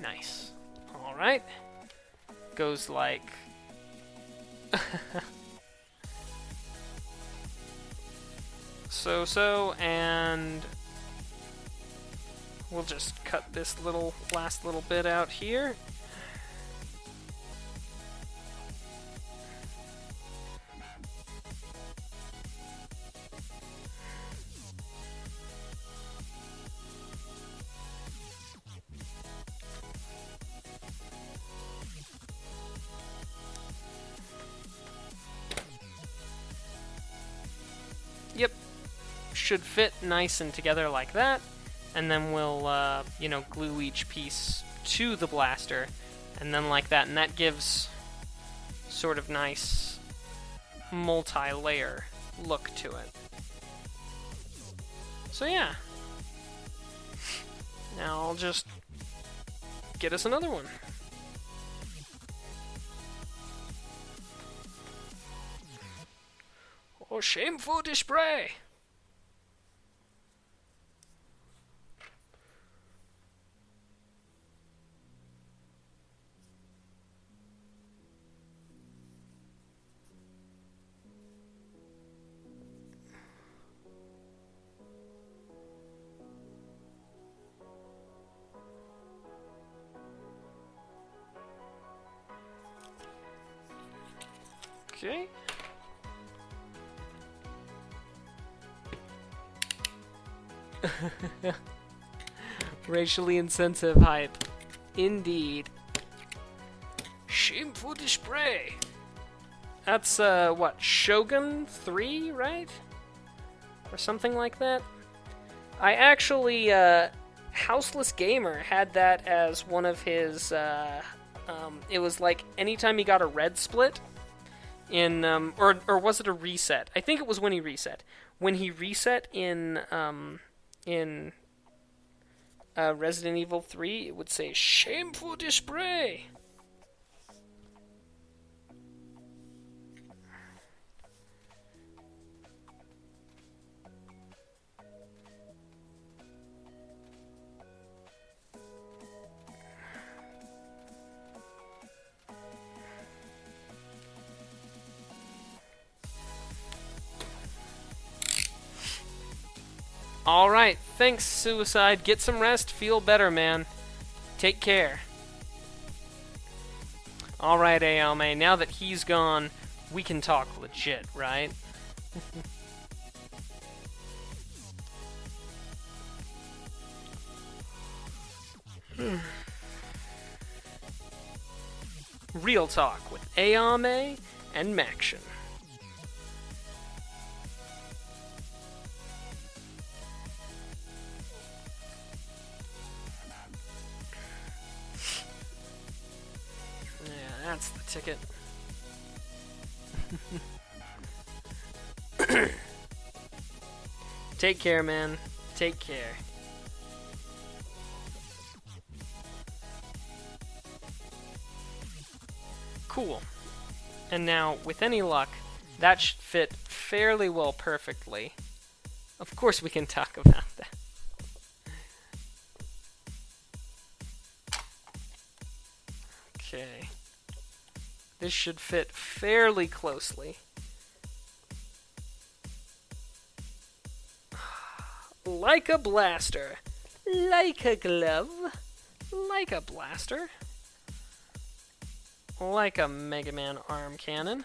Speaker 4: Nice. Alright. Goes like... so, and... we'll just cut this last little bit out here. Yep, should fit nice and together like that, and then we'll, glue each piece to the blaster, and then like that, and that gives sort of nice multi-layer look to it. So yeah, now I'll just get us another one. Oh, shameful display! Okay. Racially insensitive hype. Indeed. Shameful display. That's, what, Shogun 3, right? Or something like that? I actually, Houseless Gamer had that as one of his, it was like anytime he got a red split in, or was it a reset? I think it was when he reset. When he reset in Resident Evil 3, it would say, shameful display. Alright, thanks, Suicide. Get some rest, feel better, man. Take care. Alright, ALMA, now that he's gone, we can talk legit, right? Real talk with ALMA and Maction. That's the ticket. Take care, man. Take care. Cool. And now, with any luck, that should fit fairly well perfectly. Of course we can talk about that. Okay. This should fit fairly closely. Like a blaster. Like a glove. Like a blaster. Like a Mega Man arm cannon.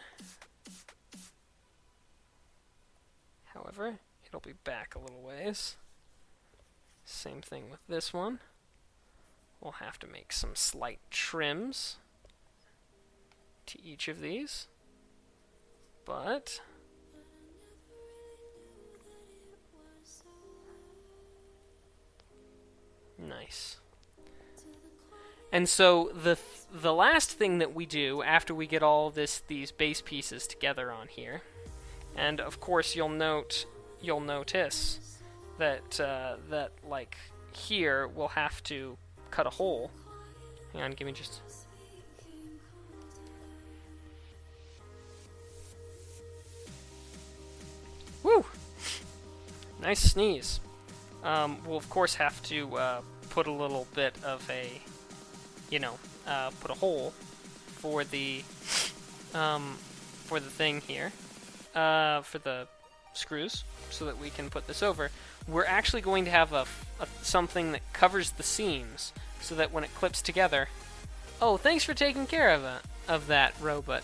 Speaker 4: However, it'll be back a little ways. Same thing with this one. We'll have to make some slight trims to each of these. But nice. And so the last thing that we do after we get all these base pieces together on here, and of course you'll notice that that like here we'll have to cut a hole. Hang on, give me just. Woo! Nice sneeze. We'll of course have to put a little bit of a, put a hole for the thing here, for the screws, so that we can put this over. We're actually going to have something that covers the seams, so that when it clips together. Oh, thanks for taking care of that, Robot.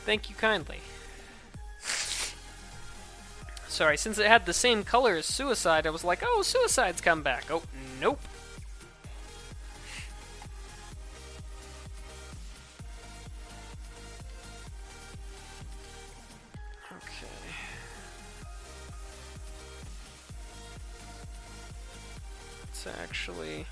Speaker 4: Thank you kindly. Sorry, since it had the same color as Suicide, I was like, oh, Suicide's come back. Oh, nope. Okay. Let's actually...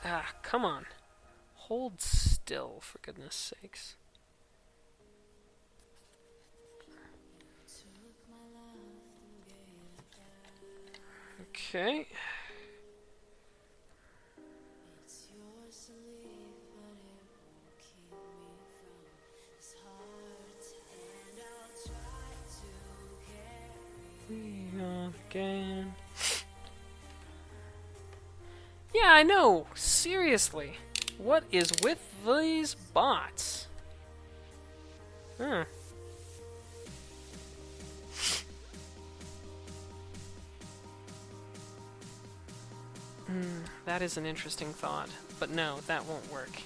Speaker 4: Ah, come on. Hold still, for goodness sakes. Okay. Again. Yeah, I know. Seriously. What is with these bots? Huh. Okay. That is an interesting thought. But no, that won't work.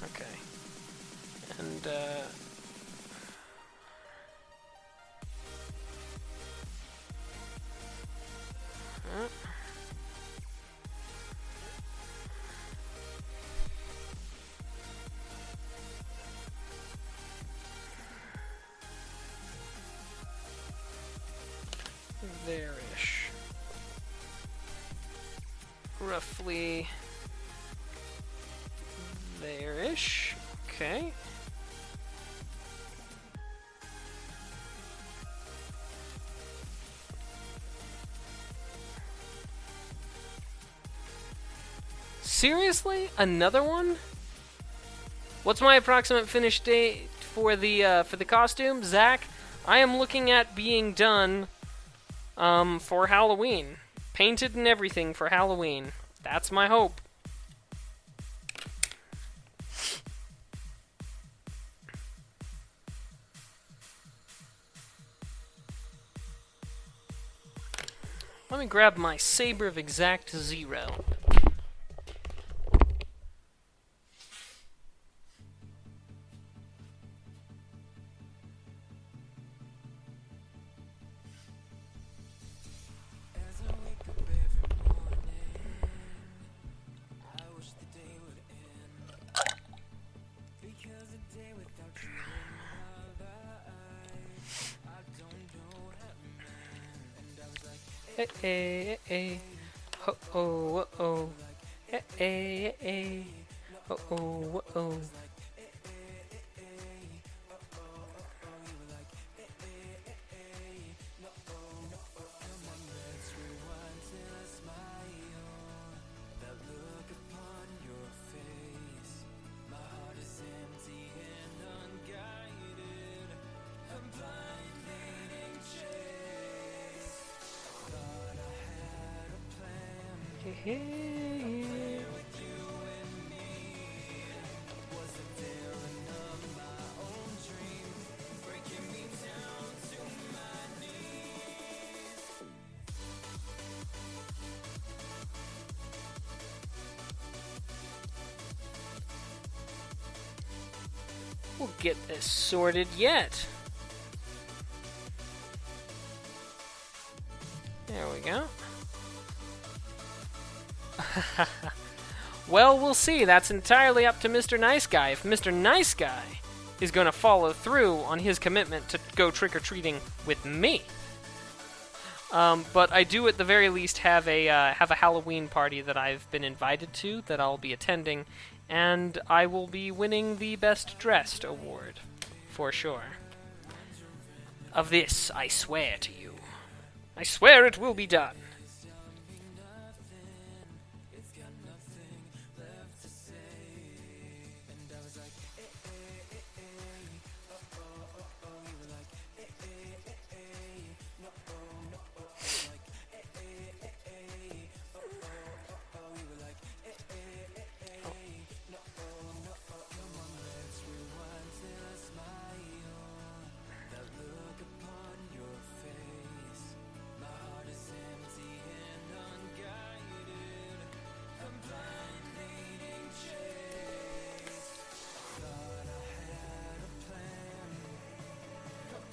Speaker 4: Okay. And, there-ish. Roughly there-ish. Okay. Seriously? Another one? What's my approximate finish date for the costume, Zach? I am looking at being done for Halloween. Painted and everything for Halloween. That's my hope. Let me grab my Saber of Exact Zero. Hey, hey, ho, oh, oh, hey, hey, ho, oh, oh. We'll get this sorted yet. There we go. Well, we'll see. That's entirely up to Mr. Nice Guy. If Mr. Nice Guy is going to follow through on his commitment to go trick-or-treating with me. But I do at the very least have a Halloween party that I've been invited to that I'll be attending, and I will be winning the Best Dressed award, for sure. Of this, I swear to you. I swear it will be done.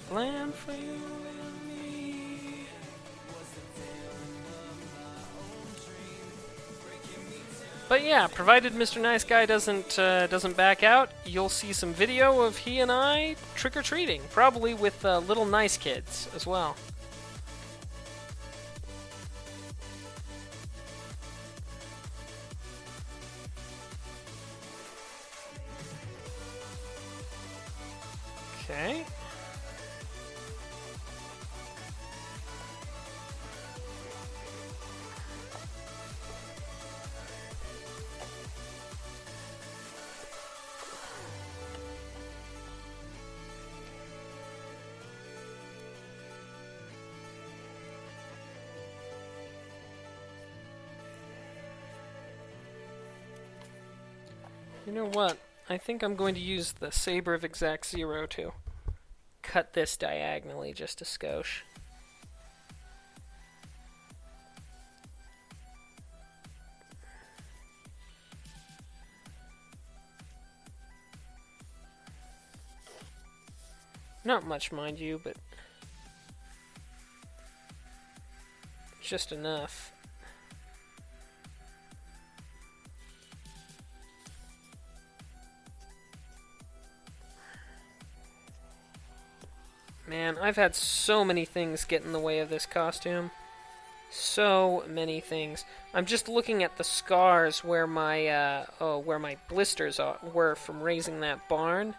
Speaker 4: Plan for you and me. But yeah, provided Mr. Nice Guy doesn't back out, you'll see some video of he and I trick-or-treating, probably with little nice kids as well. Okay. You know what? I think I'm going to use the Saber of Exact Zero to cut this diagonally just a skosh. Not much, mind you, but just enough. Man, I've had so many things get in the way of this costume. So many things. I'm just looking at the scars where my blisters were from raising that barn,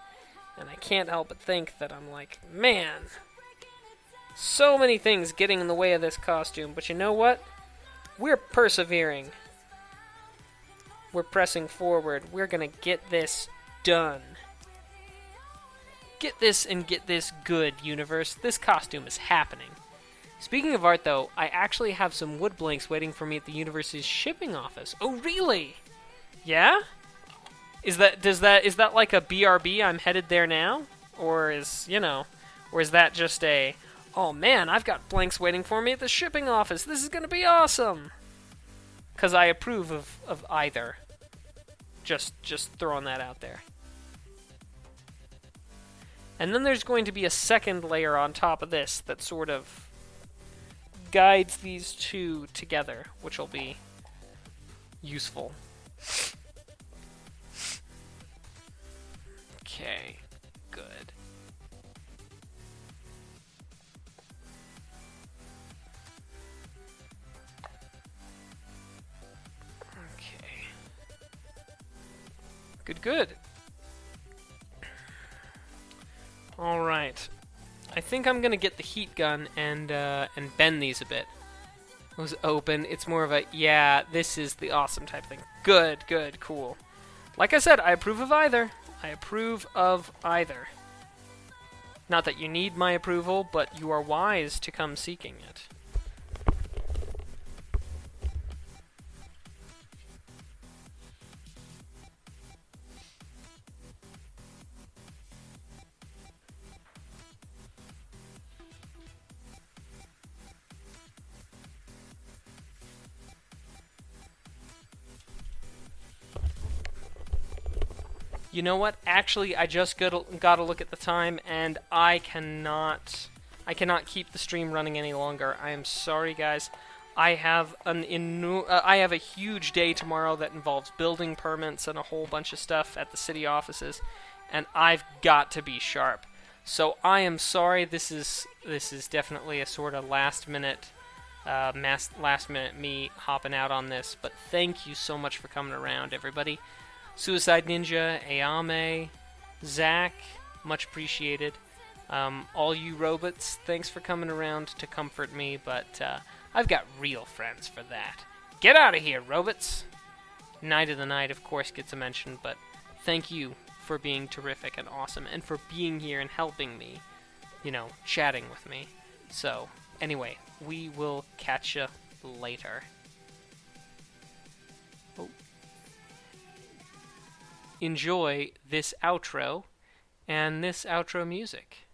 Speaker 4: and I can't help but think that I'm like, man, so many things getting in the way of this costume. But you know what? We're persevering. We're pressing forward. We're gonna get this done. Get this and get this good, universe. This costume is happening. Speaking of art, though, I actually have some wood blanks waiting for me at the university's shipping office. Oh, really? Yeah? Is that like a BRB? I'm headed there now, or is that just a, oh man, I've got blanks waiting for me at the shipping office. This is gonna be awesome. 'Cause I approve of either. Just throwing that out there. And then there's going to be a second layer on top of this that sort of guides these two together, which will be useful. Okay, good. Okay. Good. All right. I think I'm gonna get the heat gun and bend these a bit. It was open. It's more of a, yeah, this is the awesome type thing. Good, cool. Like I said, I approve of either. Not that you need my approval, but you are wise to come seeking it. You know what? Actually, I just got to look at the time, and I cannot keep the stream running any longer. I am sorry, guys. I have a huge day tomorrow that involves building permits and a whole bunch of stuff at the city offices, and I've got to be sharp. So I am sorry. This is definitely a sort of last minute me hopping out on this. But thank you so much for coming around, everybody. Suicide Ninja, Ayame, Zach, much appreciated. All you robots, thanks for coming around to comfort me, but I've got real friends for that. Get out of here, robots! Night of the Night, of course, gets a mention, but thank you for being terrific and awesome, and for being here and helping me, chatting with me. So, anyway, we will catch you later. Enjoy this outro and this outro music.